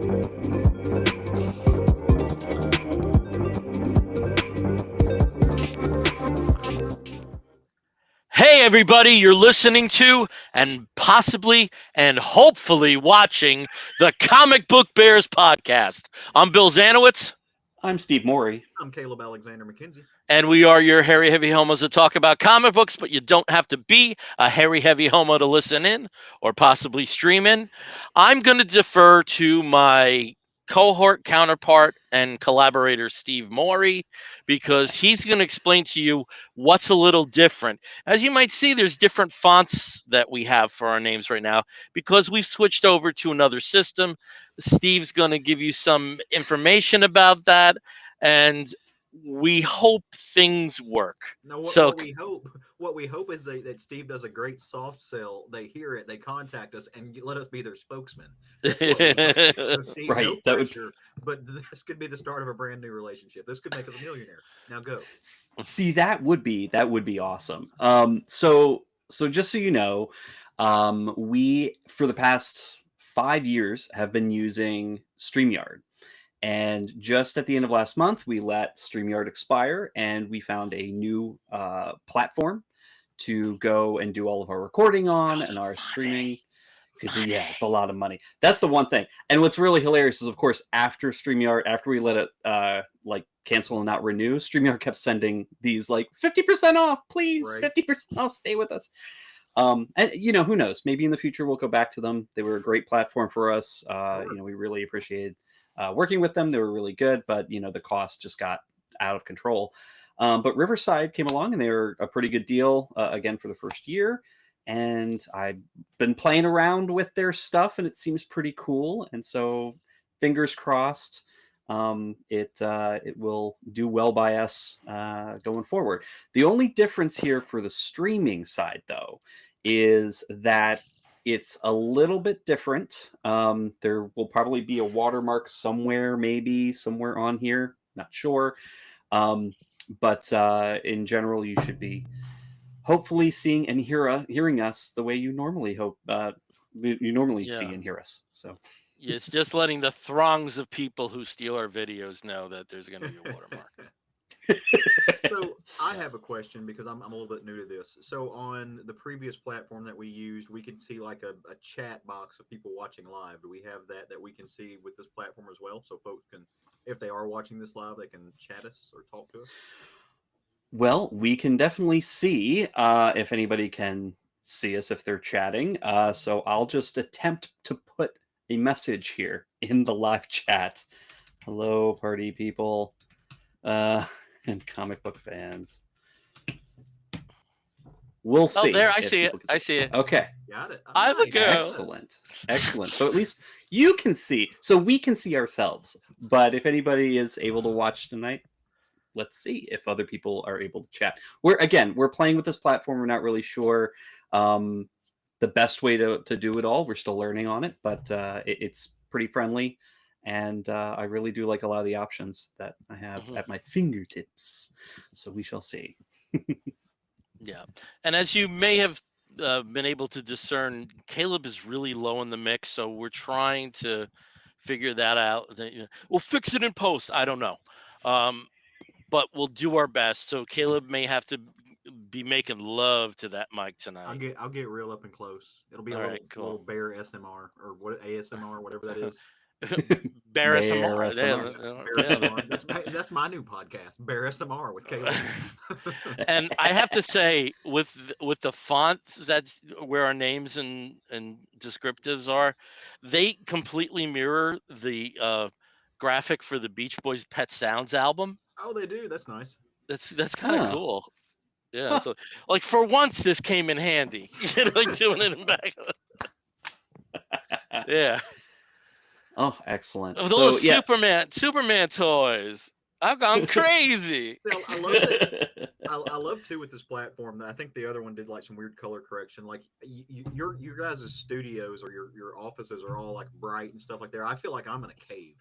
Hey, everybody, you're listening to and possibly and hopefully watching the Comic Book Bears podcast. I'm Bill Zanowitz, I'm Steve Morey. I'm Caleb Alexander McKenzie. and we are your hairy, heavy homos that talk about comic books, but you don't have to be a hairy, heavy homo to listen in or possibly stream in. I'm going to defer to my cohort counterpart and collaborator Steve Morey because he's going to explain to you what's a little different. As you might see, there's different fonts that we have for our names right now because we've switched over to another system. Steve's going to give you some information about that, and we hope things work. No, what we hope is that Steve does a great soft sell. They hear it, they contact us, and let us be their spokesman. That's what we hope. So Steve, Right, no that would- pressure, but this could be the start of a brand new relationship. This could make us a millionaire. Now go. See, that would be awesome. So just so you know, we for the past 5 years have been using StreamYard. And just at the end of last month, we let StreamYard expire, and we found a new platform to go and do all of our recording on and our streaming. It's a lot of money. That's the one thing. And what's really hilarious is, of course, after StreamYard, after we let it cancel and not renew, StreamYard kept sending these 50% off, please, Right. 50% off, stay with us. And who knows? Maybe in the future we'll go back to them. They were a great platform for us. We really appreciated working with them. They were really good, but the cost just got out of control. But Riverside came along, and they were a pretty good deal again for the first year. And I've been playing around with their stuff, and it seems pretty cool. And so, fingers crossed, it will do well by us going forward. The only difference here for the streaming side, though, is that it's a little bit different. There will probably be a watermark somewhere, maybe somewhere on here. Not sure. But in general, you should be hopefully seeing and hearing us the way you normally see and hear us. So It's just letting the throngs of people who steal our videos know that there's going to be a watermark. So I have a question because I'm a little bit new to this. So on the previous platform that we used, we could see like a chat box of people watching live. Do we have that we can see with this platform as well? So folks can, if they are watching this live, they can chat us or talk to us? Well, we can definitely see if anybody can see us if they're chatting. So I'll just attempt to put a message here in the live chat. Hello, party people and comic book fans. We'll see. Oh, there, I see it. I see it. Okay. Got it. I'm a girl. Excellent. So at least you can see. So we can see ourselves. But if anybody is able to watch tonight, let's see if other people are able to chat. We're playing with this platform. We're not really sure the best way to do it all. We're still learning on it, but it's pretty friendly. And I really do like a lot of the options that I have at my fingertips. So we shall see. Yeah. And as you may have been able to discern, Caleb is really low in the mix. So we're trying to figure that out. We'll fix it in post. I don't know. But we'll do our best. So Caleb may have to be making love to that mic tonight. I'll get real up and close. It'll be All a right, cool. little bear SMR or what ASMR, whatever that is. Bear SMR. Bear SMR. That's my new podcast, Bear SMR with Caleb. And I have to say, with the fonts that's where our names and descriptives are, they completely mirror the graphic for the Beach Boys' Pet Sounds album. Oh, they do. That's nice. That's kind of Huh. cool. Yeah. So for once, this came in handy. Doing it in back. Yeah. Oh, excellent. Those Superman toys. I've gone crazy. I love that. I love too with this platform that I think the other one did like some weird color correction. Like your guys' studios or your offices are all like bright and stuff like that. I feel like I'm in a cave.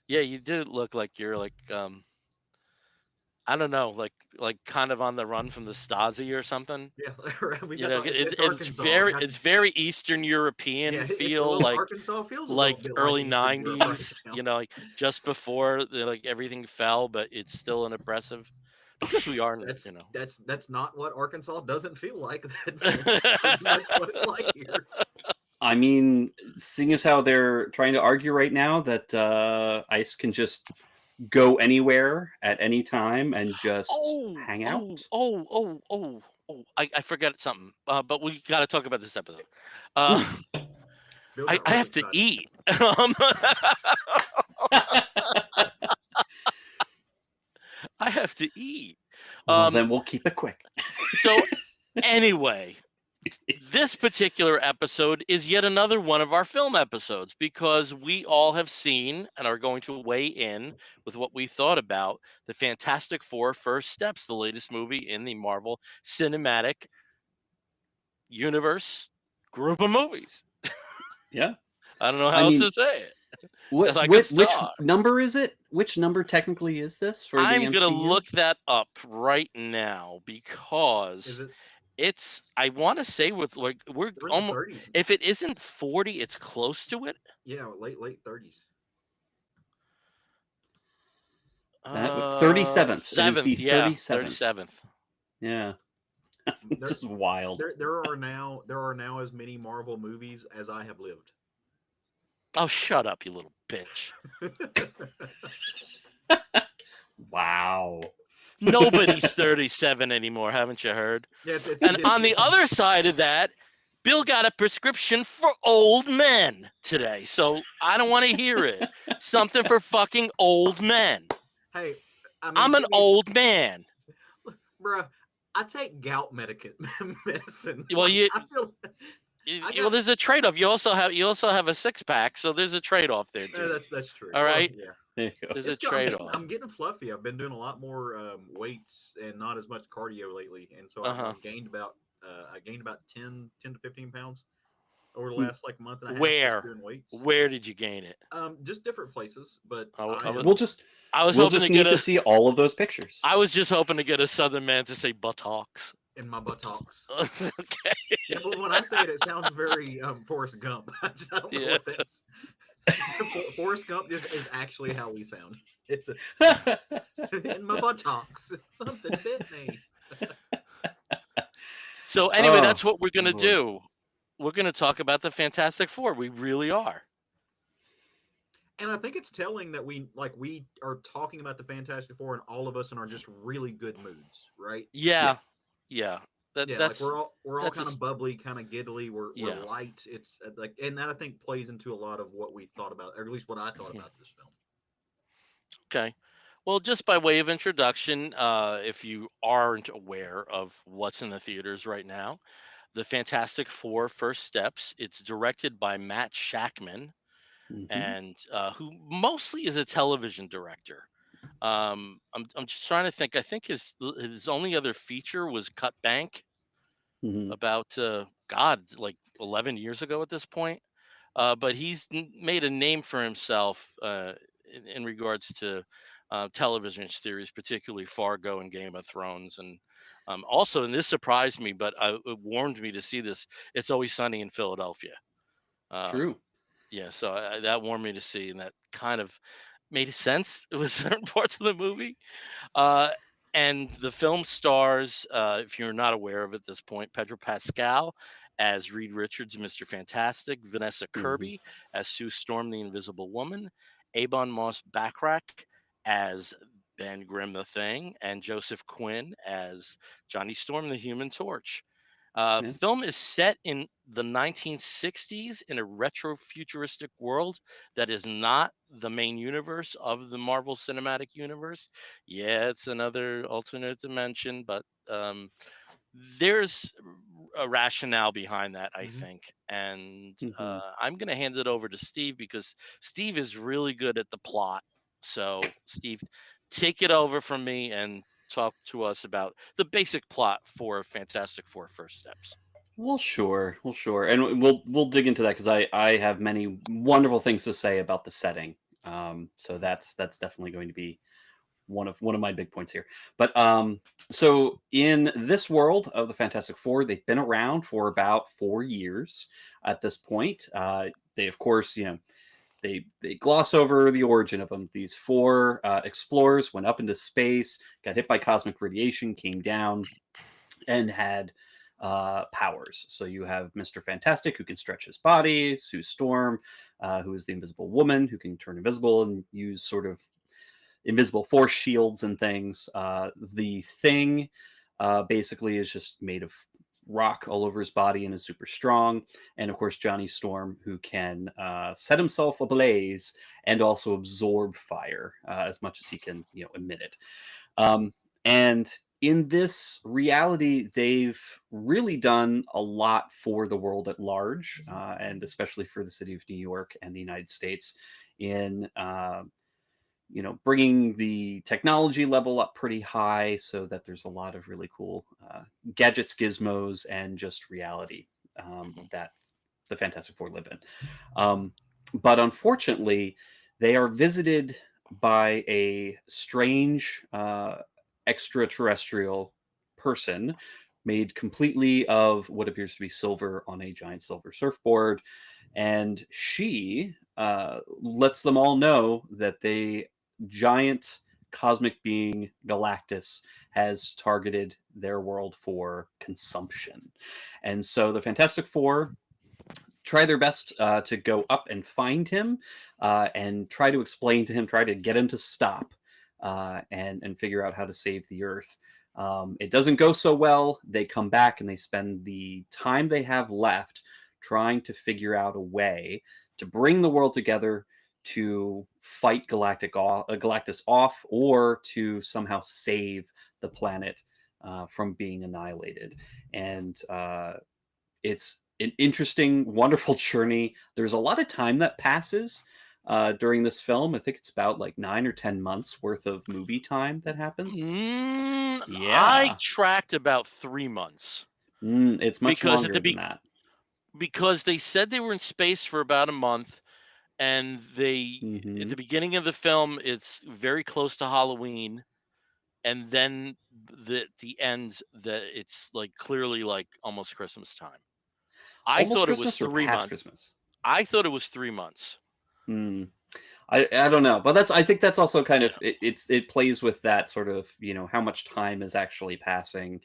Yeah, you did look like you're like I don't know, like kind of on the run from the Stasi or something. Yeah, right, we You got know, it's Arkansas. it's very Eastern Yeah, European feel, well, Arkansas feels a little like bit like early Eastern Europe right '90s. now. You know, like just before like everything fell, but it's still an oppressive because we are, That's you know. that's not what Arkansas doesn't feel like. That's pretty much what it's like here. I mean, seeing as how they're trying to argue right now that ICE can just go anywhere at any time and just Oh, hang oh, out. oh, oh, oh, oh! I forgot something, but we got to talk about this episode. Uh, Ooh. Bill got I real have to excited. eat. I have to eat. Well, Um, then we'll keep it quick. so anyway, this particular episode is yet another one of our film episodes because we all have seen and are going to weigh in with what we thought about the Fantastic Four First Steps, the latest movie in the Marvel Cinematic Universe group of movies. Yeah. I don't know I how else mean, to say it because what, I could which start. number is it? Which number technically is this for the I'm gonna MCU? look that up right now Is because it? I want to say with like we're We're in the almost, 30s. if it isn't 40, it's close to it. Yeah, late 30s. 37th. It is the 7th, yeah, 37th. 37th. Yeah. There, Just wild. there are now as many Marvel movies as I have lived. Oh, shut up, you little bitch. Wow. Nobody's 37 anymore, haven't you heard? Yeah, And on the other side of that, Bill got a prescription for old men today. So I don't want to hear it. Something for fucking old men. Hey, I mean, I'm an give me, old man. bruh. I take gout medicine. Well, Like, you I feel. I well, got. there's a trade-off. You also have a six-pack, so there's a trade-off there, dude. That's true. All Well, right, yeah. There you go. there's a It's trade-off. I'm getting fluffy. I've been doing a lot more weights and not as much cardio lately, and so Uh-huh. I've gained about I gained about 10 to 15 pounds over the Hmm. last like month and a half just Where? doing weights. Where did you gain it? Just different places, but I I was- am, We'll just I was we'll hoping just to need get to a. see all of those pictures. I was just hoping to get a Southern man to say buttocks. in my buttocks. Okay. Yeah, but when I say it, it sounds very Forrest Gump. I don't know Yeah. what that's. Forrest Gump is actually how we sound. It's in my buttocks. Something bit me. So anyway, Oh, that's what we're gonna boy. do. We're gonna talk about the Fantastic Four. We really are. And I think it's telling that we are talking about the Fantastic Four, and all of us are just really good moods, right? Yeah. That Yeah, that's like we're all that's a kind s- of bubbly, kind of giddly. We're Yeah. light. It's like, and that I think plays into a lot of what we thought about, or at least what I thought Mhm. about this film. Okay. Well, just by way of introduction, if you aren't aware of what's in the theaters right now, the Fantastic Four First Steps. It's directed by Matt Shackman, Mhm. and who mostly is a television director. I'm just trying to think. I think his only other feature was Cut Bank Mhm. about God, like 11 years ago at this point. But he's made a name for himself in regards to television series, particularly Fargo and Game of Thrones, and also, and this surprised me, but it warmed me to see this. It's Always Sunny in Philadelphia. Um, True. yeah, so that warmed me to see, and that kind of made sense with certain parts of the movie. Uh, and the film stars, if you're not aware of at this point, Pedro Pascal as Reed Richards, Mr. Fantastic, Vanessa Mhm. Kirby as Sue Storm, the Invisible Woman, Avon Moss Backrack as Ben Grimm, the Thing, and Joseph Quinn as Johnny Storm, the Human Torch. Yeah. Film is set in the 1960s in a retro futuristic world that is not the main universe of the Marvel Cinematic Universe. Yeah, it's another alternate dimension, but there's a rationale behind that, I Mhm. think. And Mhm. I'm going to hand it over to Steve because Steve is really good at the plot. So, Steve, take it over from me and talk to us about the basic plot for Fantastic Four First Steps. Well, sure. Well, sure. And we'll dig into that because I have many wonderful things to say about the setting. So that's definitely going to be one of my big points here. But so in this world of the Fantastic Four, they've been around for about 4 years at this point. They, of course, they gloss over the origin of them. These 4 explorers went up into space, got hit by cosmic radiation, came down, and had powers. So you have Mr. Fantastic, who can stretch his body, Sue Storm, who is the Invisible Woman, who can turn invisible and use sort of invisible force shields and things. The Thing basically is just made of rock all over his body and is super strong. And of course, Johnny Storm, who can set himself ablaze and also absorb fire as much as he can, emit it. And in this reality, they've really done a lot for the world at large, and especially for the city of New York and the United States in bringing the technology level up pretty high so that there's a lot of really cool gadgets, gizmos, and just reality that the Fantastic Four live in. But unfortunately, they are visited by a strange extraterrestrial person made completely of what appears to be silver on a giant silver surfboard. And she lets them all know that the giant cosmic being Galactus has targeted their world for consumption. And so the Fantastic Four try their best to go up and find him and try to explain to him, try to get him to stop and figure out how to save the Earth. It doesn't go so well. They come back and they spend the time they have left trying to figure out a way to bring the world together to fight Galactus off, or to somehow save the planet from being annihilated. And it's an interesting, wonderful journey. There's a lot of time that passes during this film. I think it's about like 9 or 10 months worth of movie time that happens. I Yeah. tracked about 3 months It's much because longer than that. because they said they were in space for about a month, and at the beginning of the film, it's very close to Halloween, and then the end, that it's like clearly like almost Christmas time. I Almost thought it was Christmas or 3 past months. Christmas? I thought it was 3 months. I don't know, but I think that's also kind Yeah. of it plays with that sort of how much time is actually passing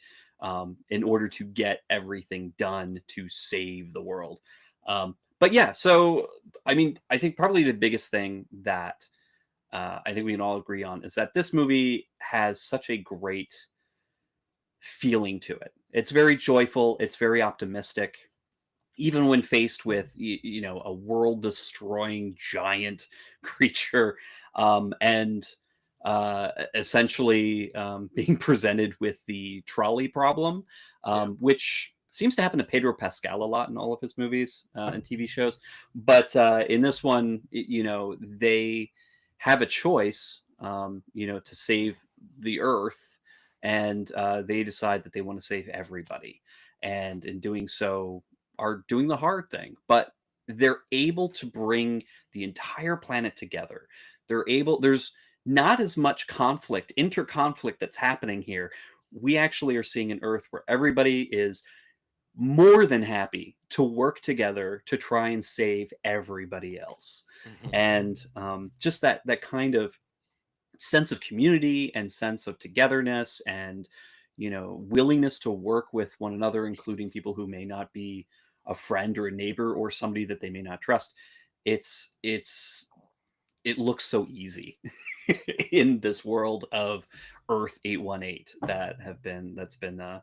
in order to get everything done to save the world. But yeah, so I mean, I think probably the biggest thing that I think we can all agree on is that this movie has such a great feeling to it. It's very joyful. It's very optimistic. Even when faced with a world-destroying giant creature, and essentially being presented with the trolley problem, which seems to happen to Pedro Pascal a lot in all of his movies and TV shows. But in this one, they have a choice, to save the Earth, and they decide that they want to save everybody, and in doing so are doing the hard thing, but they're able to bring the entire planet together. There's not as much interconflict that's happening here. We actually are seeing an Earth where everybody is more than happy to work together to try and save everybody else. And just that kind of sense of community and sense of togetherness and willingness to work with one another, including people who may not be a friend or a neighbor or somebody that they may not trust. It looks so easy in this world of Earth 818 that's been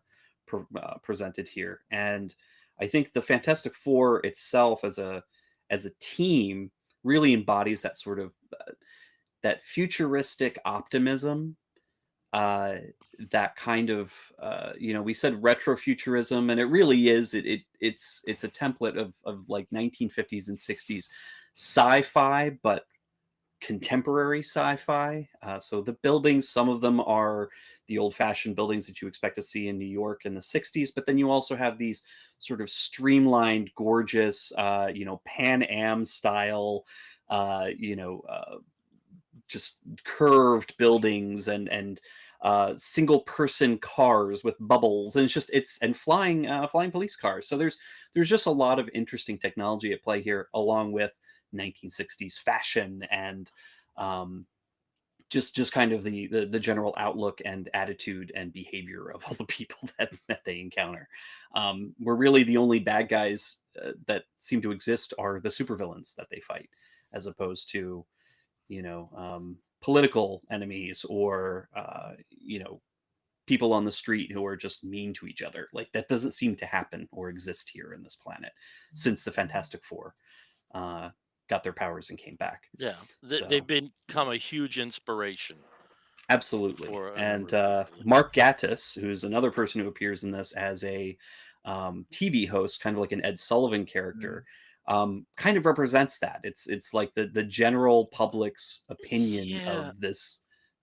presented here. And I think the Fantastic Four itself as a team really embodies that sort of that futuristic optimism, that kind of we said retrofuturism, and it really is. It's a template of like 1950s and 60s sci-fi, but contemporary sci-fi. So the buildings, some of them are the old-fashioned buildings that you expect to see in New York in the 60s, but then you also have these sort of streamlined, gorgeous, Pan Am style, just curved buildings and single person cars with bubbles, and it's flying police cars. So there's just a lot of interesting technology at play here, along with 1960s fashion and just kind of the general outlook and attitude and behavior of all the people that they encounter. Where really the only bad guys that seem to exist are the supervillains that they fight, as opposed to political enemies or people on the street who are just mean to each other. Like, that doesn't seem to happen or exist here in this planet since the Fantastic Four got their powers and came back. Yeah, So, they've become a huge inspiration. absolutely. For a And number of people. Mark Gatiss, who's another person who appears in this as a TV host, kind of like an Ed Sullivan character, kind of represents that. It's like the general public's opinion Yeah. of this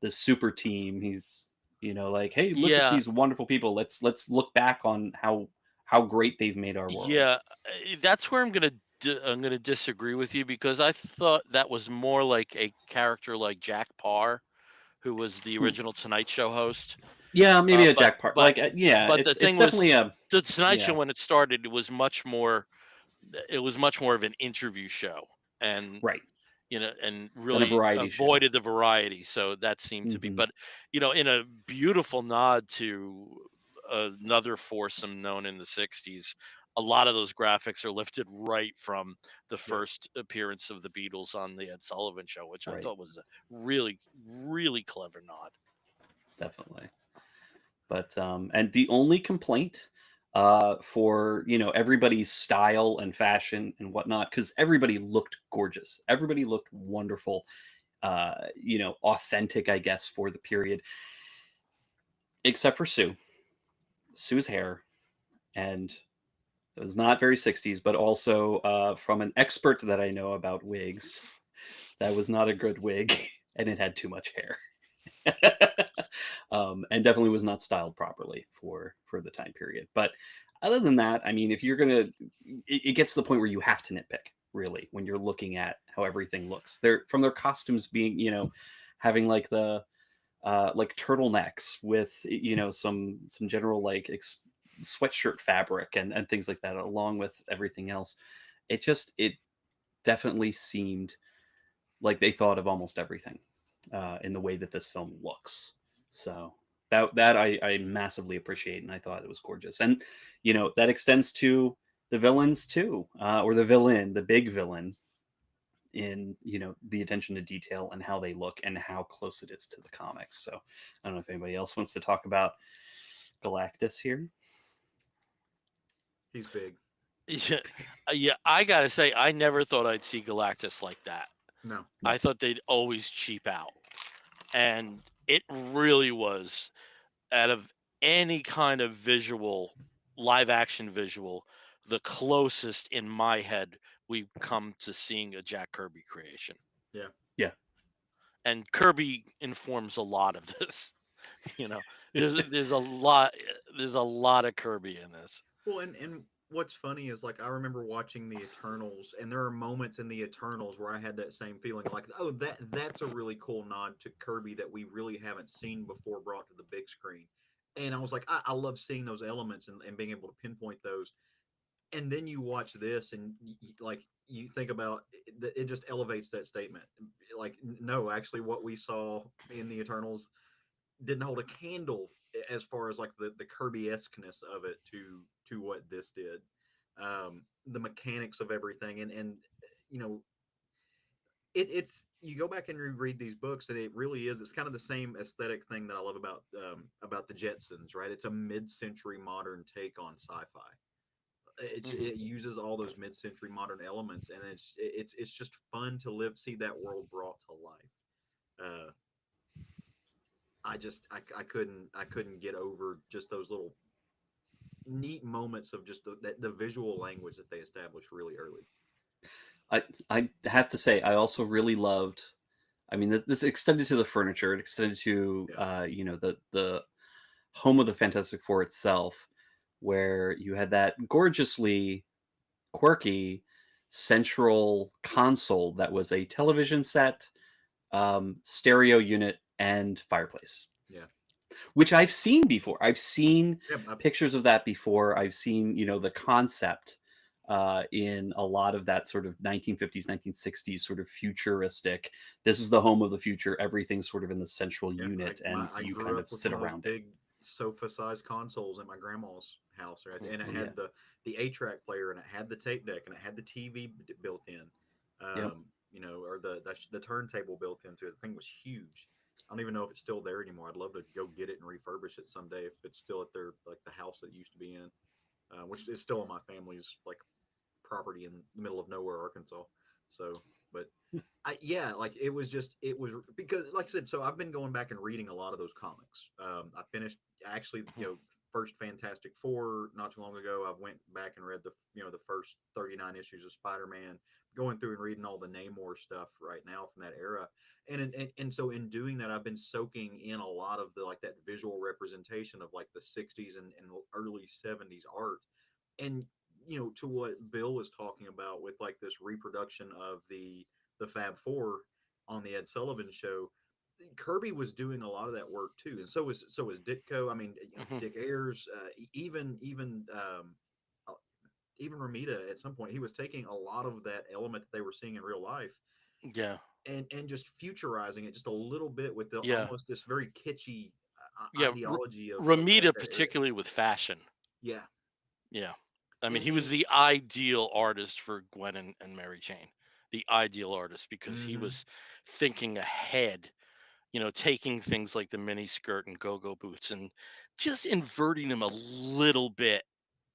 super team. He's like, hey, look Yeah. at these wonderful people. Let's look back on how great they've made our world. Yeah, that's where I'm gonna disagree with you, because I thought that was more like a character like Jack Parr, who was the original Tonight Show host. Yeah, maybe a But Jack Part. but Yeah, but the it's thing was, definitely a the Tonight Show yeah. when it started, it was much more of an interview show, and Right. and Than a really variety show. avoided the variety. So that seemed to be, Mhm. but in a beautiful nod to another foursome known in the 60s, a lot of those graphics are lifted right from the first appearance of the Beatles on the Ed Sullivan Show, which I Right. thought was a really, really clever nod. Definitely. But and the only complaint for everybody's style and fashion and whatnot, because everybody looked gorgeous, everybody looked wonderful, authentic, I guess, for the period, except for Sue's hair. And it was not very 60s, but also from an expert that I know about wigs, that was not a good wig, and it had too much hair. And definitely was not styled properly for the time period. But other than that, I mean, if you're gonna, it gets to the point where you have to nitpick, really, when you're looking at how everything looks. They're from their costumes being, having like the like turtlenecks with some general like sweatshirt fabric and things like that, along with everything else. It definitely seemed like they thought of almost everything in the way that this film looks. So that I massively appreciate, and I thought it was gorgeous. And that extends to the villains too, or the big villain, in the attention to detail and how they look and how close it is to the comics. So I don't know if anybody else wants to talk about Galactus here. He's big. Yeah, I gotta say, I never thought I'd see Galactus like that. No. I thought they'd always cheap out, and it really was, out of any kind of live action visual, the closest in my head we've come to seeing a Jack Kirby creation. Yeah. Yeah. And Kirby informs a lot of this. There's a lot of Kirby in this. Well, and what's funny is, like, I remember watching the Eternals, and there are moments in the Eternals where I had that same feeling, like, oh, that's a really cool nod to Kirby that we really haven't seen before brought to the big screen. And I was like, I love seeing those elements and being able to pinpoint those. And then you watch this, and like, you think about it, it just elevates that statement. Like, no, actually, what we saw in the Eternals didn't hold a candle as far as like the Kirby-esqueness of it to what this did. The mechanics of everything, and you know it's, you go back and reread these books, and it really is, it's kind of the same aesthetic thing that I love about the Jetsons, right? It's a mid-century modern take on sci-fi. It uses all those mid-century modern elements, and it's just fun to see that world brought to life. I couldn't get over just those little neat moments of just the visual language that they established really early. I have to say, I also really loved. I mean, this extended to the furniture. It extended to the home of the Fantastic Four itself, where you had that gorgeously quirky central console that was a television set, stereo unit, and fireplace, Yeah. which I've seen before. I've seen Yeah. pictures of that before. I've seen, the concept in a lot of that sort of 1950s, 1960s sort of futuristic. This is the home of the future. Everything's sort of in the central Yeah. unit, and I you grew kind up of with sit one of those around it. big sofa-sized consoles at my grandma's house, right? And it Yeah. had the 8-track player, and it had the tape deck, and it had the TV built in, Yep. or the turntable built into it. The thing was huge. I don't even know if it's still there anymore. I'd love to go get it and refurbish it someday if it's still at their like the house that it used to be in, which is still in my family's like property in the middle of nowhere, Arkansas. So, but yeah, like it was because like I said, so I've been going back and reading a lot of those comics. I finished actually, first Fantastic Four not too long ago. I went back and read the first 39 issues of Spider-Man, going through and reading all the Namor stuff right now from that era. And so in doing that, I've been soaking in a lot of the like that visual representation of like the 60s and early 70s art. And to what Bill was talking about with like this reproduction of the Fab Four on the Ed Sullivan Show, Kirby was doing a lot of that work too, and so was Ditko. I mean, Hmm. Dick Ayers, uh, even Ramita. At some point, he was taking a lot of that element that they were seeing in real life Yeah. and just futurizing it just a little bit with the Yeah. almost this very kitschy Yeah. ideology of Ramita, that area. particularly with fashion. Yeah, Yeah. I mean, he was and the ideal artist for Gwen and Mary Jane, the ideal artist because he hmm was thinking ahead, taking things like the mini skirt and go-go boots and just inverting them a little bit.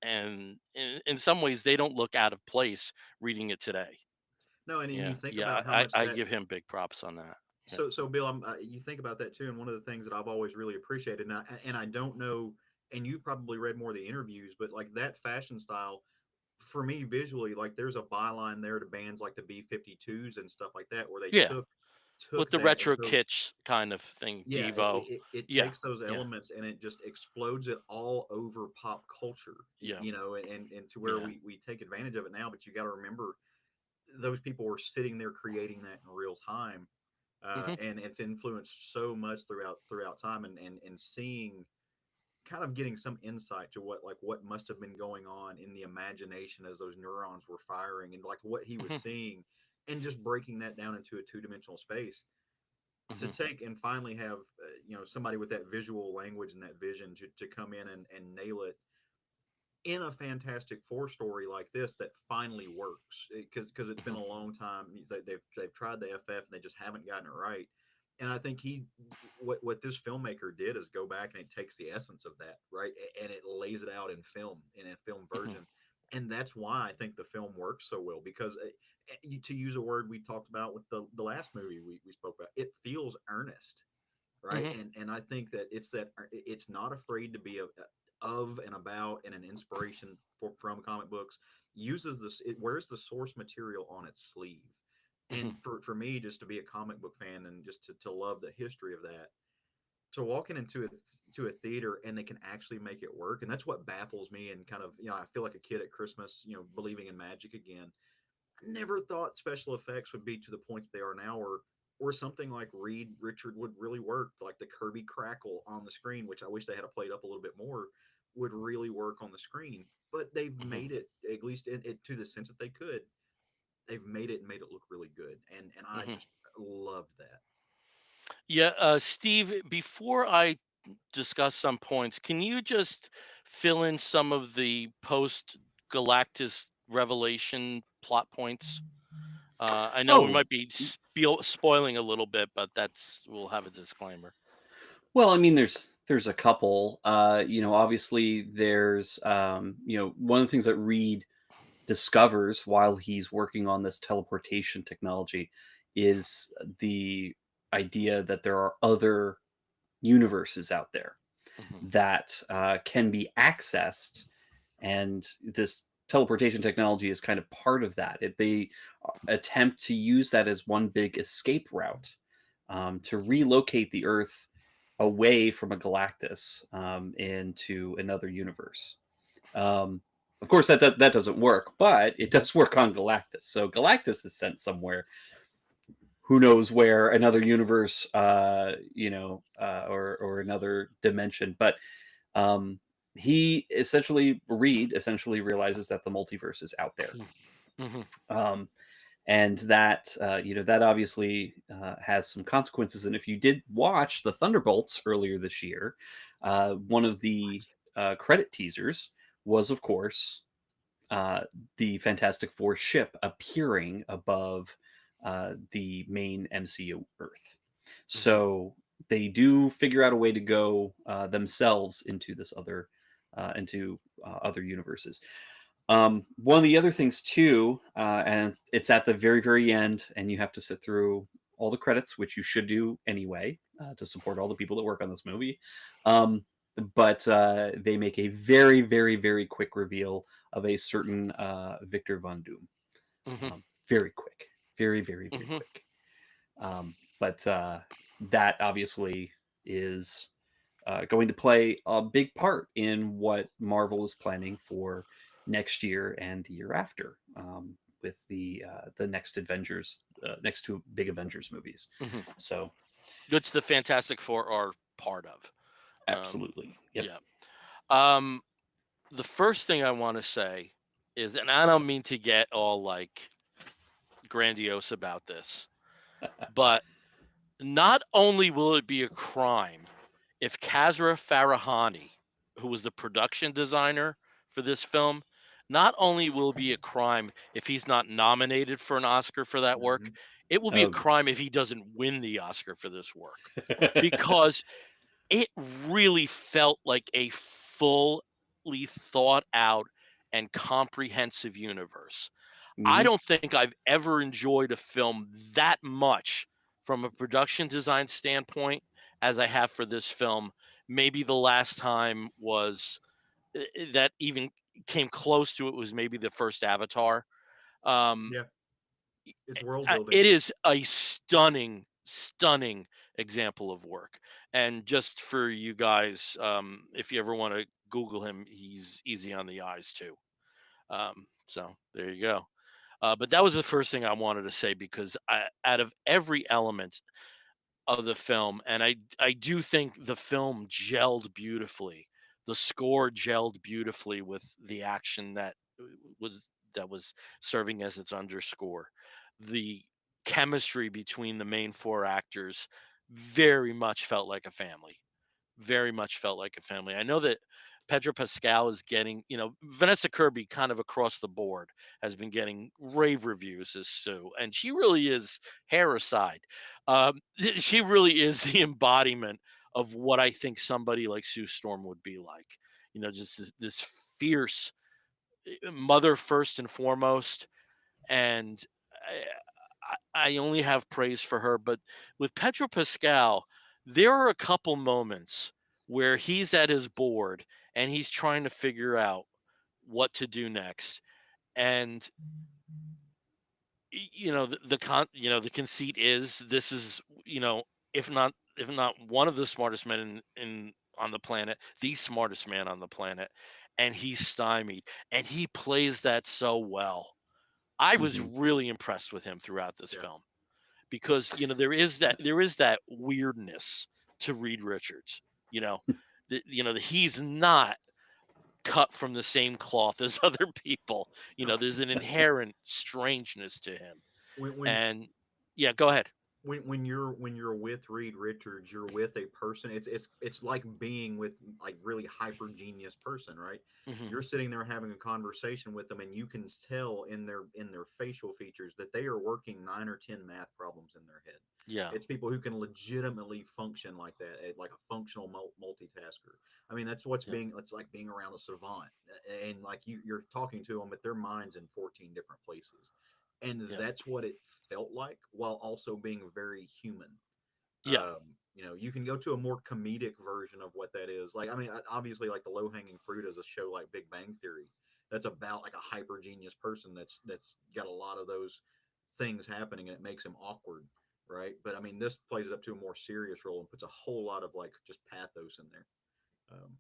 And in some ways, they don't look out of place reading it today. no, and you Yeah. think Yeah. about how I, much I that. give him big props on that. Yeah. So Bill, you think about that too, and one of the things that I've always really appreciated, and I don't know, and you've probably read more of the interviews, but like that fashion style for me visually, like there's a byline there to bands like the B-52s and stuff like that, where they Yeah. took With the that, and retro so kitsch kind of thing, yeah, Devo. it Yeah. takes those Yeah. elements and it just explodes it all over pop culture, Yeah. and to where Yeah. we take advantage of it now. But you got to remember, those people were sitting there creating that in real time, Hmm. and it's influenced so much throughout time, and seeing kind of getting some insight to what must have been going on in the imagination as those neurons were firing and like what he was Hmm. seeing, and just breaking that down into a two-dimensional space to Hmm. take and finally have somebody with that visual language and that vision to come in and nail it in a Fantastic Four story like this that finally works, because it's been Hmm. a long time. They've tried the FF and they just haven't gotten it right. And I think what this filmmaker did is go back and it takes the essence of that, right, and it lays it out in film, in a film Hmm. version. And that's why I think the film works so well, because to use a word we talked about with the last movie we spoke about, it feels earnest, right? Hmm. And I think that it's not afraid to be of and about and an inspiration from comic books. Uses this, it wears the source material on its sleeve. And Hmm. for me, just to be a comic book fan and just to love the history of that, to walking into a theater and they can actually make it work, and that's what baffles me. And kind of, I feel like a kid at Christmas, believing in magic again. Never thought special effects would be to the point that they are now, or something like Reed Richard would really work, like the Kirby crackle on the screen, which I wish they had played up a little bit more, would really work on the screen. But they've Hmm. made it, at least to the sense that they could, they've made it and made it look really good, and I Hmm. just love that. Yeah. Steve, before I discuss some points, can you just fill in some of the post Galactus revelation plot points? I know we Oh, might be spoiling a little bit, but we'll have a disclaimer. well, I mean, there's a couple. Obviously, there's one of the things that Reed discovers while he's working on this teleportation technology is the idea that there are other universes out there Hmm. that can be accessed, and this teleportation technology is kind of part of that. They attempt to use that as one big escape route, to relocate the Earth away from a Galactus, into another universe. Um, of course, that doesn't work, but it does work on Galactus. So Galactus is sent somewhere. who knows where, another universe, or another dimension. But um, Reed essentially realizes that the multiverse is out there. Mm-hmm. Um, and that that obviously has some consequences. And if you did watch the Thunderbolts earlier this year, one of the credit teasers was, of course, uh, the Fantastic Four ship appearing above the main MCU Earth. Mm-hmm. So they do figure out a way to go themselves into this other into other universes. One of the other things too, and it's at the very, very end, and you have to sit through all the credits, which you should do anyway, to support all the people that work on this movie. Um, but they make a very, very, very quick reveal of a certain Victor Von Doom. Mm-hmm. Very quick, very, very, very Mm-hmm. quick. But that obviously is going to play a big part in what Marvel is planning for next year and the year after, with the next Avengers, next two big Avengers movies. Mm-hmm. So Which the Fantastic Four are part of. absolutely, yep. Yeah. Um, the first thing I want to say is, and I don't mean to get all like grandiose about this, but not only will it be a crime if Kazra Farahani, who was the production designer for this film, not only will it be a crime if he's not nominated for an Oscar for that work, Hmm. it will be a Oh, crime if he doesn't win the Oscar for this work because it really felt like a fully thought out and comprehensive universe. I hmm. don't think I've ever enjoyed a film that much from a production design standpoint as I have for this film. Maybe the last time was that even came close to it was maybe the first Avatar. Um, Yeah, it's world building. it is a stunning, stunning example of work. And just for you guys, if you ever want to Google him, he's easy on the eyes too. So there you go. But that was the first thing I wanted to say because out of every element of the film, and I do think the film gelled beautifully. The score gelled beautifully with the action was that was serving as its underscore. The chemistry between the main four actors very much felt like a family, very much felt like a family. I know that Pedro Pascal is getting, Vanessa Kirby kind of across the board has been getting rave reviews as Sue, and she really is hair aside. She really is the embodiment of what I think somebody like Sue Storm would be like. Just this fierce mother first and foremost, and I only have praise for her. But with Pedro Pascal, there are a couple moments where he's at his board and he's trying to figure out what to do next. And the conceit is this is if not one of the smartest men in on the planet, the smartest man on the planet, and he's stymied, and he plays that so well. I was Hmm. really impressed with him throughout this Yeah, film because there is that weirdness to Reed Richards. You know, that he's not cut from the same cloth as other people. There's an inherent strangeness to him. when when And yeah, go ahead. when you're with Reed Richards, you're with a person. It's like being with like really hyper genius person, right? Hmm. You're sitting there having a conversation with them, and you can tell in their facial features that they are working 9 or 10 math problems in their head. Yeah, It's people who can legitimately function like that, like a functional multitasker. I mean, that's what's yeah, being. It's like being around a savant, and like you're talking to them, but their mind's in 14 different places, and yeah, that's what it felt like while also being very human. yeah, You can go to a more comedic version of what that is. Like, I mean, obviously, like the low hanging fruit is a show like Big Bang Theory. That's about like a hyper genius person that's got a lot of those things happening, and it makes him awkward, right? But I mean, this plays it up to a more serious role and puts a whole lot of like just pathos in there, um,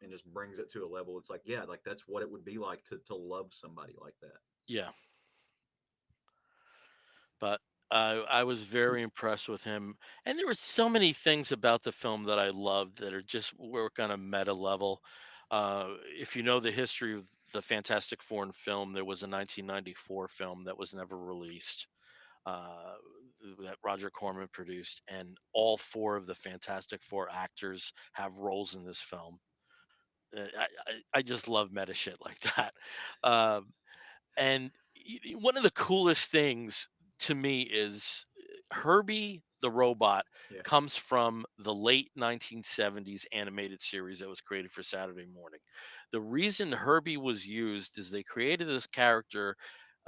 and just brings it to a level. It's like, yeah, like that's what it would be like to love somebody like that. yeah. But I was very impressed with him, and there were so many things about the film that I loved that are just work on a meta level. If you know the history of the Fantastic Four in film, there was a 1994 film that was never released, uh, that Roger Corman produced, and all four of the Fantastic Four actors have roles in this film. I just love meta shit like that. Um, and one of the coolest things to me is Herbie the robot Yeah. comes from the late 1970s animated series that was created for Saturday morning. The reason Herbie was used is they created this character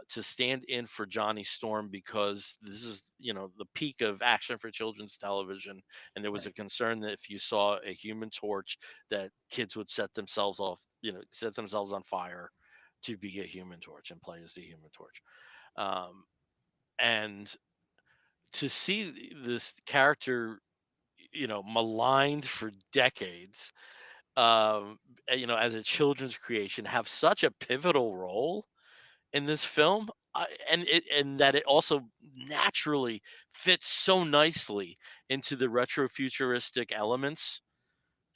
to stand in for Johnny Storm because this is, the peak of action for children's television, and there was a Right. concern that if you saw a Human Torch, that kids would set themselves off, set themselves on fire to be a Human Torch and play as the Human Torch. Um, and to see this character, maligned for decades, as a children's creation, have such a pivotal role in this film, and that it also naturally fits so nicely into the retro futuristic elements.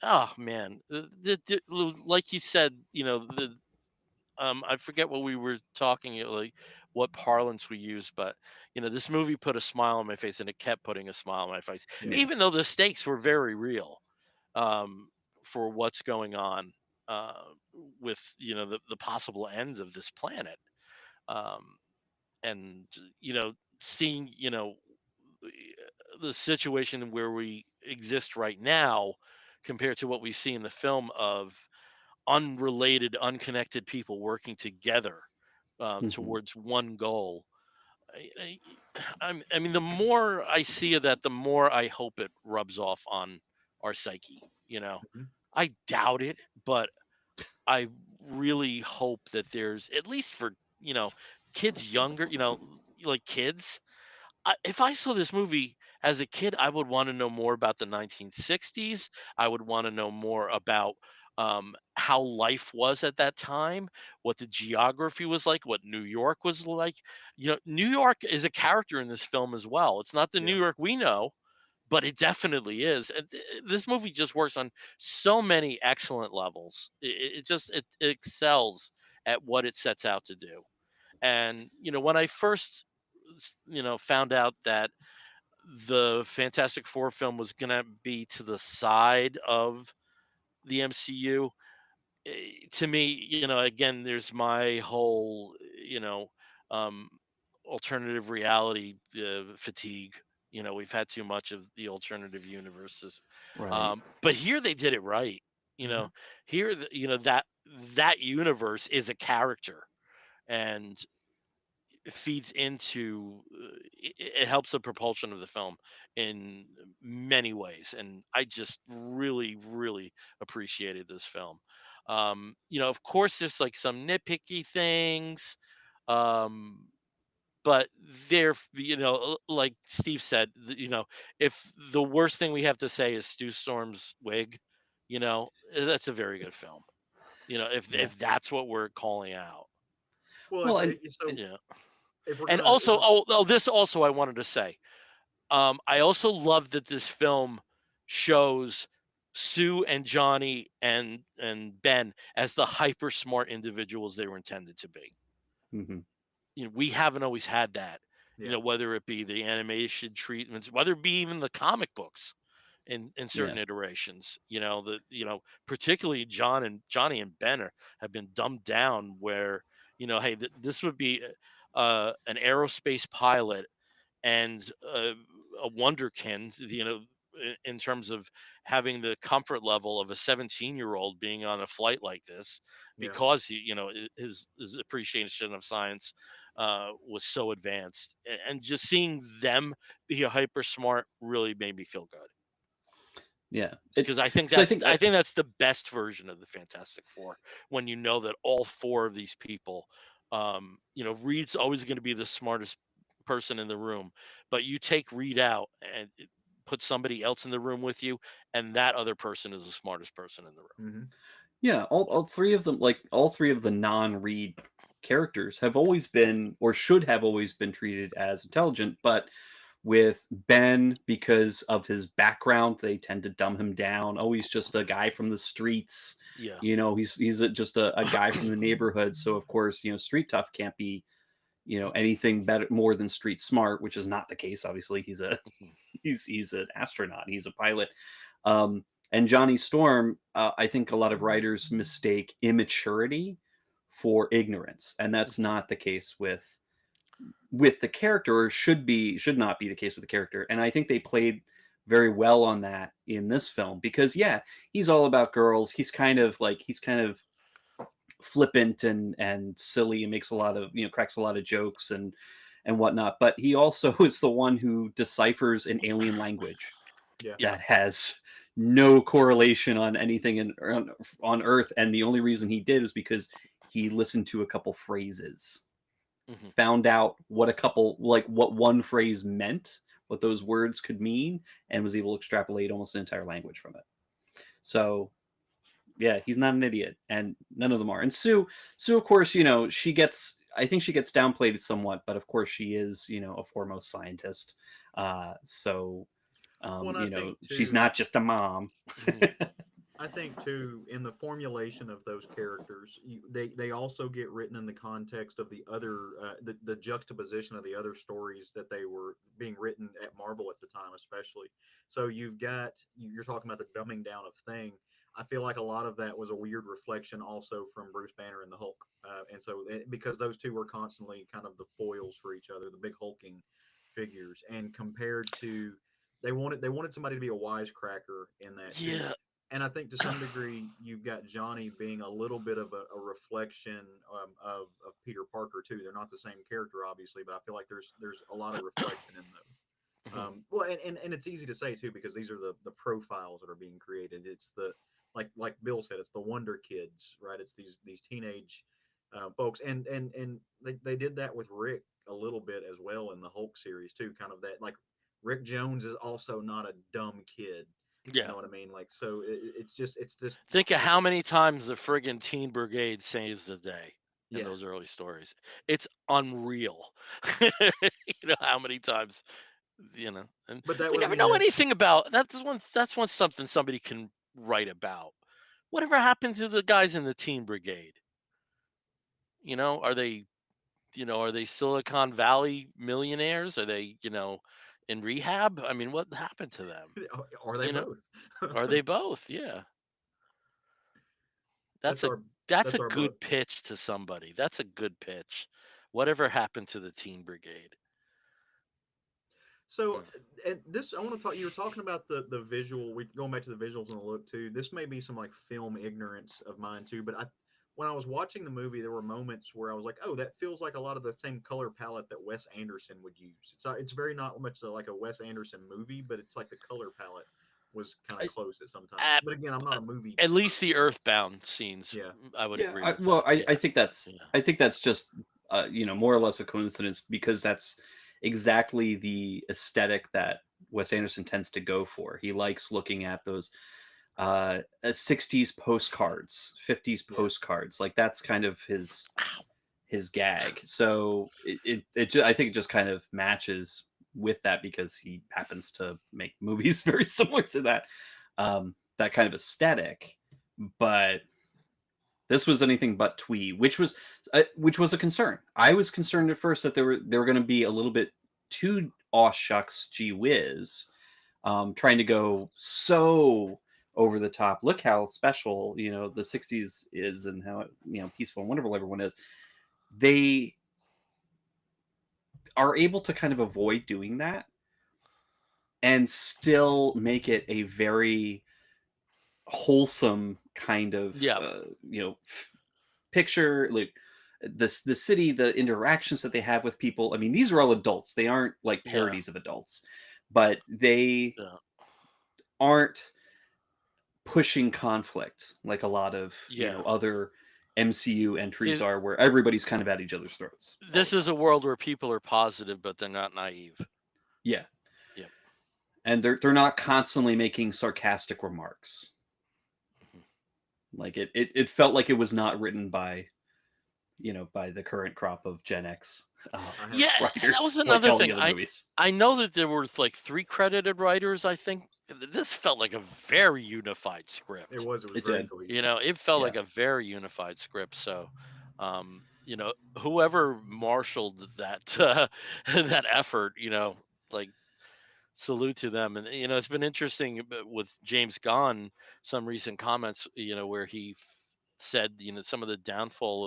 Oh man, like you said, I forget what we were talking, like what parlance we used, but this movie put a smile on my face, and it kept putting a smile on my face, Yeah. Yeah. even though the stakes were very real, um, for what's going on, uh, with the possible ends of this planet. Um, and seeing the situation where we exist right now compared to what we see in the film of unrelated, unconnected people working together, Hmm. towards one goal. I mean, the more I see of that, the more I hope it rubs off on our psyche. Mhm. I doubt it, but I really hope that there's, at least for kids younger, like kids. If I saw this movie as a kid, I would want to know more about the 1960s. I would want to know more about, how life was at that time, what the geography was like, what New York was like. New York is a character in this film as well. It's not the New Yeah. York we know, but it definitely is. And this movie just works on so many excellent levels. It excels at what it sets out to do. And when I first found out that the Fantastic Four film was going to be to the side of the MCU, to me, again, there's my whole, um, alternative reality, fatigue. We've had too much of the alternative universes. Right. But here they did it right. You Hmm. know, here, that universe is a character, and feeds into, it helps the propulsion of the film in many ways, and I just really really appreciated this film. Of course there's like some nitpicky things, um but like Steve said, if the worst thing we have to say is Stu Storm's wig, that's a very good film, Yeah. if that's what we're calling out. Well, Well, so Yeah. if we're And gonna, if also, we're, this also I wanted to say. I also love that this film shows Sue and Johnny and Ben as the hyper smart individuals they were intended to be. hmm We haven't always had that. yeah, Whether it be the animation treatments, whether it be even the comic books in certain yeah. iterations. Particularly Johnny and Ben have been dumbed down. Where hey, this would be, an aerospace pilot and, a wonderkind, in terms of having the comfort level of a 17-year-old being on a flight like this, yeah. because his appreciation of science, was so advanced, and just seeing them be a hyper smart really made me feel good, Yeah. It's because I think because I that's think I think that's the best version of the Fantastic Four, when you know that all four of these people, Reed's always going to be the smartest person in the room, but you take Reed out and put somebody else in the room with you, and that other person is the smartest person in the room. Hmm. yeah, all three of them, like all three of the non-Reed characters have always been, or should have always been, treated as intelligent, but with Ben, because of his background, they tend to dumb him down. Oh, he's just a guy from the streets. Yeah. Just a guy from the neighborhood. So of course, street tough can't be, anything better more than street smart, which is not the case. Obviously, he's an astronaut. He's a pilot. And Johnny Storm, I think a lot of writers mistake immaturity for ignorance, and that's not the case with the character, or should not be the case with the character. And I think they played very well on that in this film, because he's all about girls. He's kind of flippant and silly, and makes a lot of, cracks a lot of jokes and whatnot. But he also is the one who deciphers an alien language that has no correlation on anything on Earth. And the only reason he did is because he listened to a couple phrases. Found out what what one phrase meant, what those words could mean, and was able to extrapolate almost an entire language from it. So he's not an idiot, and none of them are. And Sue, of course, I think she gets downplayed somewhat, but of course she is, a foremost scientist. She's not just a mom. I think too, in the formulation of those characters, they also get written in the context of the other, the juxtaposition of the other stories that they were being written at Marvel at the time, especially. So you're talking about the dumbing down of Thing. I feel like a lot of that was a weird reflection also from Bruce Banner and the Hulk, because those two were constantly kind of the foils for each other, the big hulking figures, and compared to they wanted somebody to be a wisecracker in that too. Yeah. And I think to some degree, you've got Johnny being a little bit of a reflection of Peter Parker too. They're not the same character, obviously, but I feel like there's a lot of reflection in those. Well, and it's easy to say too, because these are the profiles that are being created. It's the like Bill said, it's the Wonder Kids, right? It's these teenage folks, and they did that with Rick a little bit as well in the Hulk series too. Kind of that, like, Rick Jones is also not a dumb kid. Yeah. You know what I mean? Like, so it's just think of how many times the friggin' Teen Brigade saves the day in those early stories. It's unreal. How many times, and But that we would, I never mean, know that's anything about. That's one something somebody can write about. Whatever happened to the guys in the Teen Brigade? Are they Silicon Valley millionaires? Are they, in rehab? I mean, what happened to them? Are they both? Are they both? Yeah. That's a that's our good book. pitch to somebody. That's a good pitch. Whatever happened to the Teen Brigade? So, and this, I want to talk. You were talking about the visual. We going back to the visuals and the look too. This may be some like film ignorance of mine too, but when I was watching the movie, there were moments where I was like, "Oh, that feels like a lot of the same color palette that Wes Anderson would use." It's very not much like a Wes Anderson movie, but it's like the color palette was kind of close at some times. But again, I'm not a movie. At least the Earthbound scenes. Yeah. I would agree with Well, that. I think that's just more or less a coincidence, because that's exactly the aesthetic that Wes Anderson tends to go for. He likes looking at those 60s postcards, 50s postcards. Like, that's kind of his gag. So I think it just kind of matches with that, because he happens to make movies very similar to that kind of aesthetic. But this was anything but twee, which was a concern. I was concerned at first that they were going to be a little bit too aw shucks gee whiz, trying to go so over the top. Look how special the 60s is, and how peaceful and wonderful everyone is. They are able to kind of avoid doing that and still make it a very wholesome kind of picture. Like, the city, the interactions that they have with people. I mean, these are all adults. They aren't like parodies of adults, but they aren't pushing conflict like a lot of other MCU entries are, where everybody's kind of at each other's throats. This is a world where people are positive, but they're not naive. Yeah. Yeah. And they're not constantly making sarcastic remarks. Like, it felt like it was not written by by the current crop of Gen X I have Yeah, and that was writers, like another all the thing. other movies. I know that there were like 3 credited writers, I think. This felt like a very unified it script. was It very did. cohesive. It felt Yeah. like a very unified script. So, whoever marshaled that that effort, like salute to them. And it's been interesting with James Gunn, some recent comments, where he said, some of the downfall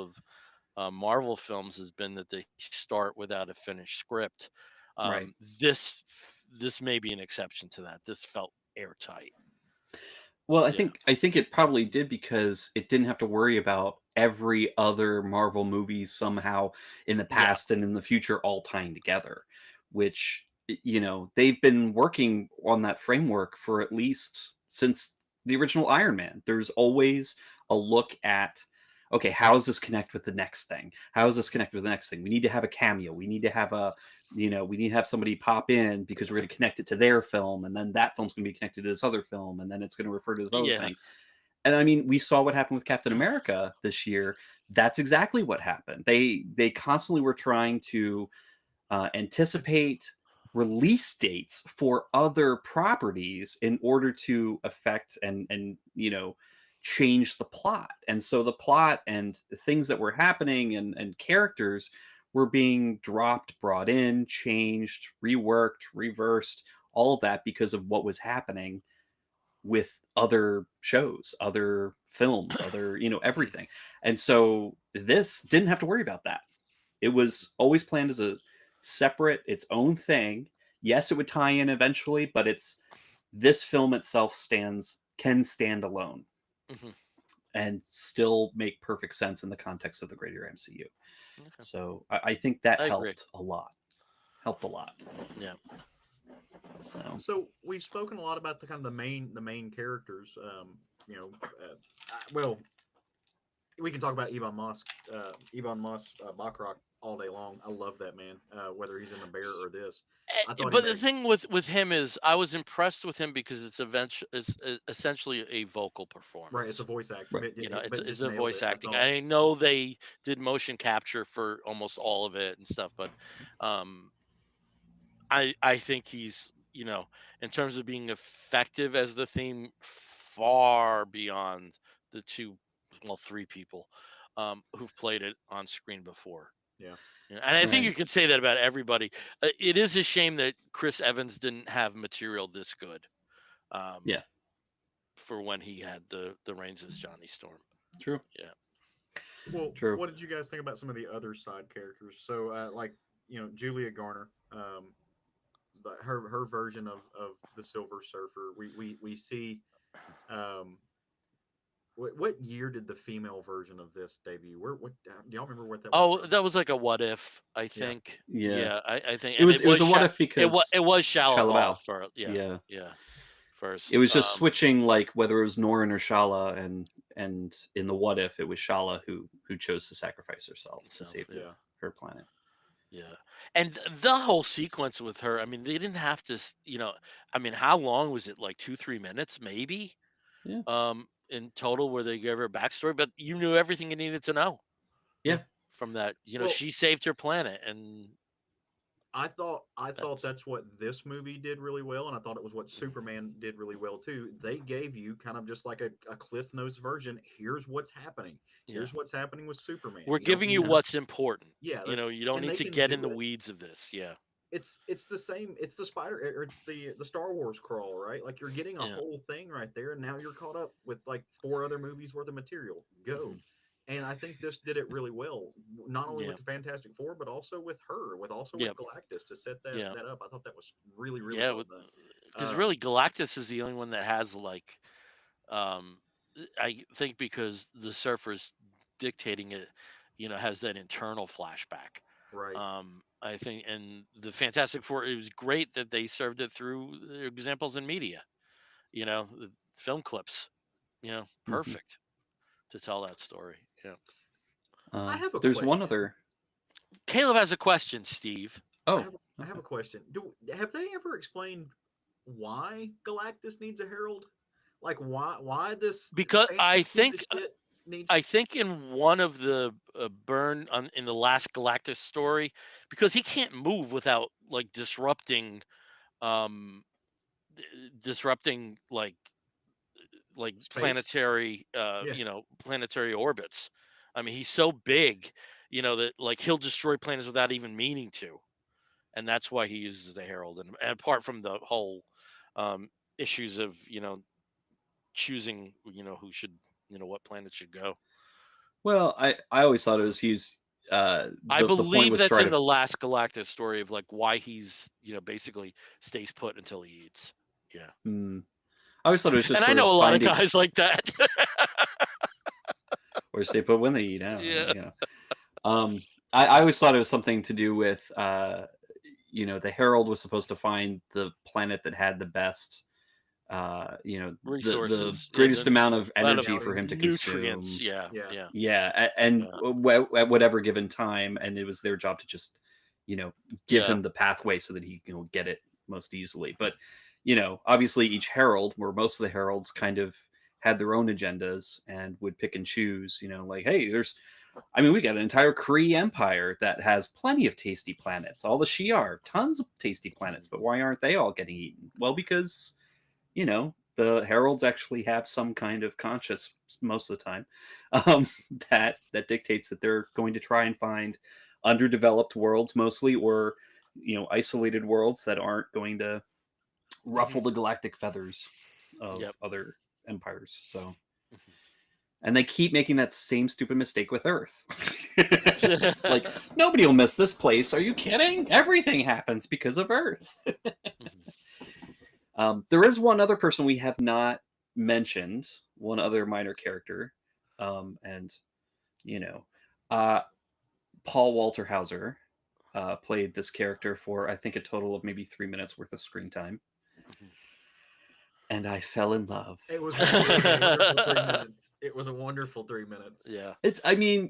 of Marvel films has been that they start without a finished script. Right. This may be an exception to that. This felt airtight. Well, I Yeah, think it probably did because it didn't have to worry about every other Marvel movie somehow in the yeah, past and in the future all tying together, which they've been working on that framework for at least since the original Iron Man. There's always a look at, okay, how does this connect with the next thing? How does this connect with the next thing? We need to have a cameo. We need to have we need to have somebody pop in because we're going to connect it to their film, and then that film's going to be connected to this other film, and then it's going to refer to this other yeah, thing. And I mean, we saw what happened with Captain America this year. That's exactly what happened. They constantly were trying to anticipate release dates for other properties in order to affect and change the plot. And so the plot and things that were happening and characters were being dropped, brought in, changed, reworked, reversed, all of that because of what was happening with other shows, other films, other, everything. And so this didn't have to worry about that. It was always planned as a separate, its own thing. Yes, it would tie in eventually, but this film itself can stand alone hmm and still make perfect sense in the context of the greater MCU. okay. So I think that I agree. helped a lot. Helped a lot. Yeah, So So we've spoken a lot about the kind of the main characters. Well, we can talk about Ebon Moss, Bachrach all day long. I love that man, whether he's in the bear or this. I thought he but the made thing with him is, I was impressed with him because it's essentially a vocal right. It's a performance. voice act, right. It's but it's just a nailed voice it. I acting. thought I know they did motion capture for almost all of it and stuff, but um, I think he's, in terms of being effective as the theme, far beyond the two, well, 3 people who've played it on screen before. yeah. And I think you Right. could say that about everybody. It is a shame that Chris Evans didn't have material this good um, Yeah. for when he had the reigns as Johnny Storm. True. Yeah. Well, True. what did you guys think about some of the other side characters? So, like Julia Garner, her version of the Silver Surfer. We see. Um, what year did the female version of this debut? What do y'all remember what that was Oh, from? that was like a what if, I Yeah, think. Yeah. Yeah, I think, It and was it was a what if because it was Shia LaBeouf Shalabal. for, yeah, Yeah. yeah, It first. was just switching like whether it was Norrin or Shala, and in the what if it was Shala who chose to sacrifice herself to So save yeah. her planet. yeah, and the whole sequence with her. I mean, they didn't have to. I mean, how long was it? Like 2-3 minutes, maybe. Yeah. In total, where they gave her a backstory, but you knew everything you needed to know Yeah. from that. Well, She saved her planet, and I thought that's that's what this movie did really well, and I thought it was what Superman did really well too. They gave you kind of just like a Cliff Notes version. Here's what's happening. yeah. Here's what's happening with Superman. We're giving you Yeah. what's important. Yeah, You don't and need they to can get in do the it. weeds of this. Yeah, It's the same. It's the Spider or it's the Star Wars crawl, right? Like you're getting a yeah. whole thing right there, and now you're caught up with like 4 other movies worth of material. hmm Go. And I think this did it really well, not only Yeah, with the Fantastic Four, but also with her, with also yeah, with Galactus to set yeah, that up. I thought that was really, really yeah. well done. Because Uh, really, Galactus is the only one that has like, um, I think because the Surfer's dictating it, has that internal flashback. right. I think, and the Fantastic Four, it was great that they served it through examples in media. The film clips. Hmm. Perfect to tell that story. Yeah. I have a There's one question. other. Caleb has a question, Steve. Oh. I have Okay. a question. Have they ever explained why Galactus needs a herald? Like why this Because I fancy piece of think shit? needs. I think in one of the in the last Galactus story, because he can't move without like um disrupting like Space. planetary Yeah. planetary orbits. I mean, he's so big, that like he'll destroy planets without even meaning to, and that's why he uses the Herald. And apart from the whole um issues of choosing who should what planet should go. Well, I always thought it was I the point believe was to that's try in to. the last Galactus story of like why he's basically stays put until he eats. Yeah, Hmm, I always thought it was just and I sort of know a lot of finding guys like that. or stay put when they eat. I don't know, Yeah. I always thought it was something to do with the Herald was supposed to find the planet that had the best the Resources, yeah, greatest the amount of amount of energy for him to nutrients. consume. Yeah, Yeah. yeah, Yeah, and yeah, at whatever given time, and it was their job to just give yeah. him the pathway so that he can get it most easily. But obviously each herald, or most of the heralds, kind of had their own agendas and would pick and choose. Like, hey, we got an entire Kree empire that has plenty of tasty planets. All the Shi'ar, tons of tasty planets, but why aren't they all getting eaten? Well, because the heralds actually have some kind of conscience most of the time, um, that dictates that they're going to try and find underdeveloped worlds mostly, or isolated worlds that aren't going to ruffle Mhm. the galactic feathers of Yep. other empires. So, Mhm. and they keep making that same stupid mistake with Earth. Like, nobody will miss this place. Are you kidding? Everything happens because of Earth. Mhm. There is one other person we have not mentioned, one other minor character, and you know, uh, Paul Walter Hauser played this character for I think a total of maybe 3 minutes worth of screen time, and I fell in love. It was a wonderful 3 minutes. It was a wonderful 3 minutes. Yeah. I mean,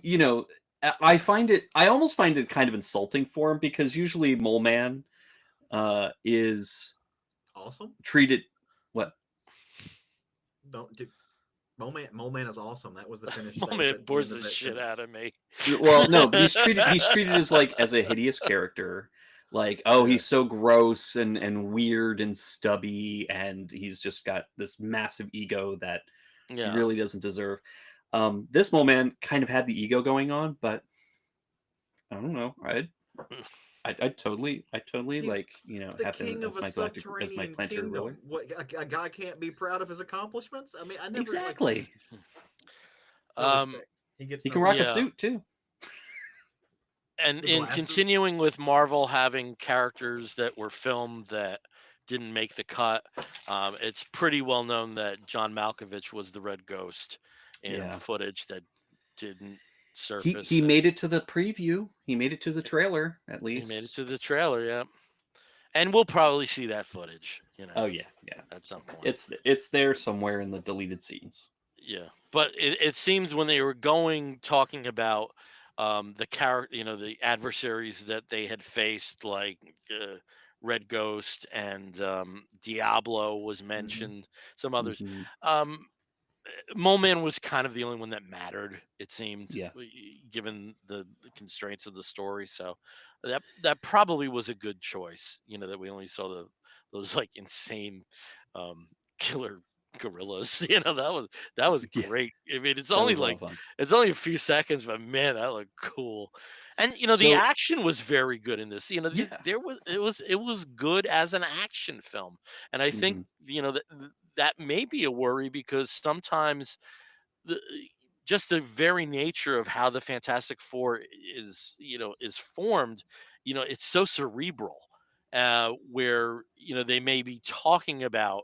I almost find it kind of insulting for him because usually Mole Man is Awesome. treated what. Don't do. Mole Man is awesome. That was the finish. That was Moment at the bores end of the that shit out sentence. of me. Well, no, but he's treated as like as a hideous character. Like, oh, Yeah. he's so gross and weird and stubby, and he's just got this massive ego that he Yeah. really doesn't deserve. This Mole Man kind of had the ego going on, but I don't know. I totally He's like the have him king of as a my subterranean planetary ruler. kingdom. What a guy can't be proud of his accomplishments. I mean, I never like Exactly. no um. respect. He gets He no can rock a respect. Yeah. suit too. And The in glasses. continuing with Marvel having characters that were filmed that didn't make the cut, it's pretty well known that John Malkovich was the Red Ghost in Yeah. footage that didn't He surface, and made it to the preview. He made it to the trailer at he made it least. to the trailer. Yeah, and we'll probably see that footage, Oh yeah, yeah. at some point. It's there somewhere in the deleted scenes. Yeah, but it seems when they were talking about the character, the adversaries that they had faced, like Red Ghost and Diablo was Hmm. mentioned, some others. Hmm. Um, Mole Man was kind of the only one that mattered, it seemed, Yeah, given the constraints of the story. So that probably was a good choice. That we only saw those like insane um, killer gorillas. That was yeah. great. I mean, That was a lot of fun. it's only a few seconds, but man, that looked cool. And the So action was very good in this. yeah. It was good as an action film, and I think Hmm. that may be a worry because sometimes the just the very nature of how the Fantastic Four is formed, it's so cerebral, where they may be talking about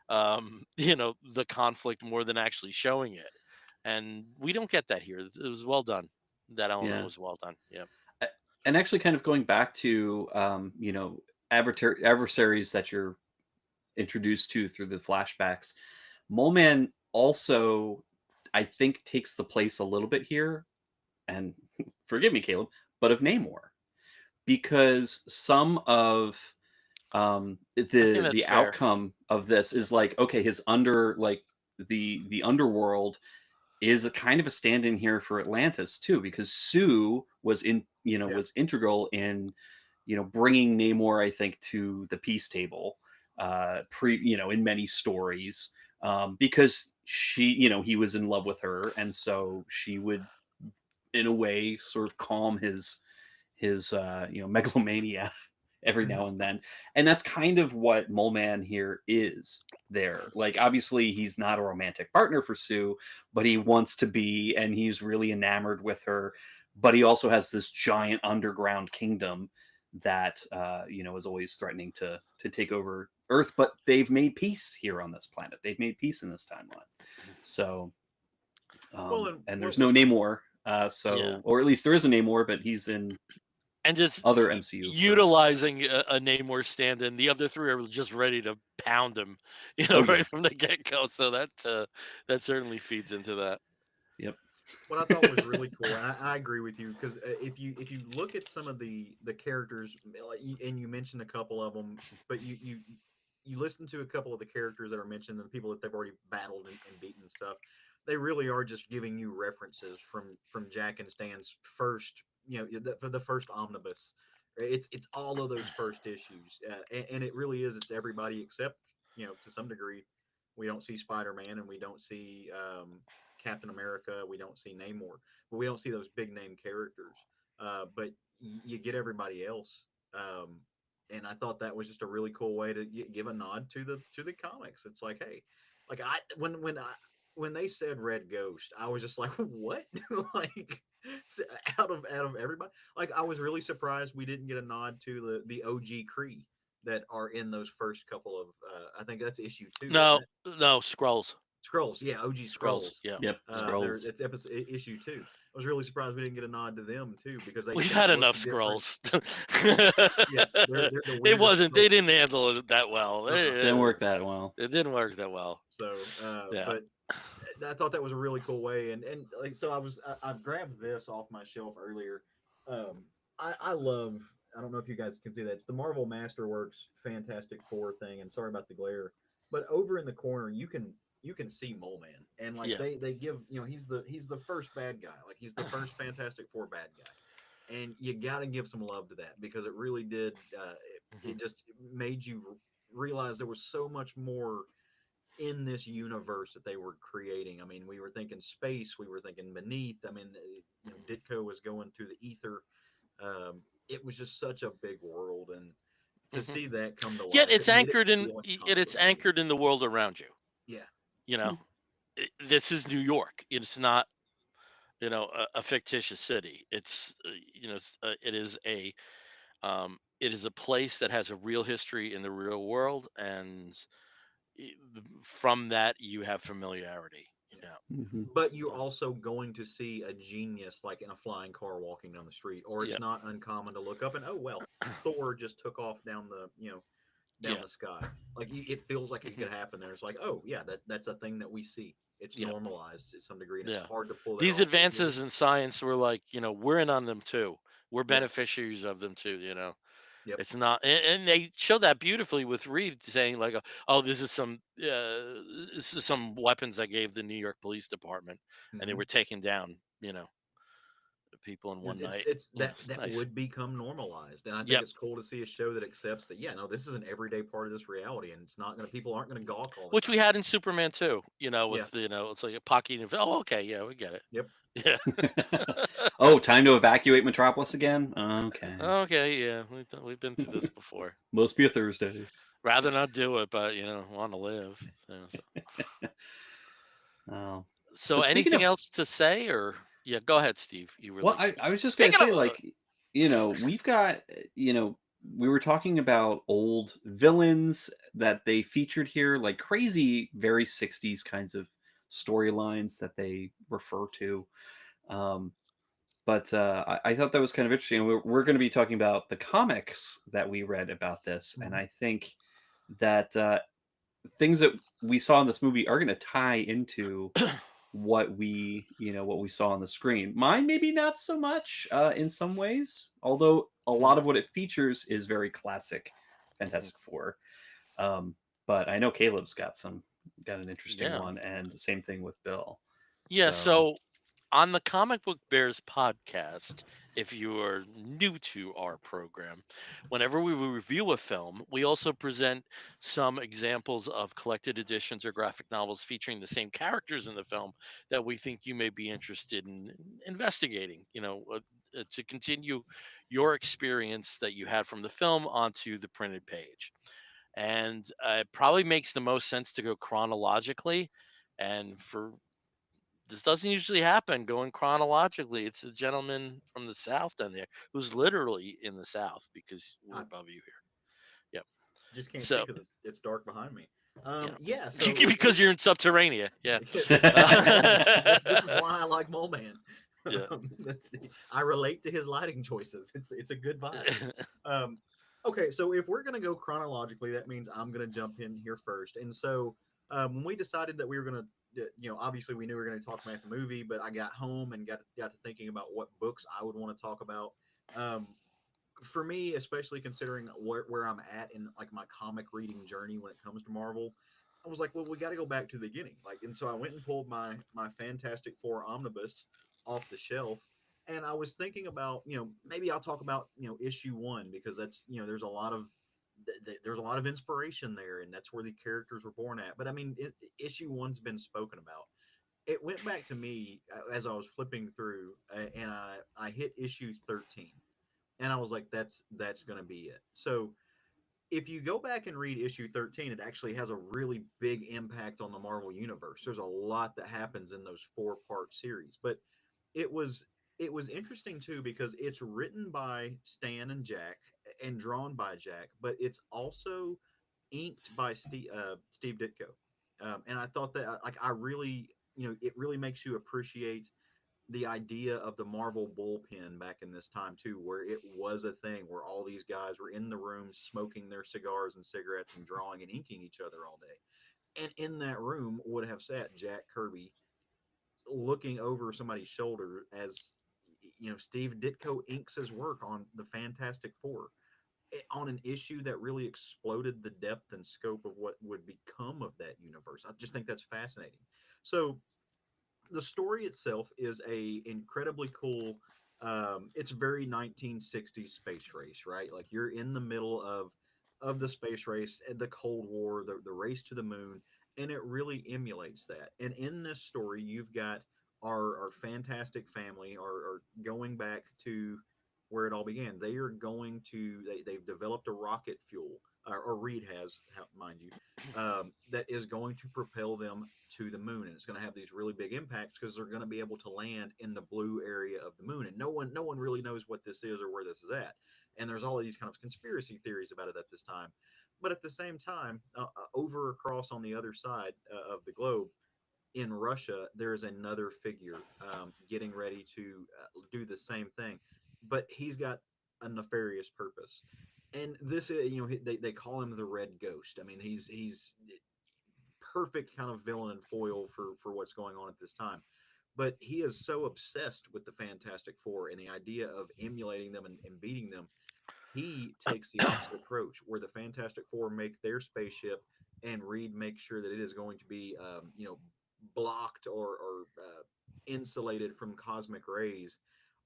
the conflict more than actually showing it, and we don't get that here. It was well done. That element Yeah. was well done. Yeah. A- And actually, kind of going back to adversaries that you're introduced to through the flashbacks, Mole Man also, I think, takes the place a little bit here. And forgive me, Caleb, but of Namor, because some of I think that's the fair. outcome of this Yeah. is like, okay, his under like the underworld is a kind of a stand-in here for Atlantis too, because Sue was Yeah. was integral in, bringing Namor, I think, to the peace table, in many stories, because he was in love with her, and so she would, in a way, sort of calm his megalomania every Mhm. now and then. And that's kind of what Mole Man here is there. Like, obviously he's not a romantic partner for Sue, but he wants to be, and he's really enamored with her. But he also has this giant underground kingdom that is always threatening to take over Earth. But they've made peace here on this planet. They've made peace in this timeline. So Well, and and what there's no was Namor, Yeah. or at least there is a Namor, but he's in And just other MCU films. utilizing a Namor stand-in. The other three are just ready to pound him, Oh yeah. right from the get-go. So that certainly feeds into that. Yep. what I thought was really cool, and I agree with you because if you look at some of the characters, and you mentioned a couple of them, but you listen to a couple of the characters that are mentioned and the people that they've already battled and beaten and stuff, they really are just giving you references from Jack and Stan's first, for the first omnibus. It's all of those first issues, and it really is. It's everybody except, to some degree, we don't see Spider-Man and we don't see Captain America, we don't see Namor, but we don't see those big name characters. But you get everybody else. And I thought that was just a really cool way to give a nod to the comics. It's like, hey, like when they said Red Ghost, I was just like, what? Like, out of everybody, like, I was really surprised we didn't get a nod to the OG Kree that are in those first couple of, I think that's issue 2, isn't No, it? no scrolls, Scrolls, yeah, OG scrolls. Scrolls. Yeah, Yep. There, Scrolls. it's issue 2. I was really surprised we didn't get a nod to them too because we've they had look enough different. scrolls. Yeah, they're the It weirdest wasn't. They sculpted. didn't handle it that well. Didn't work that well. It didn't work that well. So, Yeah. but I thought that was a really cool way, and like, so I grabbed this off my shelf earlier. I love. I don't know if you guys can see that. It's the Marvel Masterworks Fantastic Four thing, and sorry about the glare, but over in the corner you can see Mole Man, and like Yeah. they give, he's the first bad guy, like he's the first Fantastic Four bad guy, and you got to give some love to that because it really did. It Mhm. just made you realize there was so much more in this universe that they were creating. I mean, we were thinking space, we were thinking beneath. I mean, Ditko was going through the ether. It was just such a big world, and to Mhm. see that come to Yet life, it's it made it anchored in feel like a it, comic it's book movie. anchored in the world around you. Yeah. You know, Hmm. This is New York. It's not a fictitious city. It's it is a place that has a real history in the real world, and from that you have familiarity. Yeah. Yeah. Hmm. But you're So also going to see a genius like in a flying car walking down the street, or it's yeah. not uncommon to look up and, oh well, Thor just took off down the, down Yeah. the sky. Like, it feels like it Hmm. could happen there. It's like, oh yeah, that's a thing that we see. It's Yeah. normalized to some degree, and it's Yeah. hard to pull that These off. But it really, advances in science, we're like, we're in on them too. We're yeah, beneficiaries of them too. yep, It's not, and they show that beautifully with Reed saying like, "Oh, this is some weapons I gave the New York Police Department, and they hmm were taking down, people in one it's night." it's Yeah, that it's that nice. would become normalized, and I think Yep. it's cool to see a show that accepts that. Yeah, no, this is an everyday part of this reality, and it's not gonna people aren't gonna gawk all the Which we time. had in Superman too. Yeah, It's like a pocket. Oh, okay, yeah, we get it. yep. Yeah. Oh, time to evacuate Metropolis again? Okay. Okay, yeah, we've been through this before. Must be a Thursday. Rather not do it, but want to live. Oh. So But speaking anything of, else to say, or yeah, go ahead, Steve. You well, really I was just gonna speaking say, of. like, we've got, we were talking about old villains that they featured here, like crazy, very 60s kinds of storylines that they refer to. Um, but I thought that was kind of interesting. We're going to be talking about the comics that we read about this, and Mhm. I think that things that we saw in this movie are going to tie into what we saw on the screen. Mine maybe not so much in some ways, although a lot of what it features is very classic Mhm. Fantastic Four. But I know Caleb's got an interesting Yeah. one, and same thing with Bill. Yeah, So so on the Comic Book Bears podcast, if you are new to our program, whenever we review a film, we also present some examples of collected editions or graphic novels featuring the same characters in the film that we think you may be interested in investigating, to continue your experience that you had from the film onto the printed page. And it probably makes the most sense to go chronologically. And for this doesn't usually happen going chronologically. It's a gentleman from the South down there who's literally in the South because we're I above you here. Yep. just can't see So, because it's dark behind me. yeah. Yeah. So Because you're in Subterranea. Yeah. yes, exactly. This is why I like Mole Man. Yeah. Let's see. I relate to his lighting choices. It's a good vibe. Um, okay, so if we're gonna go chronologically, that means I'm gonna jump in here first. And so when we decided that we were gonna, obviously we knew we were gonna talk about the movie, but I got home and got to thinking about what books I would want to talk about. Um, for me, especially considering where I'm at in like my comic reading journey when it comes to Marvel, I was like, well, we got to go back to the beginning. Like, and so I went and pulled my Fantastic Four omnibus off the shelf, and I was thinking about, maybe I'll talk about issue one because that's there's a lot of there's a lot of inspiration there, and that's where the characters were born at. But I mean, issue one's been spoken about. It went back to me as I was flipping through, and I hit issue 13, and I was like, that's gonna be it. So if you go back and read issue 13, it actually has a really big impact on the Marvel universe. There's a lot that happens in those four-part series, but it was it was interesting too because it's written by Stan and Jack and drawn by Jack, but it's also inked by Steve Ditko. And I thought that like I really it really makes you appreciate the idea of the Marvel bullpen back in this time too, where it was a thing where all these guys were in the room smoking their cigars and cigarettes and drawing and inking each other all day. And in that room would have sat Jack Kirby looking over somebody's shoulder as Steve Ditko inks his work on the Fantastic Four on an issue that really exploded the depth and scope of what would become of that universe. I just think that's fascinating. So the story itself is a incredibly cool, it's very 1960s space race, right? Like you're in the middle of the space race, the Cold War, the race to the moon, and it really emulates that. And in this story you've got our fantastic family are going back to where it all began. They are going to they've developed a rocket fuel, or Reed has, mind you, that is going to propel them to the moon, and it's going to have these really big impacts because they're going to be able to land in the blue area of the moon, and no one really knows what this is or where this is at. And there's all of these kind of conspiracy theories about it at this time. But at the same time, over across on the other side of the globe, in Russia, there's another figure getting ready to do the same thing, but he's got a nefarious purpose. And this, they call him the Red Ghost. I mean, he's perfect kind of villain and foil for what's going on at this time. But he is so obsessed with the Fantastic Four and the idea of emulating them and beating them, he takes the opposite approach, where the Fantastic Four make their spaceship, and Reed makes sure that it is going to be, blocked or insulated from cosmic rays.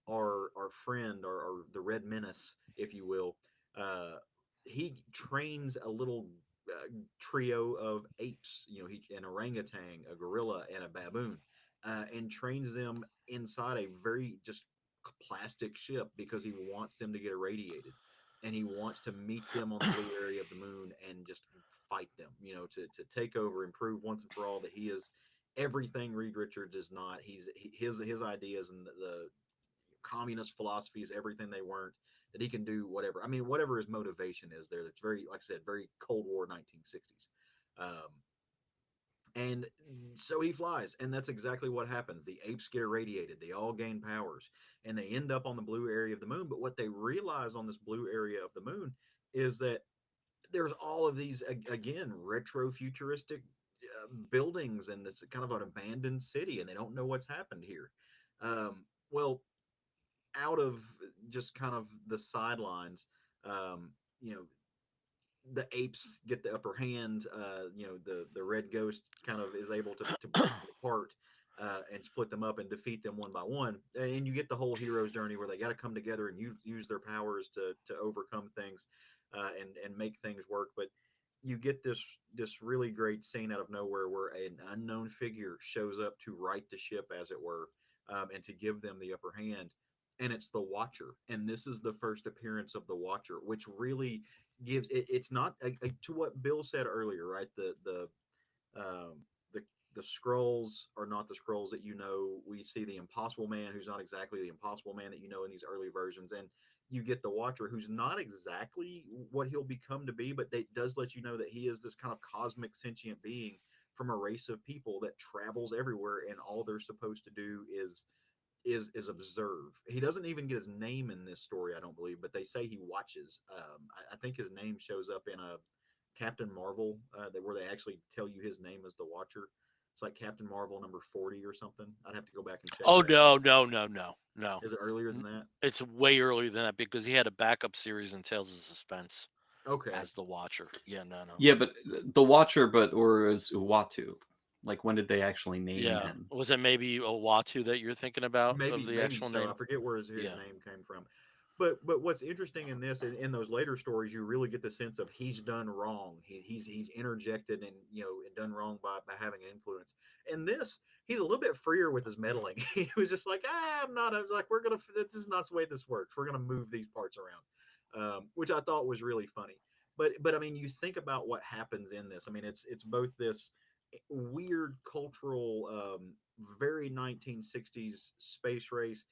Our friend, or the Red Menace, if you will, uh, he trains a little trio of apes, an orangutan, a gorilla, and a baboon, and trains them inside a very just plastic ship because he wants them to get irradiated, and he wants to meet them on the blue area of the moon and just fight them, to take over and prove once and for all that he is everything Reed Richards is not. His ideas and the communist philosophy is everything they weren't. That he can do whatever. I mean, whatever his motivation is there. That's very, like I said, very Cold War 1960s. Um, and so he flies, and that's exactly what happens. The apes get irradiated, they all gain powers, and they end up on the blue area of the moon. But what they realize on this blue area of the moon is that there's all of these, again, retro futuristic buildings, and this kind of an abandoned city, and they don't know what's happened here. Well, out of just kind of the sidelines, um, you know, the apes get the upper hand. The Red Ghost kind of is able to break them apart, and split them up and defeat them one by one. And you get the whole hero's journey where they got to come together and use their powers to overcome things, and make things work. But you get this really great scene out of nowhere where an unknown figure shows up to right the ship, as it were, and to give them the upper hand. And it's the Watcher, and this is the first appearance of the Watcher, which really gives it. It's not to what Bill said earlier, right? Um, the the scrolls are not the scrolls that we see the Impossible Man, who's not exactly the Impossible Man that in these early versions, and you get the Watcher, who's not exactly what he'll become to be, but it does let you know that he is this kind of cosmic sentient being from a race of people that travels everywhere, and all they're supposed to do is observe. He doesn't even get his name in this story, I don't believe, but they say he watches. I think his name shows up in a Captain Marvel, where they actually tell you his name is the Watcher. It's like Captain Marvel number 40 or something. I'd have to go back and check Oh that. no, no, no, no, no. Is it earlier than that? It's way earlier than that because he had a backup series in Tales of Suspense Okay. as the Watcher. Yeah, no. Yeah, but the Watcher, or is Uatu? Like, when did they actually name Yeah. him? Was it maybe Owatu that you're thinking about of the Maybe actual so. I name? forget where his Yeah. name came from. But what's interesting in this, in those later stories, you really get the sense of he's done wrong. He's interjected and and done wrong by having an influence. In this, he's a little bit freer with his meddling. He was just like, I'm not. I was like, this is not the way this works. We're gonna move these parts around, which I thought was really funny. But I mean, you think about what happens in this. I mean, it's both this weird cultural, very 1960s space race.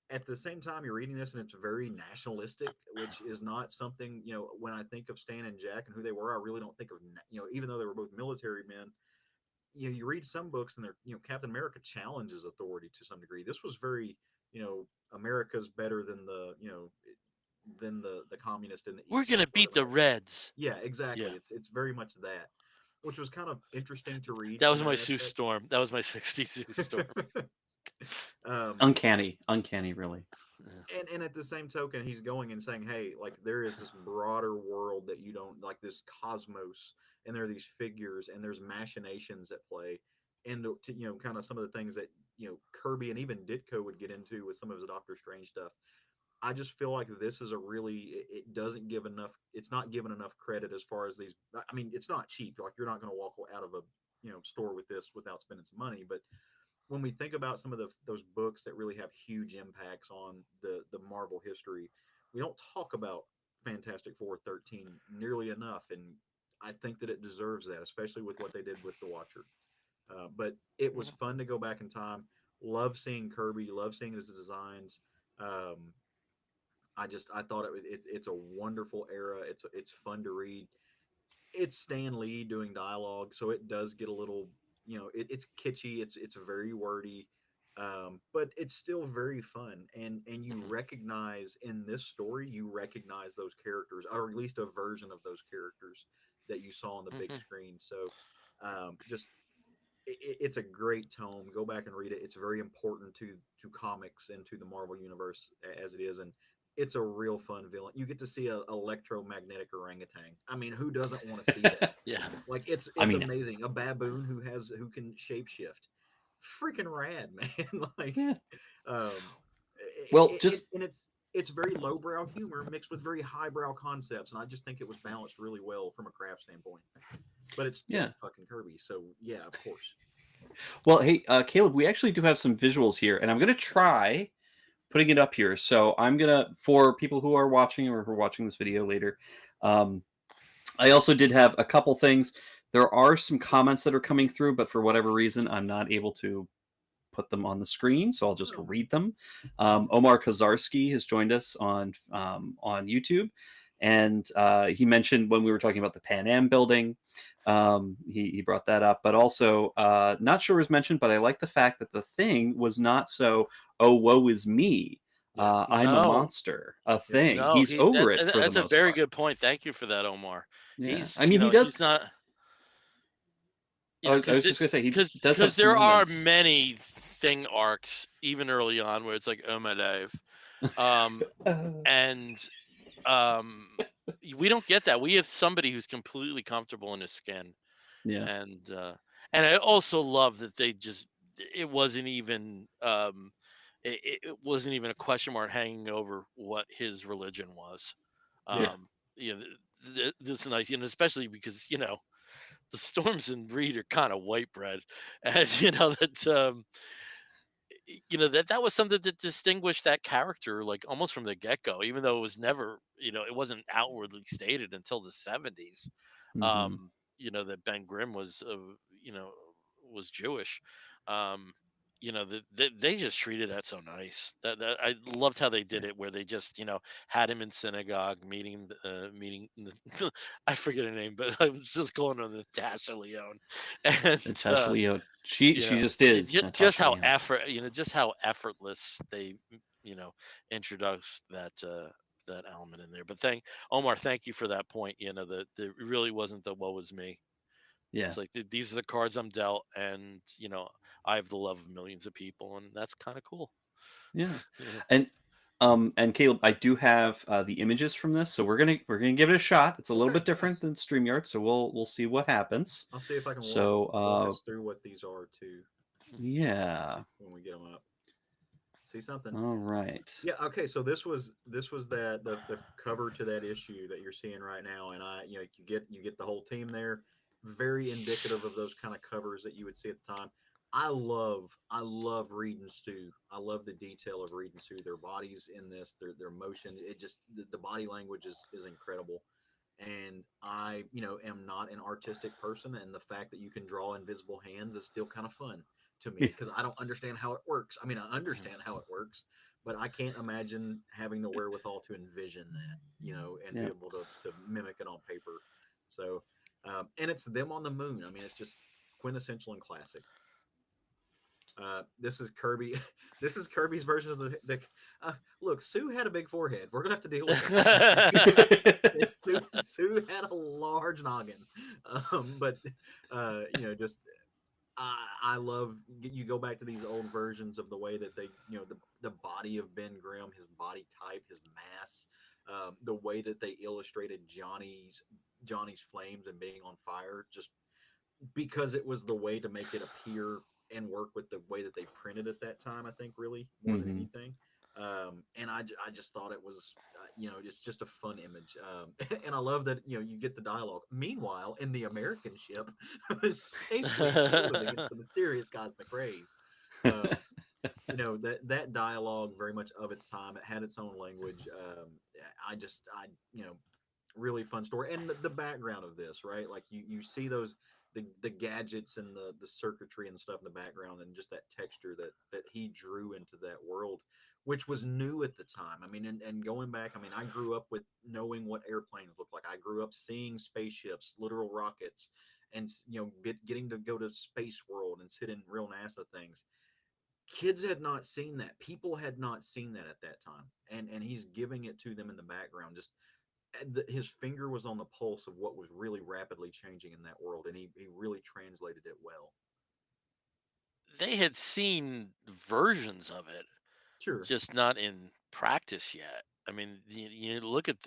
At the same time, you're reading this and it's very nationalistic, which is not something, when I think of Stan and Jack and who they were, I really don't think of, even though they were both military men. You read some books and they're, Captain America challenges authority to some degree. This was very, America's better than the communist in the We're East gonna part beat of the our story. Reds. Yeah, exactly. Yeah. It's very much that, which was kind of interesting to read That from was my that Sue aspect. Storm. That was my 60s Sue Storm. um, Uncanny, really. Yeah. and at the same token, he's going and saying, hey, like, there is this broader world that you don't, like, this cosmos, and there are these figures and there's machinations at play, and to, kind of some of the things that Kirby and even Ditko would get into with some of his Doctor Strange stuff. I just feel like this is a really, it doesn't give enough, it's not given enough credit as far as these. I mean, it's not cheap. Like, you're not going to walk out of a store with this without spending some money. But when we think about some of those books that really have huge impacts on the Marvel history, we don't talk about Fantastic Four 13 nearly enough, and I think that it deserves that, especially with what they did with the Watcher. But it was Mhm. fun to go back in time. Love seeing Kirby. Love seeing his designs. Um, I thought it's a wonderful era. It's fun to read. It's Stan Lee doing dialogue, so it does get a little, it's kitschy. It's very wordy, but it's still very fun. And you Mhm. recognize in this story, you recognize those characters, or at least a version of those characters that you saw on the big Mhm. screen. So, just it's a great tome. Go back and read it. It's very important to comics and to the Marvel universe as it is, and it's a real fun villain. You get to see a electromagnetic orangutan. I mean, who doesn't want to see that? Yeah. Like, it's I it's mean, amazing. A baboon who can shapeshift. Freaking rad, man. Like, yeah. um, Well, just and it's very lowbrow humor mixed with very highbrow concepts, and I just think it was balanced really well from a craft standpoint. But it's yeah. Jack fucking Kirby, so yeah, of course. Well, hey, Caleb, we actually do have some visuals here, and I'm gonna try putting it up here. So I'm gonna, for people who are watching or who are watching this video later, um, I also did have a couple things. There are some comments that are coming through, but for whatever reason, I'm not able to put them on the screen, so I'll just Oh, read them. Omar Kazarski has joined us on YouTube, and he mentioned when we were talking about the Pan Am building, he brought that up, but also not sure was mentioned, but I like the fact that the thing was not so, oh, woe is me. yeah, I'm a No. monster, a yeah. thing. No, He's he over it for the that's a most very part. good point. Thank you for that, Omar. Yeah, He's, I mean, he does. he's not, I because was just gonna say he does have because some there are moments. many thing arcs even early on where it's like, oh my life, um, and um, we don't get that. We have somebody who's completely comfortable in his skin, Yeah, and I also love that they just it wasn't even it wasn't even a question mark hanging over what his religion was. Yeah. Um, this is nice, especially because the Storms and Reed are kind of white bread, and that was something that distinguished that character like almost from the get go, even though it was never it wasn't outwardly stated until the 70s. Hmm. Um, that Ben Grimm you know was Jewish. Um, they just treated that so nice. That I loved how they did it, where they just had him in synagogue meeting. I forget her name, but I was just calling her Natasha Leone, and Natasha Leone. She just is just Natasha how Leone. just how effortless they you know introduced that element in there. But thank you for that point. That it really wasn't the woe is me. Yeah, It's like these are the cards I'm dealt, and I have the love of millions of people, and that's kind of cool. yeah, Yeah. and Caleb, I do have the images from this, so we're gonna give it a shot. It's a little Okay. bit different Nice. than StreamYard, so we'll see what happens. I'll see if I can So walk us through what these are too yeah, when we get them up. See something? all right. Yeah. Okay. So this was the cover to that issue that you're seeing right now, and you get the whole team there. Very indicative of those kind of covers that you would see at the time. I love Reed and Stu. I love the detail of Reed and Stu. Their bodies in this, their motion. It just the body language is incredible. And I, am not an artistic person, and the fact that you can draw invisible hands is still kind of fun to me because I don't understand how it works. I mean, I understand how it works, but I can't imagine having the wherewithal to envision that, and be Yeah. able to mimic it on paper. So, and it's them on the moon. I mean, it's just quintessential and classic. This is Kirby. This is Kirby's version of the. Look, Sue had a big forehead. We're gonna have to deal with this. Sue had a large noggin, but just I love you go back to these old versions of the way that they, the body of Ben Grimm, his body type, his mass, the way that they illustrated Johnny's flames and being on fire, just because it was the way to make it appear and work with the way that they printed at that time. I think really more than Hmm. anything. And I just thought it was, it's just a fun image. And I love that, you get the dialogue. Meanwhile, in the American ship, safely shielded against the mysterious cosmic rays. Um, that dialogue very much of its time. It had its own language. Really fun story, and the background of this, right? Like you see those the gadgets and the circuitry and stuff in the background, and just that texture that he drew into that world, which was new at the time. I mean, and going back, I mean, I grew up with knowing what airplanes look like. I grew up seeing spaceships, literal rockets, and getting to go to space world and sit in real NASA things. Kids had not seen that. People had not seen that at that time, and he's giving it to them in the background. Just his finger was on the pulse of what was really rapidly changing in that world, and he really translated it well. They had seen versions of it, Sure. just not in practice yet. I mean, you look at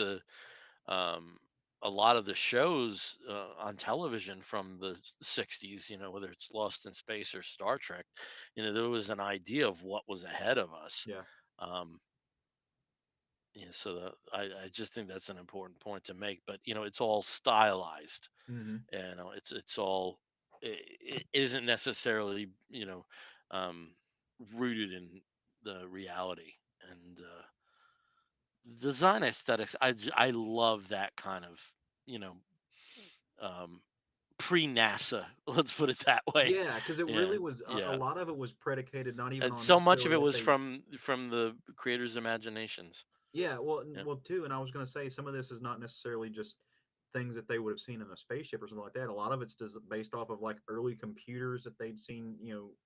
um, a lot of the shows on television from the 60s, whether it's Lost in Space or Star Trek, there was an idea of what was ahead of us. Yeah. Um, yeah, so I just think that's an important point to make. But it's all stylized. Hmm. It's all it isn't necessarily um, rooted in the reality and design aesthetics. I love that kind of you know um, pre NASA. Let's put it that way. Yeah, because it Yeah, really was a yeah. lot of it was predicated not even And on so much of necessarily it that was they. from the creators' imaginations. Yeah, well, Yeah. well, too, and I was going to say some of this is not necessarily just things that they would have seen in a spaceship or something like that. A lot of it's just based off of like early computers that they'd seen,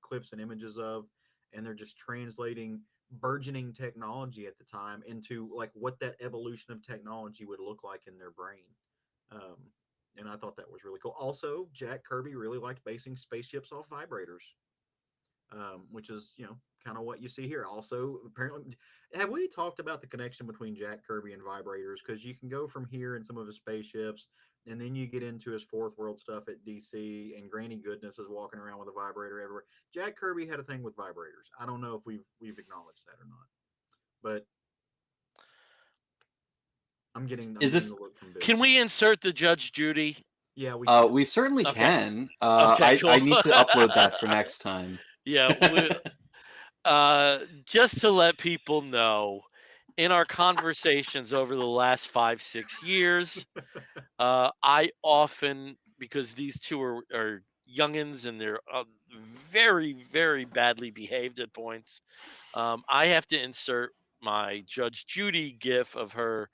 clips and images of, and they're just translating burgeoning technology at the time into like what that evolution of technology would look like in their brain. Um, and I thought that was really cool. Also, Jack Kirby really liked basing spaceships off vibrators. which is kind of what you see here. Also, apparently, have we talked about the connection between Jack Kirby and vibrators? Because you can go from here in some of his spaceships, and then you get into his fourth world stuff at DC, and Granny Goodness is walking around with a vibrator everywhere. Jack Kirby had a thing with vibrators. I don't know if we've acknowledged that or not, but I'm Is getting this? the look from Bill. Can we insert the Judge Judy? Yeah, we can. We certainly Okay. can. Okay, I cool. need to upload that for next time. Yeah, just to let people know, in our conversations over the last 5, 6 years, I often, because these two are youngins and they're very, very badly behaved at points, I have to insert my Judge Judy gif of her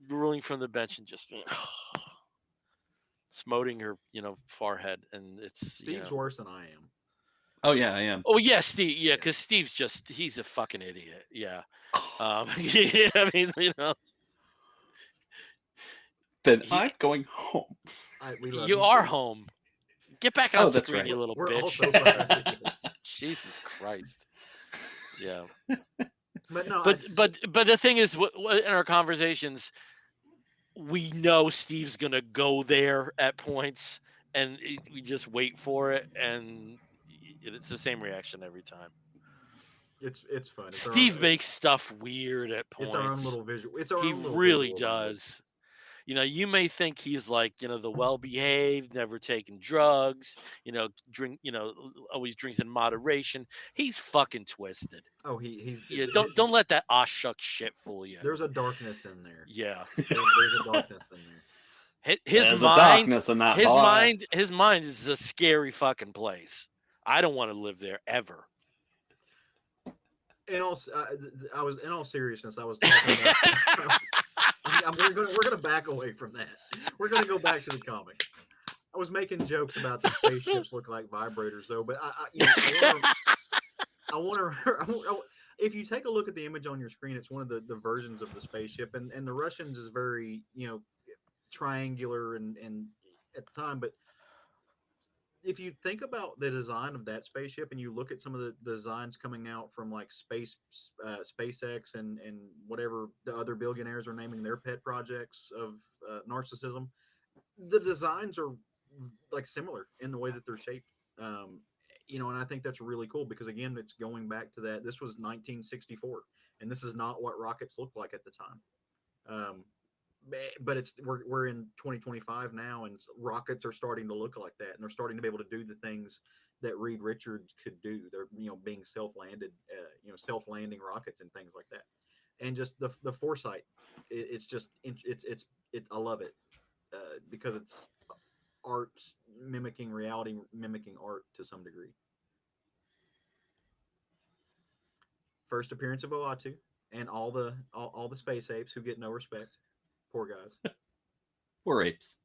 ruling from the bench and just being smoting her, forehead, and it's, Steve's worse than I am. Oh yeah, I am. Oh yeah, Steve. Yeah, Yeah. because Steve's he's a fucking idiot. Yeah. Yeah, I mean, Then he, I'm going home. We love you you, are Steve. home. Get back on Oh, that's screen, right. you little We're bitch. also Bavarians. Jesus Christ. Yeah. But no, But the thing is, in our conversations, we know Steve's gonna go there at points, and we just wait for it, and it's the same reaction every time. it's fun. Steve makes stuff weird at It's our own points. little visual. It's our He own little really visual language. does. You may think he's like, the well-behaved, never taking drugs, drink, always drinks in moderation. He's fucking twisted. He's Yeah, don't let that aw shuck shit fool you. there's a darkness in there. Yeah. There's a darkness in there. His There's a mind, darkness in that his boy. mind, his mind is a scary fucking place. I don't want to live there ever. I was in all seriousness. I was talking about. We're gonna back away from that. We're gonna go back to the comic. I was making jokes about the spaceships look like vibrators, though. But I want to. If you take a look at the image on your screen, it's one of the versions of the spaceship, and the Russians is very triangular and at the time, but if you think about the design of that spaceship and you look at some of the designs coming out from like SpaceX and whatever the other billionaires are naming their pet projects of narcissism, the designs are like similar in the way that they're shaped. And I think that's really cool because again, it's going back to that. This was 1964, and this is not what rockets looked like at the time. Um, but we're in 2025 now, and rockets are starting to look like that, and they're starting to be able to do the things that Reed Richards could do. They're being self-landing rockets and things like that, and just the foresight. It's just I love it because it's art mimicking reality, mimicking art to some degree. First appearance of Oatu and all the space apes who get no respect. Poor guys. We're apes.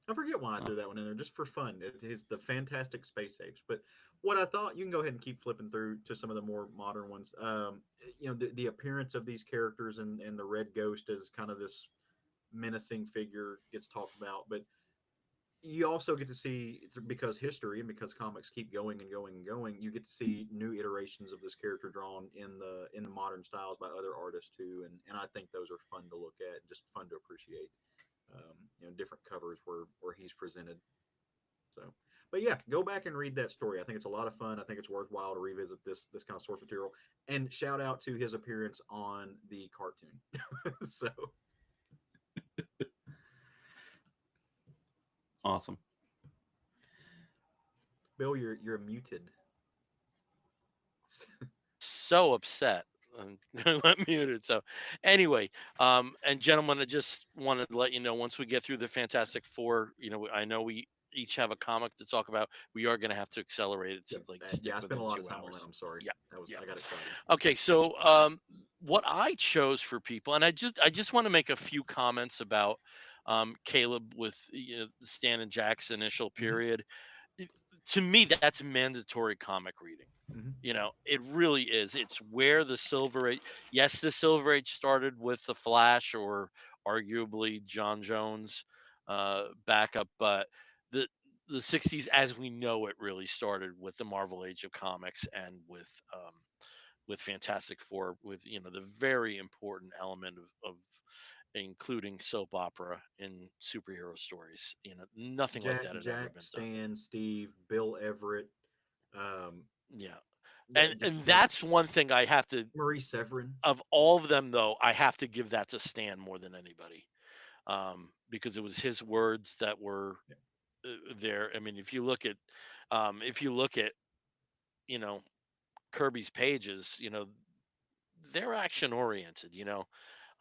I forget why I threw that one in there, just for fun. It is the Fantastic Space Apes. But what I thought, you can go ahead and keep flipping through to some of the more modern ones. The appearance of these characters and the Red Ghost as kind of this menacing figure gets talked about. But you also get to see, because history and because comics keep going and going and going, you get to see new iterations of this character drawn in the modern styles by other artists too, and I think those are fun to look at and just fun to appreciate. Different covers where he's presented. So, but yeah, go back and read that story. I think it's a lot of fun. I think it's worthwhile to revisit this kind of source material. And shout out to his appearance on the cartoon. So Awesome. Bill, you're muted. So upset. I'm muted. So, anyway, and gentlemen, I just wanted to let you know once we get through the Fantastic Four, I know we each have a comic to talk about. We are going to have to accelerate it to stick Yeah, I spent within a lot of 2 time on that. hours. I'm sorry. Yeah, I got excited. Okay, so what I chose for people, and I just want to make a few comments about Caleb with Stan and Jack's initial Mm-hmm. period. To me, that's mandatory comic reading. Mm-hmm. It really is. It's where the Silver Age. Yes, the Silver Age started with the Flash, or arguably John Jones backup, but the the 60s as we know it really started with the Marvel Age of Comics and with Fantastic Four, with the very important element of including soap opera in superhero stories. Nothing like that had ever Jack, been done. Stan, Steve, Bill Everett, um, Yeah, yeah, and just like that's one thing I have to. Marie Severin. Of all of them, though, I have to give that to Stan more than anybody, because it was his words that were Yeah. there. I mean, if you look at you know Kirby's pages, they're action oriented.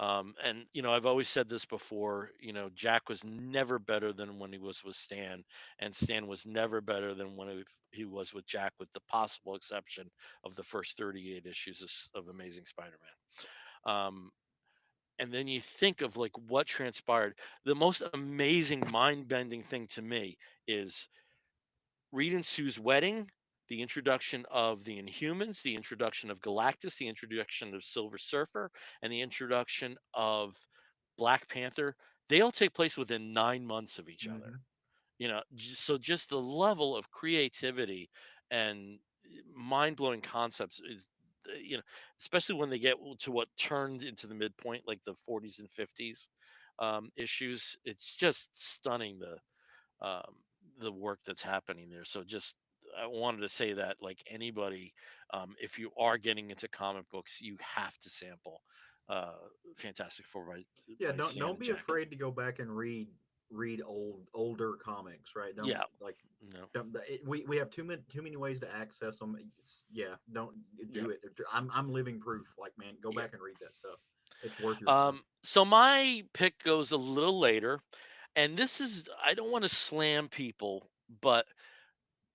And I've always said this before. Jack was never better than when he was with Stan, and Stan was never better than when he was with Jack, with the possible exception of the first 38 issues of Amazing Spider-Man. And then you think of like what transpired. The most amazing, mind-bending thing to me is Reed and Sue's wedding, the introduction of the Inhumans, the introduction of Galactus, the introduction of Silver Surfer, and the introduction of Black Panther. They all take place within 9 months of each other. Hmm. So just the level of creativity and mind-blowing concepts is, uh, you know, especially when they get to what turned into the midpoint, like the 40s and 50s issues. It's just stunning um, the work that's happening there. So just I wanted to say that, like anybody, if you are getting into comic books, you have to sample uh, Fantastic Four Yeah, by Stan don't and be Jack. afraid to go back and read older comics, right? Don't Yeah, like no, don't, we have too many ways to access them. Yeah, don't yeah, do it. I'm living proof. Like, man, go yeah. back and read that stuff. It's worth your time. So my pick goes a little later, and this is I don't want to slam people, but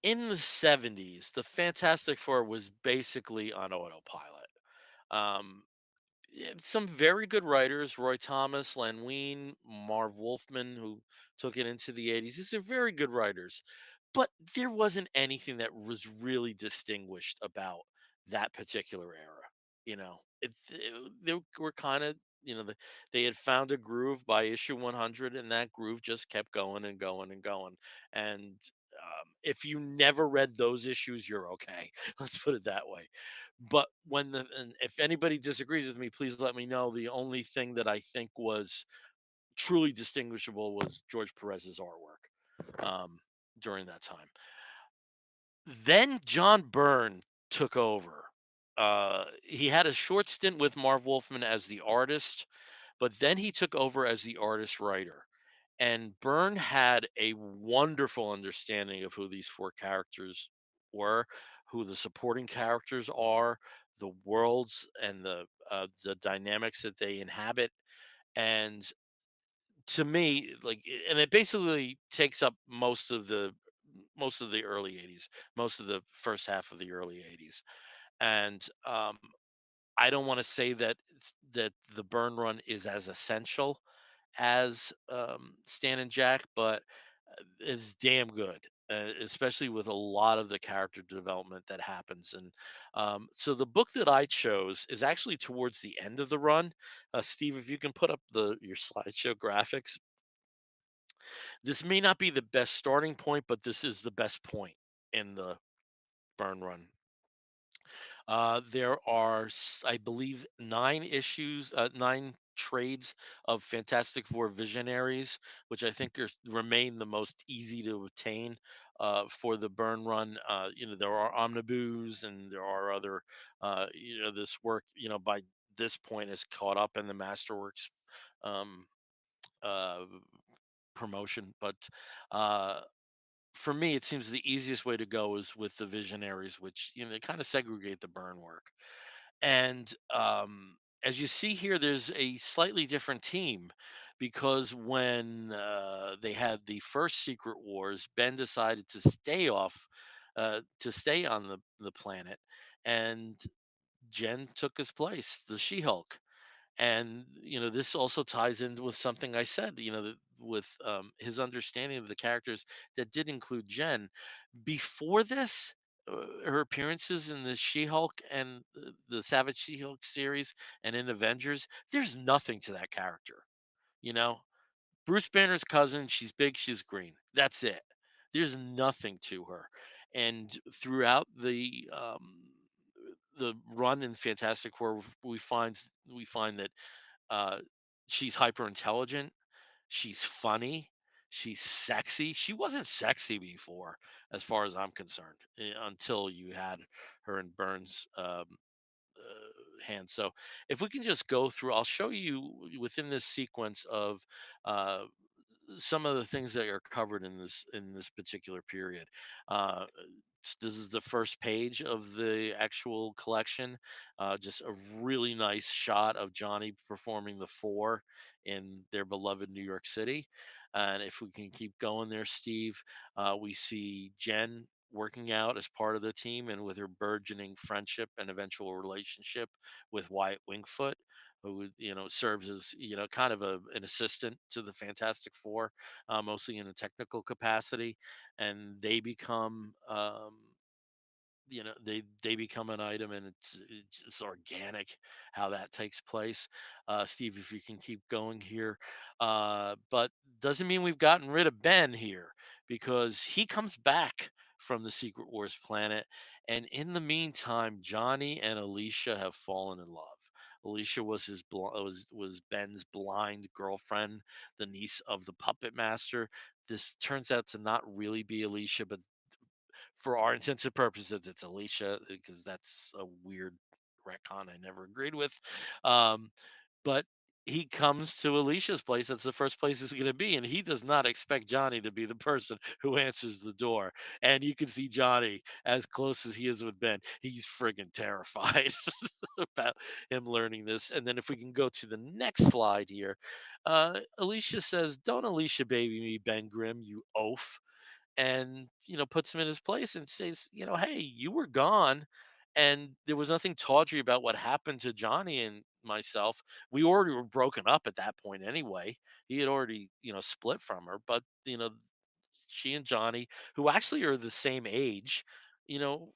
in the 70s, the Fantastic Four was basically on autopilot. Um, yeah, some very good writers, Roy Thomas, Len Wein, Marv Wolfman, who took it into the 80s. These are very good writers, but there wasn't anything that was really distinguished about that particular era. They were kind of, they had found a groove by issue 100, and that groove just kept going and going and going. And if you never read those issues, you're okay. Let's put it that way. But and if anybody disagrees with me, please let me know. The only thing that I think was truly distinguishable was George Perez's artwork during that time. Then John Byrne took over. He had a short stint with Marv Wolfman as the artist, but then he took over as the artist writer. And Byrne had a wonderful understanding of who these four characters were, who the supporting characters are, the worlds and the dynamics that they inhabit. And to me, and it basically takes up most of the early 80s, most of the first half of the early 80s. And I don't want to say that the Burn Run is as essential as Stan and Jack, but it's damn good, especially with a lot of the character development that happens. And so the book that I chose is actually towards the end of the run. Steve, if you can put up your slideshow graphics, this may not be the best starting point, but this is the best point in the Burn Run. There are, I believe, 9 trades of Fantastic Four Visionaries, which I think remain the most easy to obtain for the Burn Run. There are omnibus and there are other, this work, by this point is caught up in the Masterworks um, uh, promotion. But uh, for me, it seems the easiest way to go is with the Visionaries, which they kind of segregate the burn work. And as you see here, there's a slightly different team because when they had the first Secret Wars, Ben decided to stay on the planet, and Jen took his place, the She-Hulk. And this also ties in with something I said, with his understanding of the characters that did include Jen. Before this, her appearances in the She-Hulk and the Savage She-Hulk series and in Avengers, there's nothing to that character. You know, Bruce Banner's cousin, she's big, she's green. That's it. There's nothing to her. And throughout the run in Fantastic Four, we find that uh, she's hyper intelligent. She's funny. She's sexy. She wasn't sexy before, as far as I'm concerned, until you had her in Burns' hand. So, if we can just go through, I'll show you within this sequence of uh, some of the things that are covered in this particular period. Uh, this is the first page of the actual collection. Just a really nice shot of Johnny performing the four in their beloved New York City. And if we can keep going there, Steve, we see Jen working out as part of the team and with her burgeoning friendship and eventual relationship with Wyatt Wingfoot, who serves as kind of an assistant to the Fantastic Four, mostly in a technical capacity, and they become they become an item, and it's organic how that takes place. Steve, if you can keep going here, but doesn't mean we've gotten rid of Ben here, because he comes back from the Secret Wars planet, and in the meantime Johnny and Alicia have fallen in love. Alicia was was Ben's blind girlfriend, the niece of the puppet master. This turns out to not really be Alicia, but for our intents and purposes, it's Alicia, because that's a weird retcon I never agreed with. Um, but he comes to Alicia's place. That's the first place he's going to be. And he does not expect Johnny to be the person who answers the door. And you can see Johnny, as close as he is with Ben, he's friggin' terrified about him learning this. And then if we can go to the next slide here, Alicia says, "Don't Alicia baby me, Ben Grimm, you oaf." And puts him in his place and says, "Hey, you were gone, and there was nothing tawdry about what happened to Johnny and myself. We already were broken up at that point anyway. He had already split from her, but she and Johnny, who actually are the same age, you know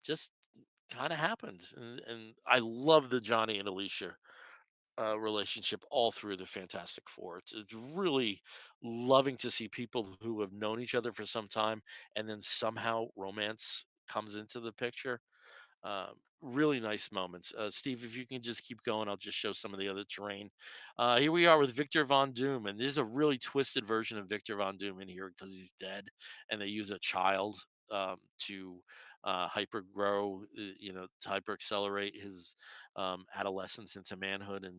just kind of happened." And I love the Johnny and Alicia relationship all through the Fantastic Four. It's really loving to see people who have known each other for some time, and then somehow romance comes into the picture. Really nice moments. Steve, if you can just keep going, I'll just show some of the other terrain. Here we are with Victor Von Doom, and there's a really twisted version of Victor Von Doom in here because he's dead, and they use a child to hyper grow, to hyper accelerate his adolescence into manhood, and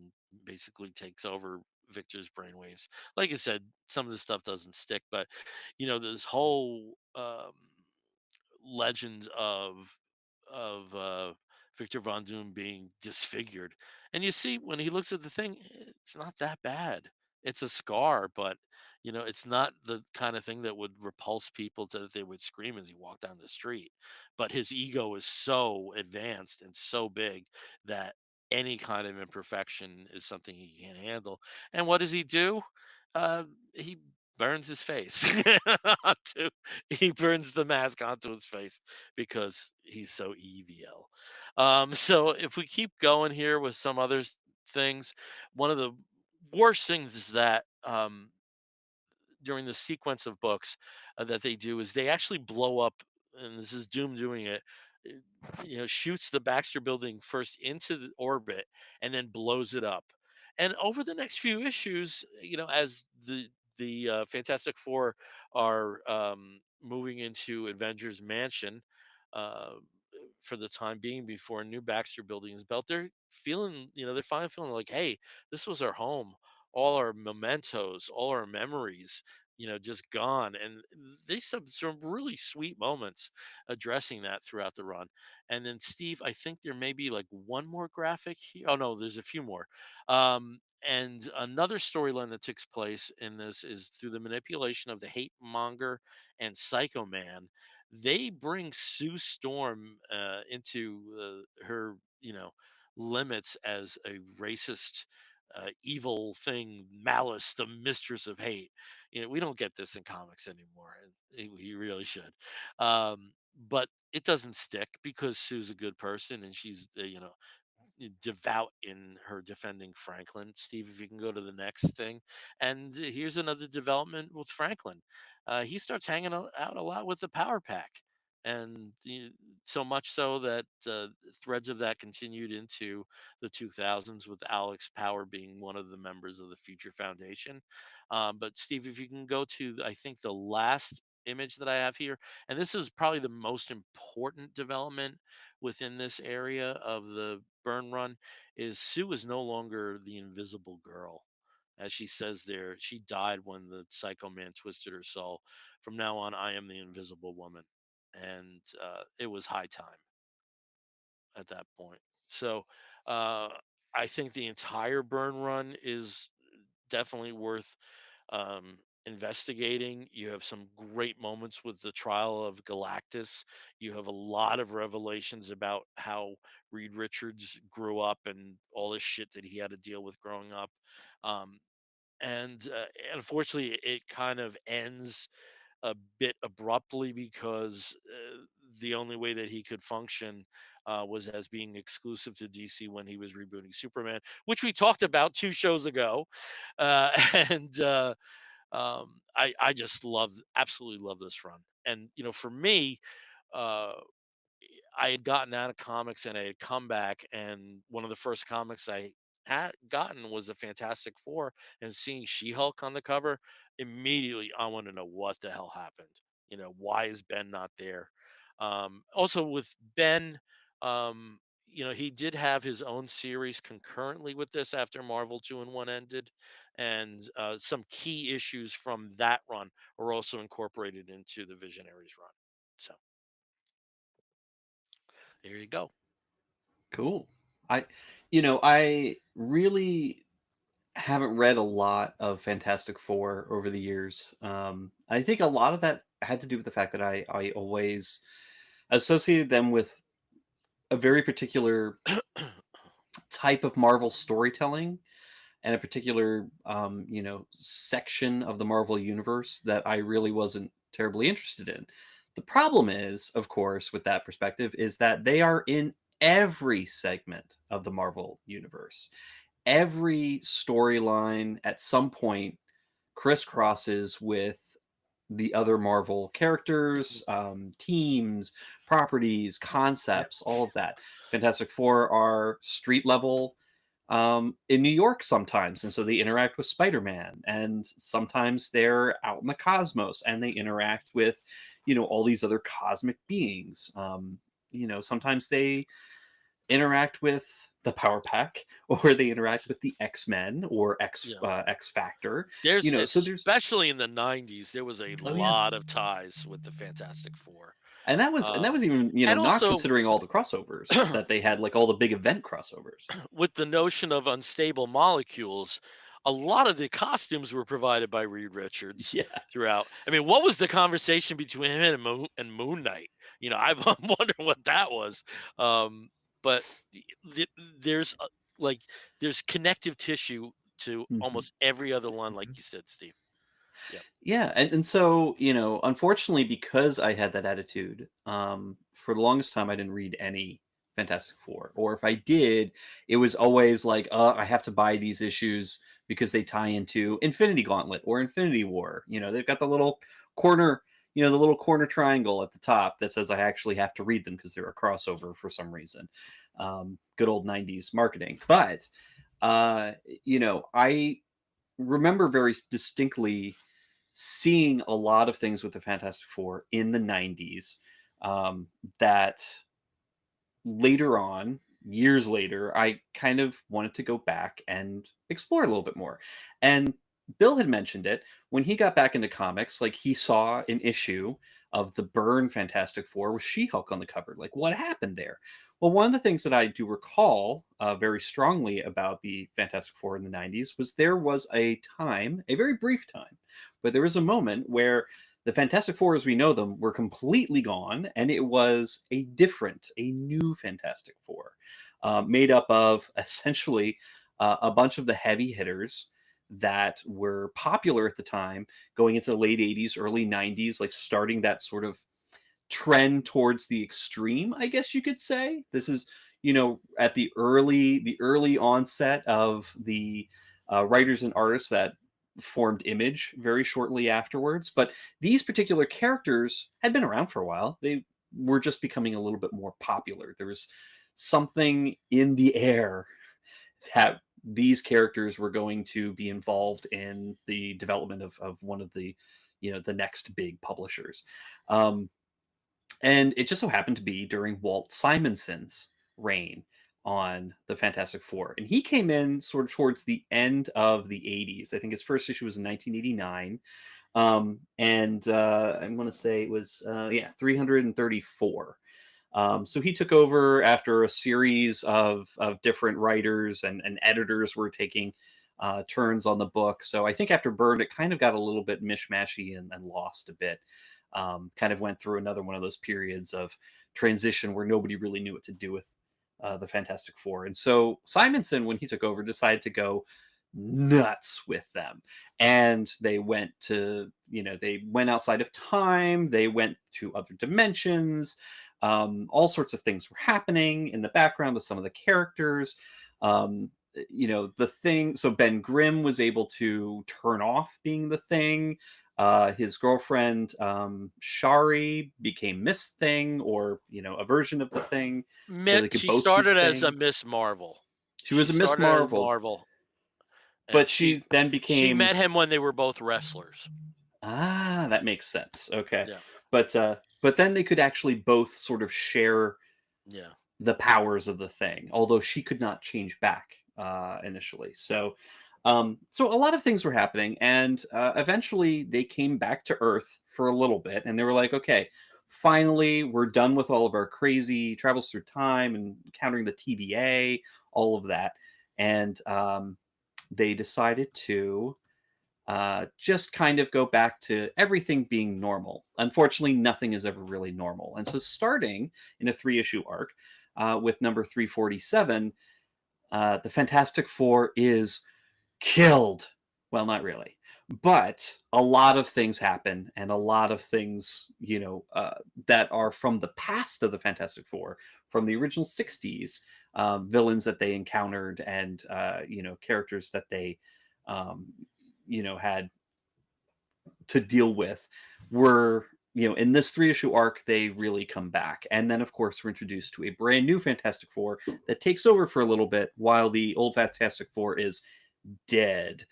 basically takes over Victor's brainwaves. Like I said, some of this stuff doesn't stick, but this whole legend of Victor Von Doom being disfigured. And you see, when he looks at the thing, it's not that bad. It's a scar, but it's not the kind of thing that would repulse people to that they would scream as he walked down the street. But his ego is so advanced and so big that any kind of imperfection is something he can't handle. And what does he do? He burns his face he burns the mask onto his face because he's so evil. So if we keep going here with some other things, one of the worst things is that during the sequence of books that they do is they actually blow up, and this is Doom doing it. Shoots the Baxter Building first into the orbit and then blows it up. And over the next few issues, as the Fantastic Four are moving into Avengers Mansion uh, for the time being before a new Baxter Building is built, they're feeling, they're finally feeling like, hey, this was our home, all our mementos, all our memories, just gone. And there's some really sweet moments addressing that throughout the run. And then Steve, I think there may be like one more graphic here. Oh no, there's a few more. And another storyline that takes place in this is through the manipulation of the hate monger and Psycho Man. They bring Sue Storm into her, limits as a racist evil thing, Malice, the mistress of hate. We don't get this in comics anymore, and we really should. But it doesn't stick because Sue's a good person, and she's devout in her defending Franklin. Steve, if you can go to the next thing. And here's another development with Franklin. He starts hanging out a lot with the Power Pack. And so much so that threads of that continued into the 2000s, with Alex Power being one of the members of the Future Foundation. But Steve, if you can go to, I think, the last image that I have here, and this is probably the most important development within this area of the burn run, is Sue is no longer the invisible girl. As she says there, she died when the Psycho Man twisted her soul. From now on, I am the invisible woman. And it was high time at that point. So uh, I think the entire burn run is definitely worth investigating. You have some great moments with the trial of Galactus. You have a lot of revelations about how Reed Richards grew up and all this shit that he had to deal with growing up. Um, and unfortunately, it kind of ends a bit abruptly because the only way that he could function was as being exclusive to DC when he was rebooting Superman, which we talked about 2 shows ago. And I just absolutely love this run. And for me, uh, I had gotten out of comics and I had come back, and one of the first comics I had gotten was a Fantastic Four, and seeing She-Hulk on the cover, immediately I want to know what the hell happened. Why is Ben not there? Also with Ben, he did have his own series concurrently with this after Marvel 2-in-1 ended, and some key issues from that run are also incorporated into the Visionaries run. So there you go. Cool. I really haven't read a lot of Fantastic Four over the years. I think a lot of that had to do with the fact that I always associated them with a very particular type of Marvel storytelling and a particular section of the Marvel universe that I really wasn't terribly interested in. The problem is, of course, with that perspective, is that they are in every segment of the Marvel universe. Every storyline at some point crisscrosses with the other Marvel characters, teams, properties, concepts, all of that. Fantastic Four are street level in New York sometimes, and so they interact with Spider-Man, and sometimes they're out in the cosmos and they interact with, all these other cosmic beings. Sometimes they interact with the Power Pack, or they interact with the X-Men or X Factor. There's So there's especially in the 90s, there was a oh yeah, lot of ties with the Fantastic Four. and that was even And not also considering all the crossovers that they had, like all the big event crossovers. with the notion of unstable molecules, a lot of the costumes were provided by Reed Richards Yeah. throughout. I mean, what was the conversation between him and Moon Knight? I'm wondering what that was. But there's like there's connective tissue to Mhm. almost every other one, like Mhm. you said, Steve. Yeah. Yeah, and so unfortunately, because I had that attitude, for the longest time I didn't read any Fantastic Four, or if I did, it was always like, I have to buy these issues because they tie into Infinity Gauntlet or Infinity War. They've got the little corner, the little corner triangle at the top that says I actually have to read them because they're a crossover for some reason. Good old '90s marketing, but I remember very distinctly seeing a lot of things with the Fantastic Four in the '90s that later on, years later, I kind of wanted to go back and explore a little bit more. And Bill had mentioned it when he got back into comics. Like, he saw an issue of the Byrne Fantastic Four with She-Hulk on the cover. Like, what happened there? Well, one of the things that I do recall very strongly about the Fantastic Four in the '90s was there was a time, a very brief time, but there was a moment where the Fantastic Four as we know them were completely gone, and it was a new Fantastic Four, made up of essentially a bunch of the heavy hitters that were popular at the time, going into the late '80s, early '90s, like starting that sort of trend towards the extreme, I guess you could say. This is, at the early onset of the writers and artists that formed Image very shortly afterwards. But these particular characters had been around for a while. They were just becoming a little bit more popular. There was something in the air that these characters were going to be involved in the development of one of the the next big publishers. And it just so happened to be during Walt Simonson's reign on the Fantastic Four. And he came in sort of towards the end of the 80s. I think his first issue was in 1989. And I'm going to say it was, 334. So he took over after a series of different writers and editors were taking turns on the book. So I think after Byrne, it kind of got a little bit mishmashy and lost a bit. Kind of went through another one of those periods of transition where nobody really knew what to do with the Fantastic Four. And so Simonson, when he took over, decided to go nuts with them. And they went to, they went outside of time, they went to other dimensions. All sorts of things were happening in the background with some of the characters. The Thing. So Ben Grimm was able to turn off being the Thing. His girlfriend Shari became Miss Thing, or a version of the Thing. So they could She both be started the as a Thing. Miss Marvel. She was a Miss started as Marvel, Marvel, but and she then she became. met him when they were both wrestlers. Ah, that makes sense. Okay, Yeah, but then they could actually both sort of share yeah. the powers of the Thing, although she could not change back initially. So a lot of things were happening, and eventually they came back to Earth for a little bit, and they were like, okay, finally we're done with all of our crazy travels through time and countering the TVA, all of that. And they decided to just kind of go back to everything being normal. Unfortunately, nothing is ever really normal. And so starting in a 3-issue arc with number 347, the Fantastic Four is killed. Well, not really, but a lot of things happen, and a lot of things, that are from the past of the Fantastic Four, from the original 60s, villains that they encountered, and characters that they had to deal with, were in this 3-issue arc, they really come back. And then, of course, we're introduced to a brand new Fantastic Four that takes over for a little bit while the old Fantastic Four is dead.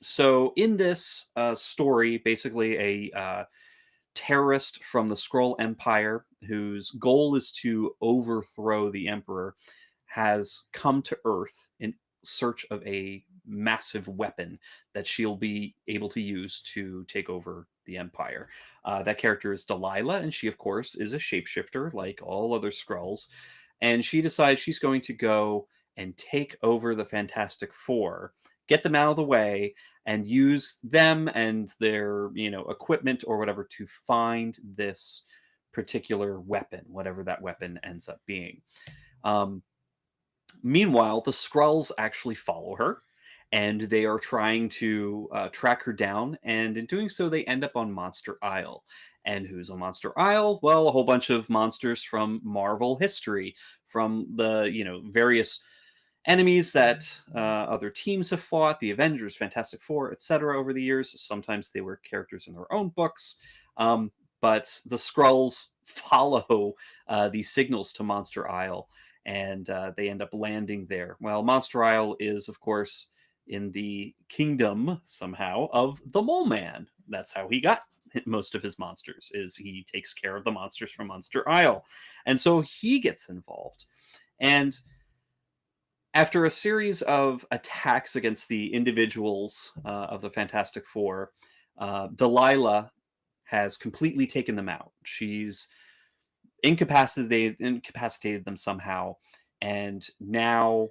So in this story, basically a terrorist from the Skrull Empire, whose goal is to overthrow the Emperor, has come to Earth in search of a massive weapon that she'll be able to use to take over the Empire. That character is Delilah, and she, of course, is a shapeshifter like all other Skrulls. And she decides she's going to go and take over the Fantastic Four, get them out of the way, and use them and their, equipment or whatever to find this particular weapon, whatever that weapon ends up being. Meanwhile, the Skrulls actually follow her, and they are trying to track her down. And in doing so, they end up on Monster Isle. And who's on Monster Isle? Well, a whole bunch of monsters from Marvel history, from the various enemies that other teams have fought, the Avengers, Fantastic Four, etc. over the years. Sometimes they were characters in their own books, but the Skrulls follow these signals to Monster Isle, and they end up landing there. Well, Monster Isle is, of course, in the kingdom somehow of the Mole Man. That's how he got most of his monsters, is he takes care of the monsters from Monster Isle. And so he gets involved. And after a series of attacks against the individuals of the Fantastic Four, Delilah has completely taken them out. She's incapacitated them somehow, and now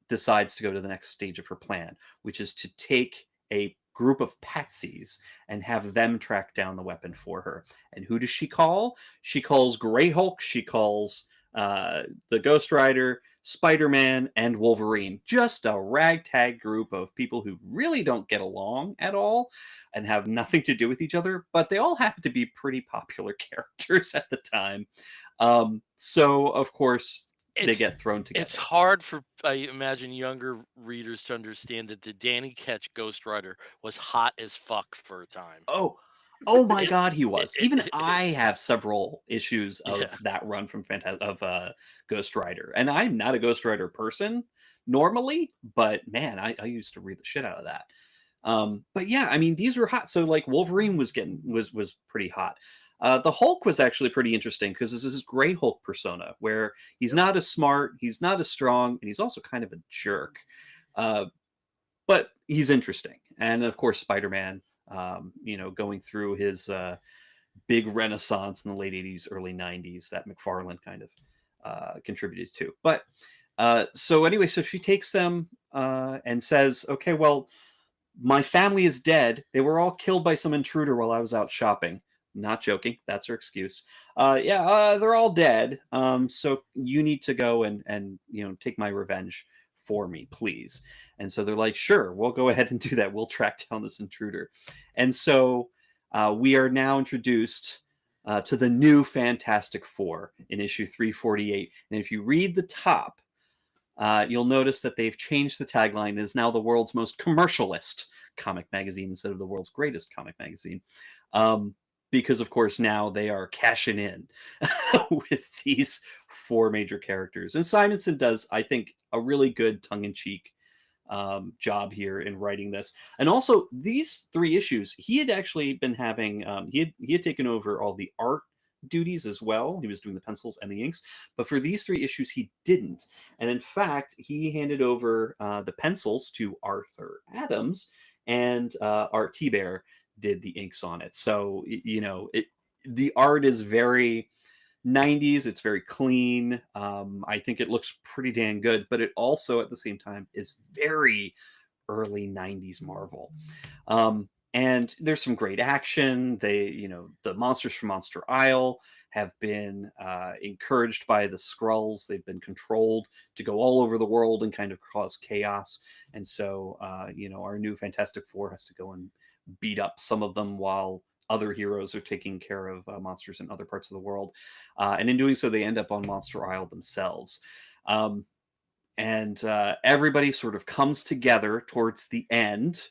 decides to go to the next stage of her plan, which is to take a group of patsies and have them track down the weapon for her. And who does she call? She calls Grey Hulk, she calls the Ghost Rider, Spider-Man, and Wolverine. Just a ragtag group of people who really don't get along at all and have nothing to do with each other, but they all happen to be pretty popular characters at the time. So, of course, they get thrown It's together. hard for, I imagine, younger readers to understand that the Danny Ketch Ghost Rider was hot as fuck for a time. Oh my It, God, he was. Even it, I have several issues of yeah. that run from Ghost Rider, and I'm not a Ghost Rider person normally, but man, I used to read the shit out of that. But yeah, I mean, these were hot. So like Wolverine was pretty hot. The Hulk was actually pretty interesting because this is his Gray Hulk persona, where he's Yep. not as smart, he's not as strong, and he's also kind of a jerk. Uh, but he's interesting. And of course, Spider Man, going through his big renaissance in the late 80s, early 90s that McFarlane kind of contributed to. But so anyway, so she takes them and says, okay, well, my family is dead. They were all killed by some intruder while I was out shopping. Not joking. That's her excuse. They're all dead. So you need to go and take my revenge for me, please. And so they're like, sure, we'll go ahead and do that. We'll track down this intruder. And so we are now introduced to the new Fantastic Four in issue 348. And if you read the top, you'll notice that they've changed the tagline. It is now the world's most commercialist comic magazine instead of the world's greatest comic magazine. Because, of course, now they are cashing in with these four major characters. And Simonson does, I think, a really good tongue-in-cheek job here in writing this. And also, these 3 issues, he had actually been having, he had taken over all the art duties as well. He was doing the pencils and the inks. But for these 3 issues, he didn't. And in fact, he handed over the pencils to Arthur Adams, and Art T-Bear did the inks on it. So, the art is very 90s. It's very clean. I think it looks pretty damn good, but it also at the same time is very early 90s Marvel. And there's some great action. The monsters from Monster Isle have been encouraged by the Skrulls. They've been controlled to go all over the world and kind of cause chaos. And so, our new Fantastic Four has to go and beat up some of them while other heroes are taking care of monsters in other parts of the world. And in doing so, they end up on Monster Isle themselves. And everybody sort of comes together towards the end.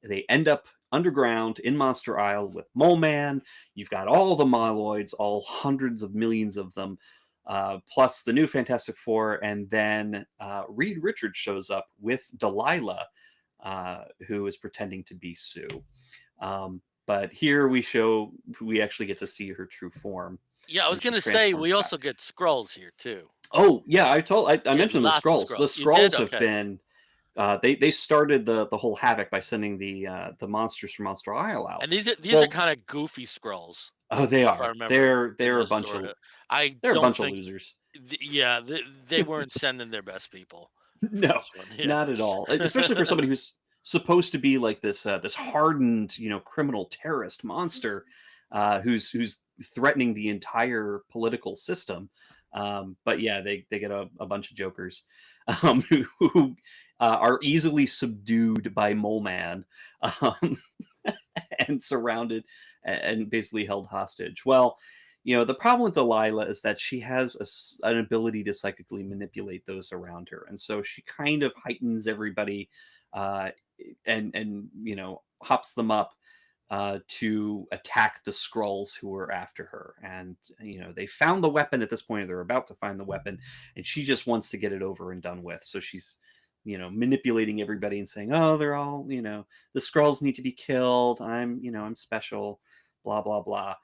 They end up underground in Monster Isle with Mole Man. You've got all the Moloids, all hundreds of millions of them, plus the new Fantastic Four. And then Reed Richards shows up with Delilah, who is pretending to be Sue. But here we actually get to see her true form. Yeah, I was going to say, we also get Skrulls here, too. Oh, yeah, I mentioned the Skrulls. The Skrulls have been... they started the whole havoc by sending the monsters from Monster Isle out. And these are kind of goofy Skrulls. Oh, they are. They're a bunch of losers. They weren't sending their best people. No, not at all. Especially for somebody who's supposed to be like this hardened, criminal terrorist monster, who's threatening the entire political system. But yeah, they get a bunch of jokers who are easily subdued by Mole Man and surrounded and basically held hostage. Well, the problem with Delilah is that she has an ability to psychically manipulate those around her. And so she kind of heightens everybody and hops them up to attack the Skrulls who are after her. And, they found the weapon at this point, or they're about to find the weapon, and she just wants to get it over and done with. So she's, manipulating everybody and saying, oh, they're all, the Skrulls need to be killed. I'm special, blah, blah, blah.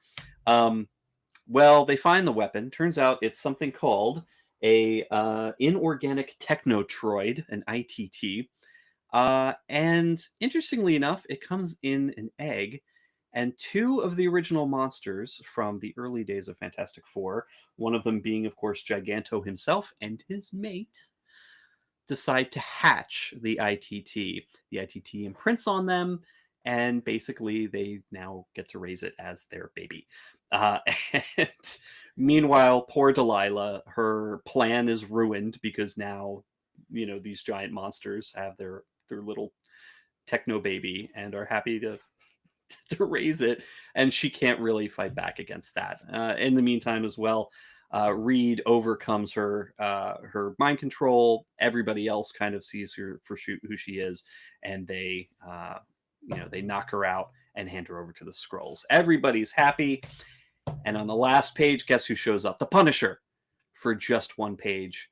Well, they find the weapon. Turns out it's something called a inorganic technotroid, an ITT. And interestingly enough, it comes in an egg. And 2 of the original monsters from the early days of Fantastic Four, one of them being, of course, Giganto himself and his mate, decide to hatch the ITT. The ITT imprints on them, and basically they now get to raise it as their baby. And meanwhile, poor Delilah, her plan is ruined because now, these giant monsters have their little techno baby and are happy to raise it, and she can't really fight back against that. In the meantime as well, Reed overcomes her mind control. Everybody else kind of sees her for who she is, and they they knock her out and hand her over to the Skrulls. Everybody's happy, and on the last page, guess who shows up? The Punisher, for just one page.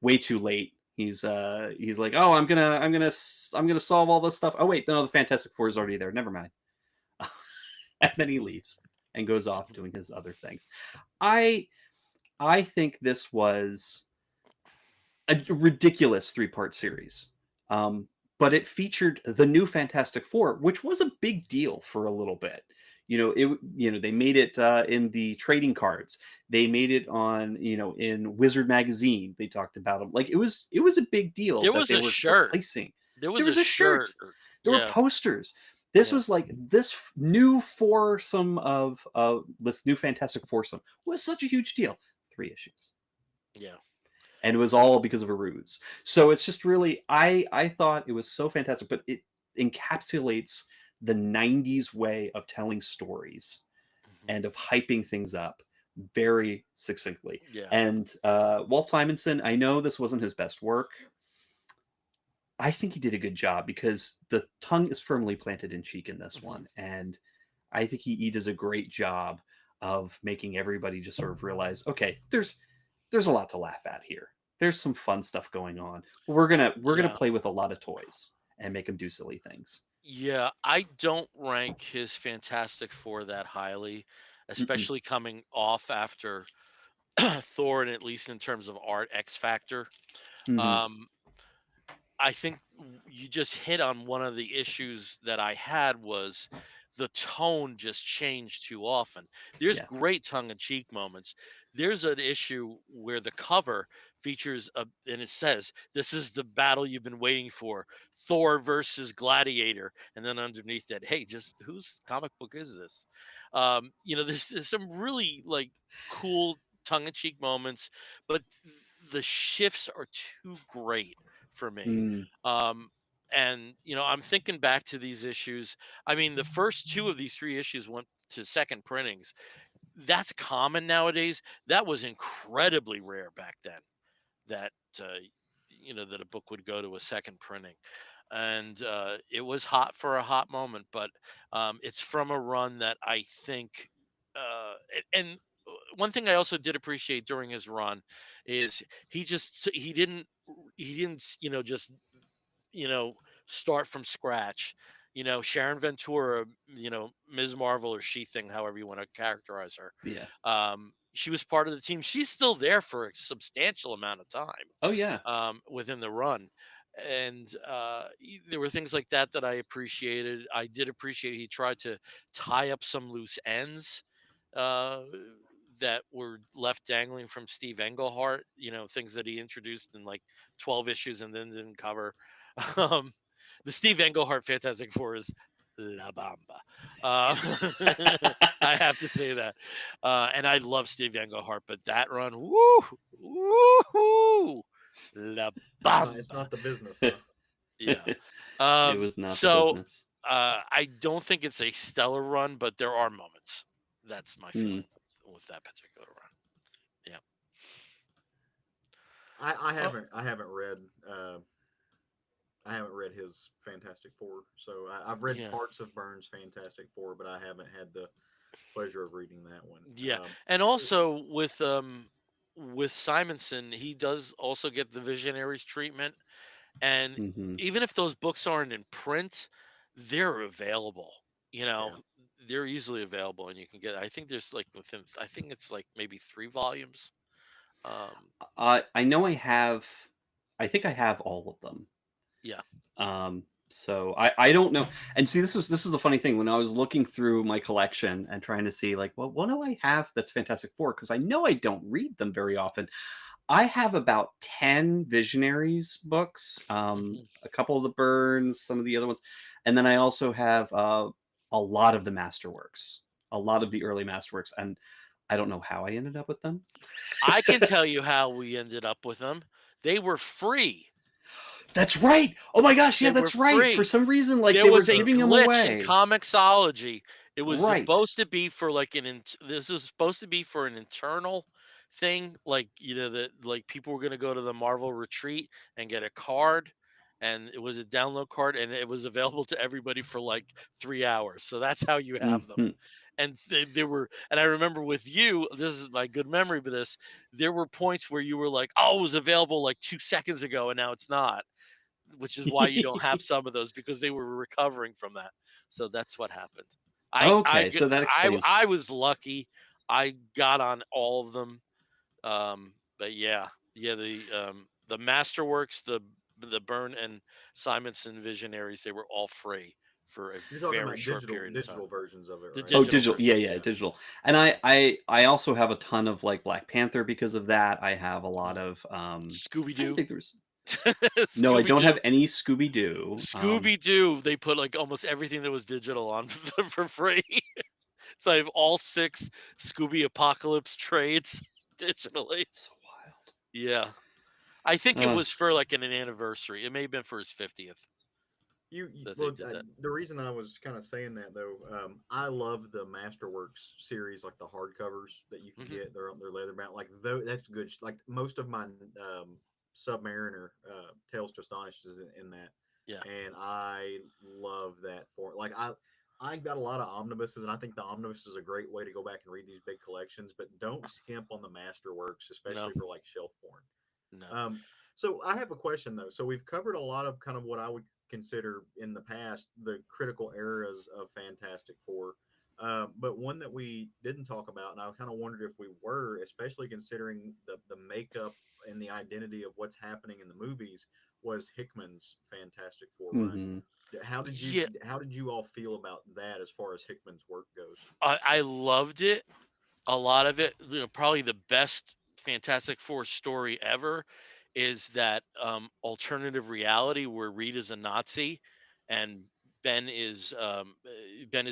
Way too late. He's like, oh, I'm gonna solve all this stuff. Oh wait, no, the Fantastic Four is already there. Never mind. And then he leaves and goes off doing his other things. I think this was a ridiculous 3-part series, but it featured the new Fantastic Four, which was a big deal for a little bit. They made it in the trading cards. They made it on, in Wizard magazine. They talked about them. Like it was a big deal. There that was they a were shirt. replacing. There was a shirt. There were posters. This was like this new foursome of this new Fantastic Foursome was such a huge deal. 3 issues. Yeah. And it was all because of a ruse. So it's just really, I thought it was so fantastic, but it encapsulates the 90s way of telling stories and of hyping things up very succinctly. Yeah. And Walt Simonson, I know this wasn't his best work. I think he did a good job because the tongue is firmly planted in cheek in this one. And I think he does a great job of making everybody just sort of realize, okay, there's a lot to laugh at here. There's some fun stuff going on. We're gonna play with a lot of toys and make them do silly things. Yeah, I don't rank his Fantastic Four that highly, especially coming off after Thor, and at least in terms of art, X Factor. Um, I think you just hit on one of the issues that I had was the tone just changed too often. There's great tongue-in-cheek moments. There's an issue where the cover features and it says, "This is the battle you've been waiting for: Thor versus Gladiator." And then underneath that, hey, just whose comic book is this? There's some really like cool tongue-in-cheek moments, but the shifts are too great for me. And I'm thinking back to these issues. I mean, the first 2 of these 3 issues went to second printings. That's common nowadays. That was incredibly rare back then. That that a book would go to a second printing, and it was hot for a hot moment. But it's from a run that I think, and one thing I also did appreciate during his run is he didn't just start from scratch. Sharon Ventura, Ms. Marvel or She Thing, however you want to characterize her. Yeah. She was part of the team. She's still there for a substantial amount of time. Oh yeah. Within the run. And there were things like that that I appreciated. I did appreciate he tried to tie up some loose ends uh, that were left dangling from Steve Englehart, things that he introduced in like 12 issues and then didn't cover. Um, the Steve Englehart Fantastic Four is La Bamba. I have to say that. And I love Steve Englehart, but that run, woo, La Bamba. It's not the business, huh? Yeah. It was not the business. I don't think it's a stellar run, but there are moments. That's my feeling with that particular run. Yeah. I haven't read I haven't read his Fantastic Four, so I've read parts of Byrne's Fantastic Four, but I haven't had the pleasure of reading that one. Yeah, and also with Simonson, he does also get the Visionaries treatment, and even if those books aren't in print, they're available. They're easily available, and you can get. I think there's like I think it's like maybe 3 volumes. I know I have. I think I have all of them. Yeah. So I don't know. And see, this is the funny thing. When I was looking through my collection and trying to see like, well, what do I have that's Fantastic Four? Because I know I don't read them very often. I have about 10 Visionaries books, a couple of the Byrnes, some of the other ones, and then I also have a lot of the Masterworks, a lot of the early Masterworks, and I don't know how I ended up with them. I can tell you how we ended up with them. They were free. That's right. Oh my gosh, yeah, that's right. Free. For some reason, like there they was were a giving them glitch away. in Comixology. It was supposed to be for like this was supposed to be for an internal thing, like that like people were gonna go to the Marvel retreat and get a card, and it was a download card, and it was available to everybody for like 3 hours. So that's how you have them. Mhm. And they were, and I remember with you, this is my good memory, but there were points where you were like, "Oh, it was available like 2 seconds ago, and now it's not," which is why you don't have some of those because they were recovering from that. So that's what happened. Okay, so that explains. I was lucky. I got on all of them. But yeah, the Masterworks, the Byrne and Simonson Visionaries, they were all free for a You're talking very about short period of digital time. versions of it, The right? Oh, digital digital. Yeah, versions, yeah, digital. And I also have a ton of like Black Panther because of that. I have a lot of Scooby trying to Doo, think there's no, I Scooby don't Doo, have any Scooby Doo. Scooby Doo. They put like almost everything that was digital on for free. So I have all 6 Scooby Apocalypse trades digitally. So wild. Yeah. I think it Uh, was for like an anniversary. It may have been for his 50th that they Well, did that. the reason I was kind of saying that though, I love the Masterworks series, like the hardcovers that you can Hmm. get. They're leather bound, like though that's good. Like most of my Submariner Tales to Astonish is in that, Yeah. and I love that for like I got a lot of omnibuses, and I think the omnibus is a great way to go back and read these big collections. But don't skimp on the Masterworks, No, especially for like shelf porn. no. So I have a question though. So we've covered a lot of kind of what I would consider in the past the critical eras of Fantastic Four. But one that we didn't talk about, and I kind of wondered if we were, especially considering the makeup and the identity of what's happening in the movies, was Hickman's Fantastic Four run. mhm. Yeah, How did you all feel about that as far as Hickman's work goes? I loved it. A lot of it, probably the best Fantastic Four story ever is that alternative reality where Reed is a Nazi and Ben is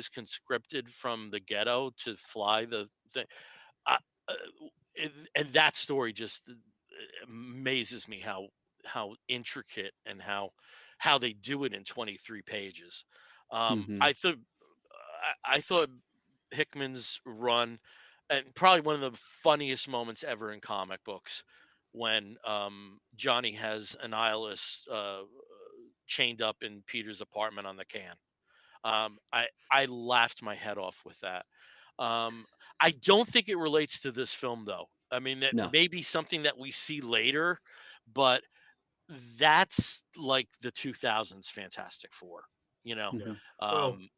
conscripted from the ghetto to fly the thing. I, uh, and that story just amazes me how intricate and how they do it in 23 pages. Mhm. I thought Hickman's run, and probably one of the funniest moments ever in comic books, when Johnny has an Annihilus chained up in Peter's apartment on the can. I laughed my head off with that. Um, I don't think it relates to this film though. I mean, that No. may be something that we see later, but that's like the 2000s Fantastic Four. You know, Yeah. Mhm. Well, um,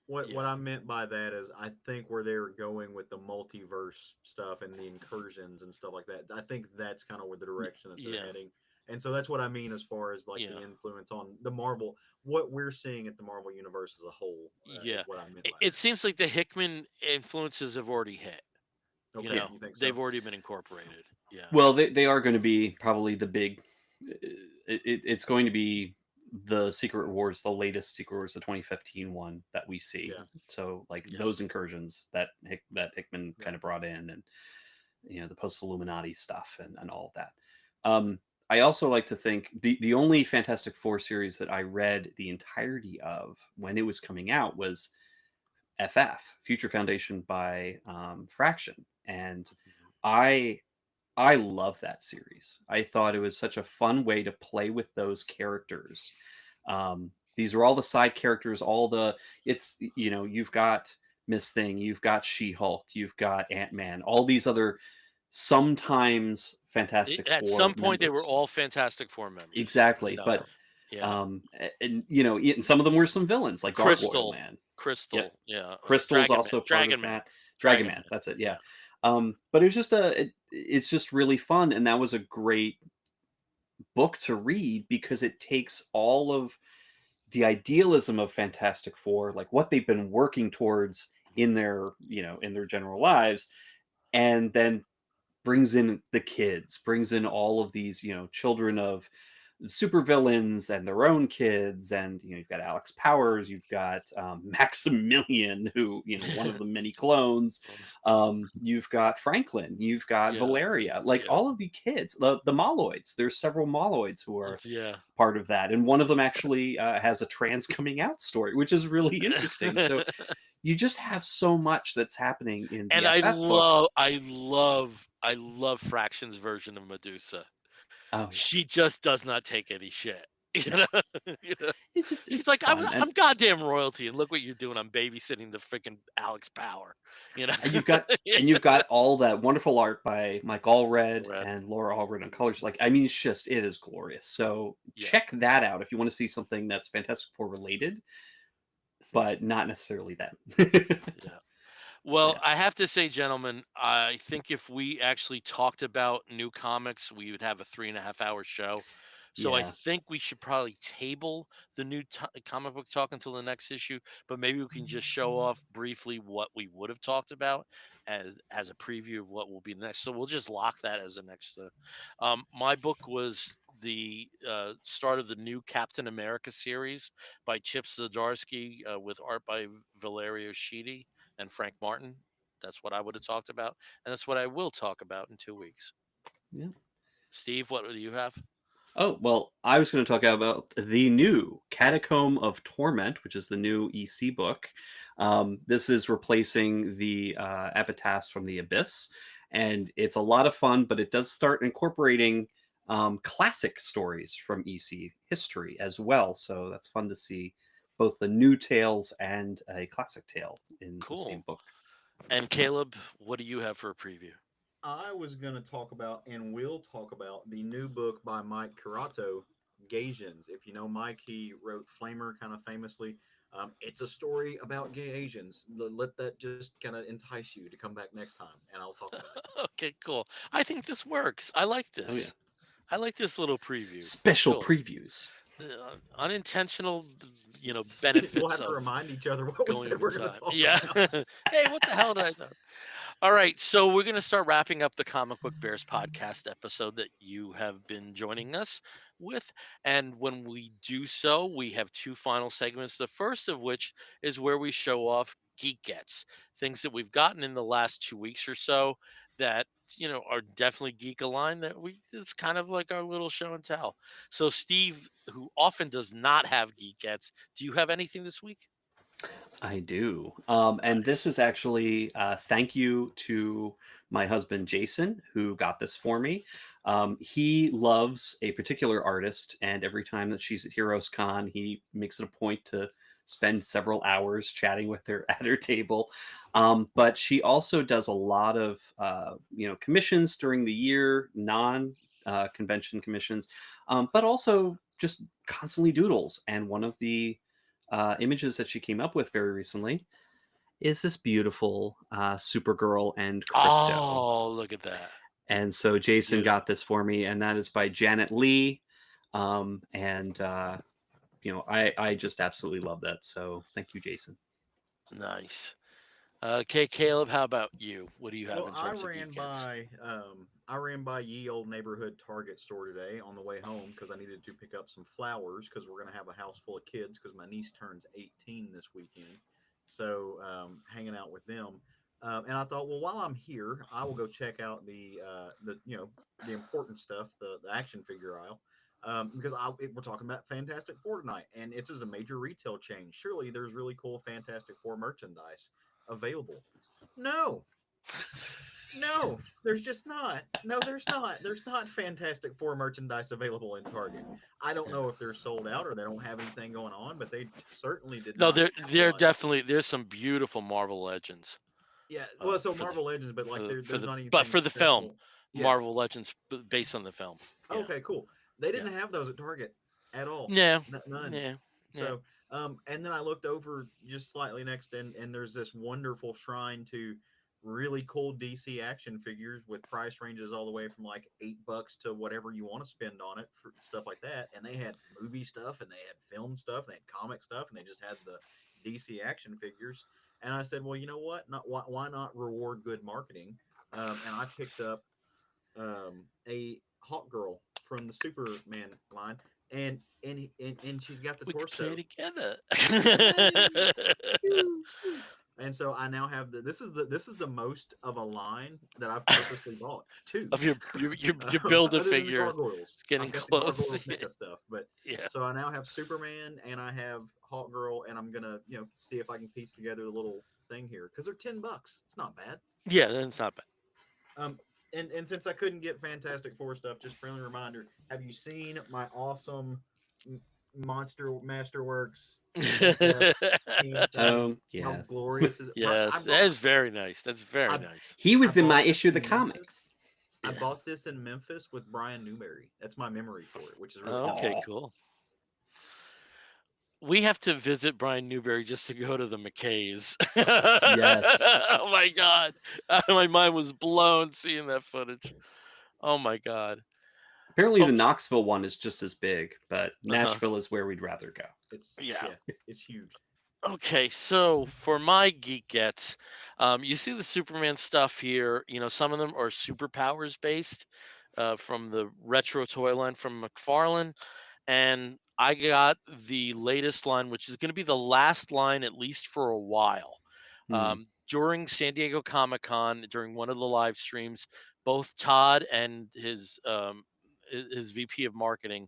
what yeah, I meant by that is I think where they were going with the multiverse stuff and the incursions and stuff like that. I think that's kind of where the direction that they're yeah, heading. And so that's what I mean as far as like the yeah. influence on the Marvel, what we're seeing at the Marvel universe as a whole is Yeah, what I meant by it that. seems like the Hickman influences have already hit. You Okay, Yeah. know, you think they've so? already been incorporated. Yeah, Well, they are going to be probably the big. It's going to be the Secret Wars, the latest Secret Wars, the 2015 one that we see. Yeah, So like yeah. those incursions that that Hickman yeah. kind of brought in, and the post Illuminati stuff and all of that. Um, I also like to think the only Fantastic Four series that I read the entirety of when it was coming out was FF Future Foundation by Fraction, and Mhm. I I love that series. I thought it was such a fun way to play with those characters. These are all the side characters, all the you've got Miss Thing, you've got She-Hulk, you've got Ant-Man, all these other sometimes Fantastic At Four some point, they were members. all Fantastic Four members. You Exactly, know, but yeah. and and some of them were some villains like Gargoyle Crystal, Man. Yep, Crystal, yeah. Crystal's Dragon Man, also part of Dragon Man, that. Dragon Dragon Man, Man. that's it. Yeah. Yeah, But it was just it's just really fun, and that was a great book to read because it takes all of the idealism of Fantastic Four, like what they've been working towards in their in their general lives, and then brings in the kids, brings in all of these children of supervillains and their own kids, and you've got Alex Powers, you've got Maximilian, who one of the many clones. You've got Franklin, you've got Yeah, Valeria, like yeah, all of the kids, the Moloids. There's several Moloids who are yeah. part of that, and one of them actually has a trans coming out story, which is really interesting. So you just have so much that's happening in the And I FF book. love, I love, I love Fraction's version of Medusa. Oh yeah, She just does not take any shit. You no, know, you know? She's it's like, fun. I'm goddamn royalty, and look what you're doing. I'm babysitting the freaking Alex Power. You know, And you've got all that wonderful art by Mike Allred Red. and Laura Allred on colors. Like, I mean, it is glorious. So Yeah. check that out if you want to see something that's Fantastic Four related, but not necessarily that. Yeah. Well, Yeah, I have to say, gentlemen, I think if we actually talked about new comics, we would have a 3.5 hour show. So I yeah, think we should probably table the new comic book talk until the next issue. But maybe we can just show off briefly what we would have talked about as a preview of what will be next. So we'll just lock that as the next. My book was the start of the new Captain America series by Chip Zdarsky with art by Valerio Schiti and Frank Martin. That's what I would have talked about, and that's what I will talk about in 2 weeks. yeah. Steve, what do you have? Oh, well, I was going to talk about the new Catacomb of Torment, which is the new EC book. This is replacing the Epitaphs from the Abyss, and it's a lot of fun, but it does start incorporating classic stories from EC history as well. So that's fun to see both the new tales and a classic tale in the same Cool. book. And Caleb, what do you have for a preview? I was going to talk about and will talk about the new book by Mike Curato, Gaysians. If you know Mike, he wrote Flamer kind of famously. It's a story about gay Asians. Let that just kind of entice you to come back next time, and I'll talk about it. Okay, cool. I think this works. I like Oh, yeah. this. I like this little preview. Special Cool. previews. Unintentional, We'll benefits have to of remind each other what we going said over we're going to time. talk Yeah. about. Hey, what the hell did I do? All right, so we're going to start wrapping up the Comic Book Bears podcast episode that you have been joining us with. And when we do so, we have two final segments. The first of which is where we show off Geek Gets, things that we've gotten in the last 2 weeks or so that are definitely geek aligned. That we it's kind of like our little show and tell. So, Steve, who often does not have Geek Gets, do you have anything this week? I do. And this Nice. is actually thank you to my husband Jason, who got this for me. He loves a particular artist, and every time that she's at Heroes Con, he makes it a point to spend several hours chatting with her at her table. But she also does a lot of commissions during the year, non convention commissions, but also just constantly doodles. And one of the images that she came up with very recently is this beautiful Supergirl and Crypto. Oh, look at that. And so Jason got Beautiful. this for me, and that is by Janet Lee. And I just absolutely love that. So thank you, Jason. Nice. Okay, Caleb, how about you? What do you have Well, in terms of Geek Gets? I ran by ye old neighborhood Target store today on the way home because I needed to pick up some flowers because we're gonna have a house full of kids because my niece turns 18 this weekend, so hanging out with them. And I thought, well, while I'm here, I will go check out the important stuff, the action figure aisle. Because we're talking about Fantastic Four tonight, and it's as a major retail chain. Surely there's really cool Fantastic Four merchandise available. No, no, there's just not. No, there's not. There's not Fantastic Four merchandise available in Target. I don't know if they're sold out or they don't have anything going on, but they certainly did No, not there capitalize. definitely there's some beautiful Marvel Legends Yeah, well, so for the Marvel Legends, but like for there's the not but anything for the film, special. Yeah. Marvel Legends based on the film. Yeah, Okay, cool. They yeah, didn't have those at Target at all. yeah, None. yeah, yeah. So, and then I looked over just slightly next, and there's this wonderful shrine to really cool DC action figures with price ranges all the way from like $8 to whatever you want to spend on it for stuff like that. And they had movie stuff, and they had film stuff, and they had comic stuff, and they just had the DC action figures. And I said, well, you know what? Not why not reward good marketing? And I picked up a Hawk Girl from the Superman line, and she's got the We could play torso. together. Yay! Pew, pew. And so I now have this is the most of a line that I've purposely bought. Two. Of your build a Other than the figure. gargoyles. It's getting I've got the close. gargoyles mecha stuff, but Yeah. so I now have Superman and I have Hawk Girl, and I'm gonna see if I can piece together a little thing here because they're $10. It's not bad. Yeah, that's not bad. Um, and since I couldn't get Fantastic Four stuff, just friendly reminder: have you seen my awesome Monster Masterworks FF team thing? How Yes. glorious is it? Yes, that is very nice. That's very I, nice. He I was in my bought this issue of the in comic. Memphis. I Yeah. bought this in Memphis with Brian Newberry. That's my memory for it, which is really cool. Okay, Aw. cool. We have to visit Brian Newberry just to go to the McKays. Yes. Oh my God. My mind was blown seeing that footage. Oh my God. Apparently, the Folks, Knoxville one is just as big, but uh-huh. Nashville is where we'd rather go. It's Yeah. it's huge. Okay, so for my Geek Gets, you see the Superman stuff here. Some of them are superpowers based from the retro toy line from McFarlane. And I got the latest line, which is going to be the last line, at least for a while. Hmm. During San Diego Comic Con, during one of the live streams, both Todd and his VP of marketing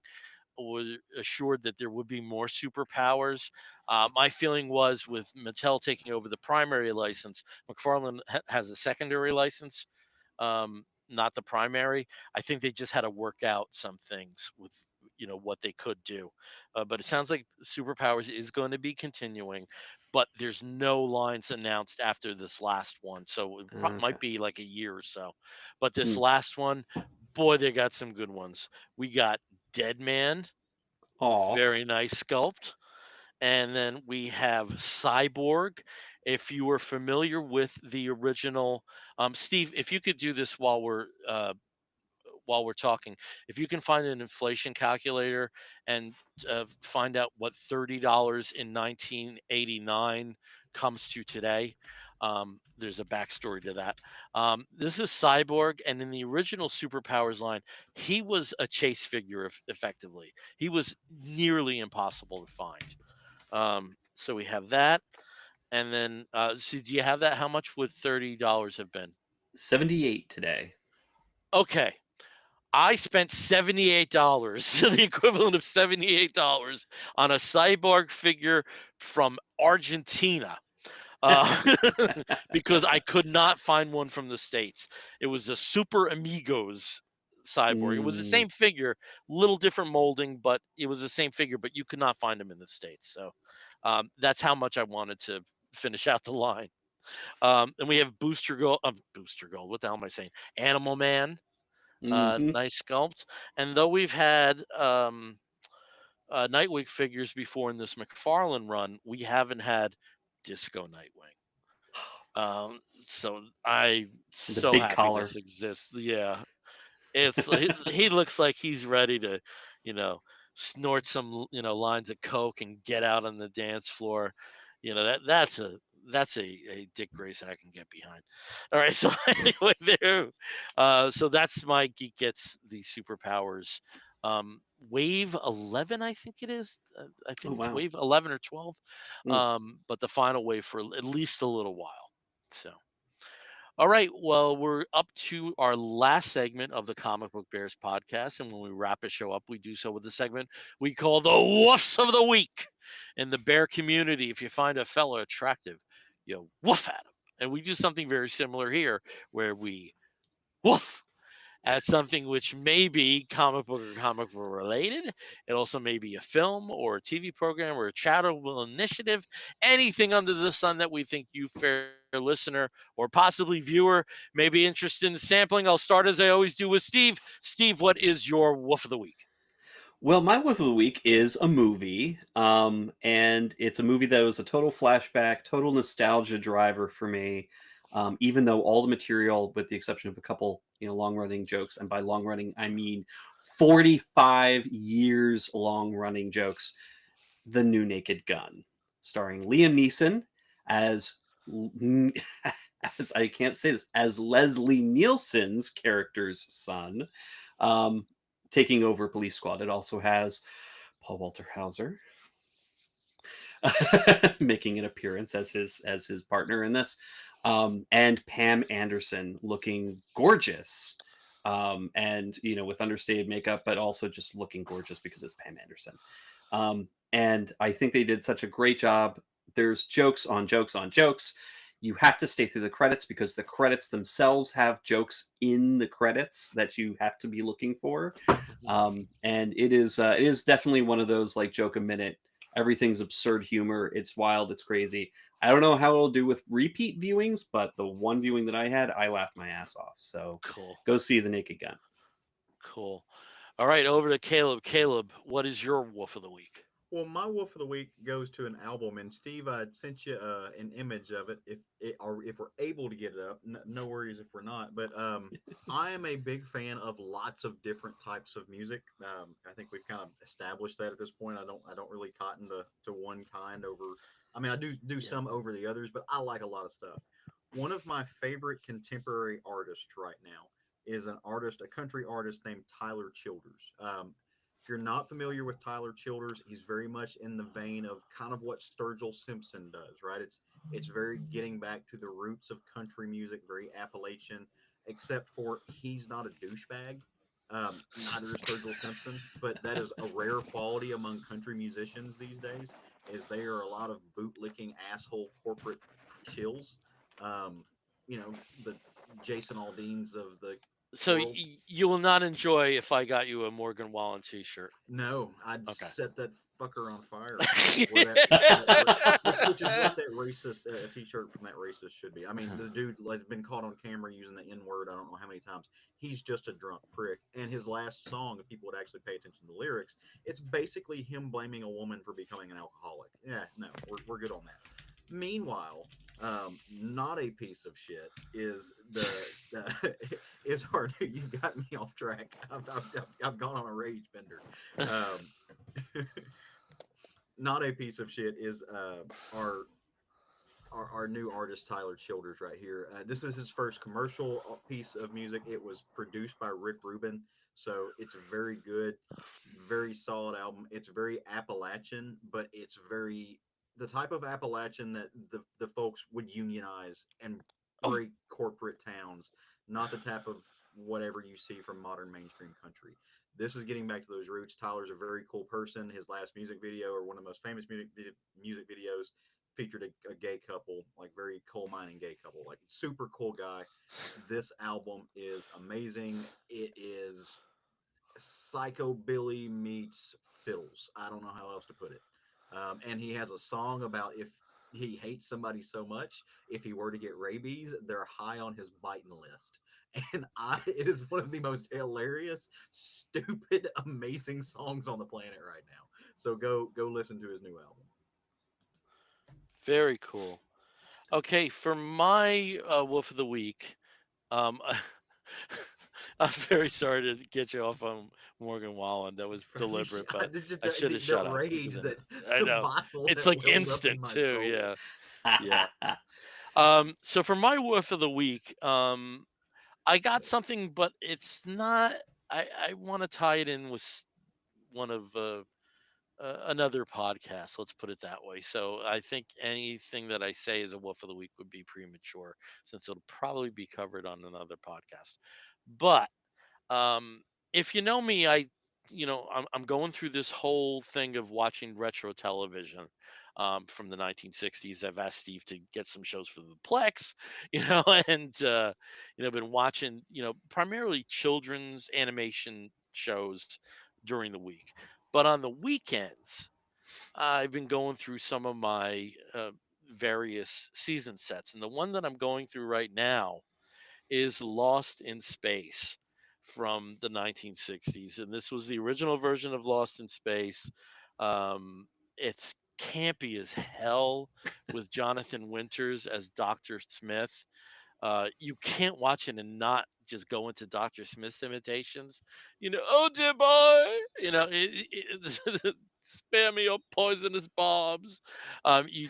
was assured that there would be more superpowers. My feeling was with Mattel taking over the primary license, McFarlane has a secondary license, not the primary. I think they just had to work out some things with what they could do. But it sounds like superpowers is going to be continuing, but there's no lines announced after this last one, so it Okay. might be like a year or so. But this Hmm. last one, boy, they got some good ones. We got Dead Man, Aw. very nice sculpt. And then we have Cyborg. If you were familiar with the original, Steve, if you could do this while we're talking, if you can find an inflation calculator and find out what $30 in 1989 comes to today, there's a backstory to that. This is Cyborg, and in the original Superpowers line, he was a chase figure. Effectively, he was nearly impossible to find. So we have that, and then so do you have that? How much would $30 have been? 78 today. Okay, I spent $78, the equivalent of $78 on a cyborg figure from Argentina. Because I could not find one from the States. It was a Super Amigos cyborg. It was the Mm, same figure, little different molding, but it was the same figure, but you could not find them in the States. So that's how much I wanted to finish out the line. And we have Booster Gold. What the hell am I saying? Animal Man, hmm. nice sculpt. And though we've had Nightwing figures before in this McFarlane run, we haven't had Disco Nightwing. So I'm The so big happy collar. this exists. Yeah, he looks like he's ready to, you know, snort some lines of coke and get out on the dance floor. That's a Dick Grayson I can get behind. All right, so anyway, so that's my Geek Gets the superpowers. Wave 11, I think it is. I Oh, think it's wow. wave 11 or 12. Mm. But the final wave for at least a little while. So. All right. Well, we're up to our last segment of the Comic Book Bears podcast. And when we wrap a show up, we do so with the segment we call the Woofs of the Week. In the bear community, if you find a fellow attractive, you woof at him. And we do something very similar here where we woof at something which may be comic book or comic book related. It also may be a film or a TV program or a charitable initiative, anything under the sun that we think you, fair listener or possibly viewer, may be interested in sampling. I'll start as I always do with Steve. Steve, what is your woof of the week? Well, my Wolf of the Week is a movie, and it's a movie that was a total flashback, total nostalgia driver for me. Even though all the material, with the exception of a couple, long-running jokes, and by long-running I mean 45 years long-running jokes, The New Naked Gun, starring Liam Neeson as as I can't say this, as Leslie Nielsen's character's son. Um, taking over Police Squad. It also has Paul Walter Hauser making an appearance as his partner in this, and Pam Anderson looking gorgeous, and with understated makeup, but also just looking gorgeous because it's Pam Anderson. And I think they did such a great job. There's jokes on jokes on jokes. You have to stay through the credits because the credits themselves have jokes in the credits that you have to be looking for. And it is definitely one of those like joke a minute. Everything's absurd humor. It's wild. It's crazy. I don't know how it'll do with repeat viewings, but the one viewing that I had, I laughed my ass off. So Cool. go see The Naked Gun. Cool. All right, over to Caleb. Caleb, what is your wolf of the week? Well, my wolf of the week goes to an album, and Steve, I sent you an image of it. If we're able to get it up, no worries if we're not. But I am a big fan of lots of different types of music. I think we've kind of established that at this point. I don't really cotton to one kind over. I mean, I do some over the others, but I like a lot of stuff. One of my favorite contemporary artists right now is a country artist named Tyler Childers. If you're not familiar with Tyler Childers, he's very much in the vein of kind of what Sturgill Simpson does, right? It's very getting back to the roots of country music, very Appalachian, except for he's not a douchebag. Neither is Sturgill Simpson, but that is a rare quality among country musicians these days, is they are a lot of bootlicking asshole corporate chills. Um, the Jason Aldeans of the So world. you will not enjoy if I got you a Morgan Wallen T-shirt. No, I'd Okay. set that fucker on fire. Which is what that racist T-shirt from that racist should be. I mean, the dude has been caught on camera using the N-word. I don't know how many times. He's just a drunk prick. And his last song, if people would actually pay attention to the lyrics, it's basically him blaming a woman for becoming an alcoholic. Yeah, no, we're good on that. Meanwhile, not a piece of shit is is hard. You got me off track. I've gone on a rage bender. Um, not a piece of shit is our new artist Tyler Childers right here. This is his first commercial piece of music. It was produced by Rick Rubin, so it's very good, very solid album. It's very Appalachian, but it's very the type of Appalachian that the folks would unionize and Oh, break corporate towns, not the type of whatever you see from modern mainstream country. This is getting back to those roots. Tyler's a very cool person. His last music video, or one of the most famous music videos, featured a gay couple, like very coal mining gay couple, like super cool guy. This album is amazing. It is psychobilly meets fiddles. I don't know how else to put it. And he has a song about if he hates somebody so much, if he were to get rabies, they're high on his biting list. And it is one of the most hilarious, stupid, amazing songs on the planet right now. So go listen to his new album. very cool. Okay, for my wolf of the week, um, I'm very sorry to get you off on Morgan Wallen. That was deliberate, but I should have The shut up rage because that I the know bile it's that like welled up in instant my too. soul. Yeah, yeah. So for my wolf of the week, I got something, but it's not. I want to tie it in with one of another podcast. Let's put it that way. So I think anything that I say as a wolf of the week would be premature, since it'll probably be covered on another podcast. But if you know me, I'm going through this whole thing of watching retro television from the 1960s. I've asked Steve to get some shows for the Plex, and been watching, primarily children's animation shows during the week. But on the weekends, I've been going through some of my various season sets, and the one that I'm going through right now is Lost in Space from the 1960s. And this was the original version of Lost in Space. It's campy as hell with Jonathan Winters as Dr. Smith. You can't watch it and not just go into Dr. Smith's imitations. Oh dear boy, spare me your poisonous barbs. You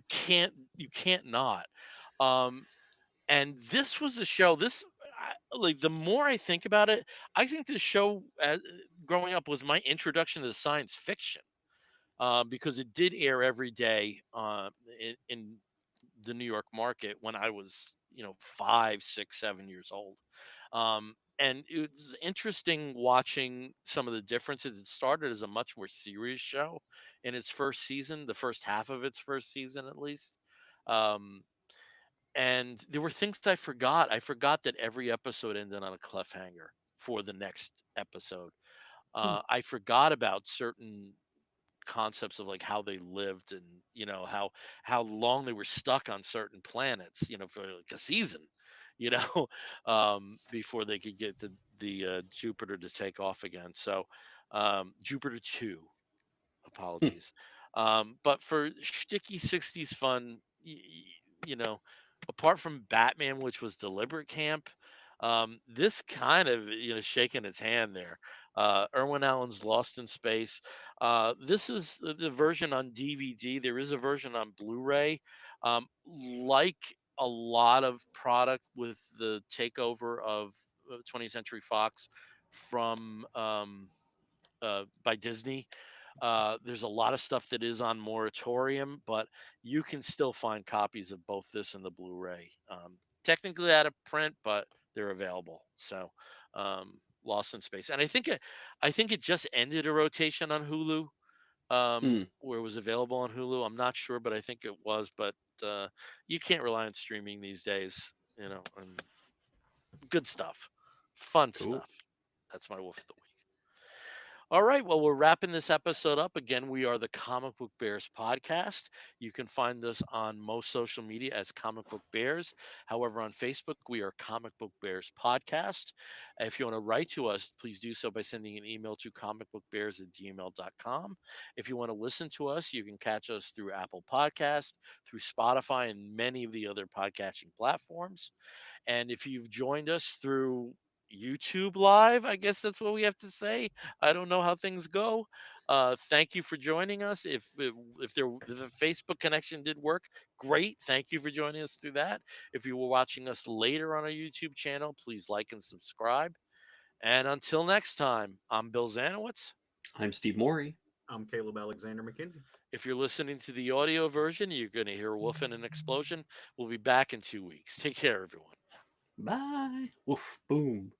can't not. Um, and this was a show. like the more I think about it, I think this show, growing up, was my introduction to science fiction, because it did air every day, in the New York market when I was, 5, 6, 7 years old. And it was interesting watching some of the differences. It started as a much more serious show in its first season, the first half of its first season at least. Um, and there were things I forgot. I forgot that every episode ended on a cliffhanger for the next episode. Hmm. I forgot about certain concepts of like how they lived, and how long they were stuck on certain planets, for like a season, you know before they could get the Jupiter to take off again. So Jupiter 2, Hmm. apologies. But for shticky 60s fun, you know, apart from Batman, which was deliberate camp, this kind of, shaking its hand there. Irwin Allen's Lost in Space. This is the version on DVD. There is a version on Blu-ray. Like a lot of product with the takeover of 20th Century Fox from by Disney, there's a lot of stuff that is on moratorium, but you can still find copies of both this and the Blu-ray. Technically out of print, but they're available. So, Lost in Space, and I think it just ended a rotation on Hulu, Hmm. where it was available on Hulu. I'm not sure, but I think it was. But you can't rely on streaming these days, and good stuff, fun Cool. stuff. That's my wolf of the week. All right. Well, we're wrapping this episode up. Again, we are the Comic Book Bears podcast. You can find us on most social media as Comic Book Bears. However, on Facebook, we are Comic Book Bears Podcast. If you want to write to us, please do so by sending an email to comicbookbears@gmail.com. If you want to listen to us, you can catch us through Apple Podcast, through Spotify, and many of the other podcasting platforms. And if you've joined us through YouTube Live, I guess that's what we have to say. I don't know how things go. Thank you for joining us. If the Facebook connection did work, great. Thank you for joining us through that. If you were watching us later on our YouTube channel, please like and subscribe. And until next time, I'm Bill Zanowitz. I'm Steve Morey. I'm Caleb Alexander McKenzie. If you're listening to the audio version, you're going to hear a woof and an explosion. We'll be back in 2 weeks. Take care, everyone. Bye. Woof. Boom.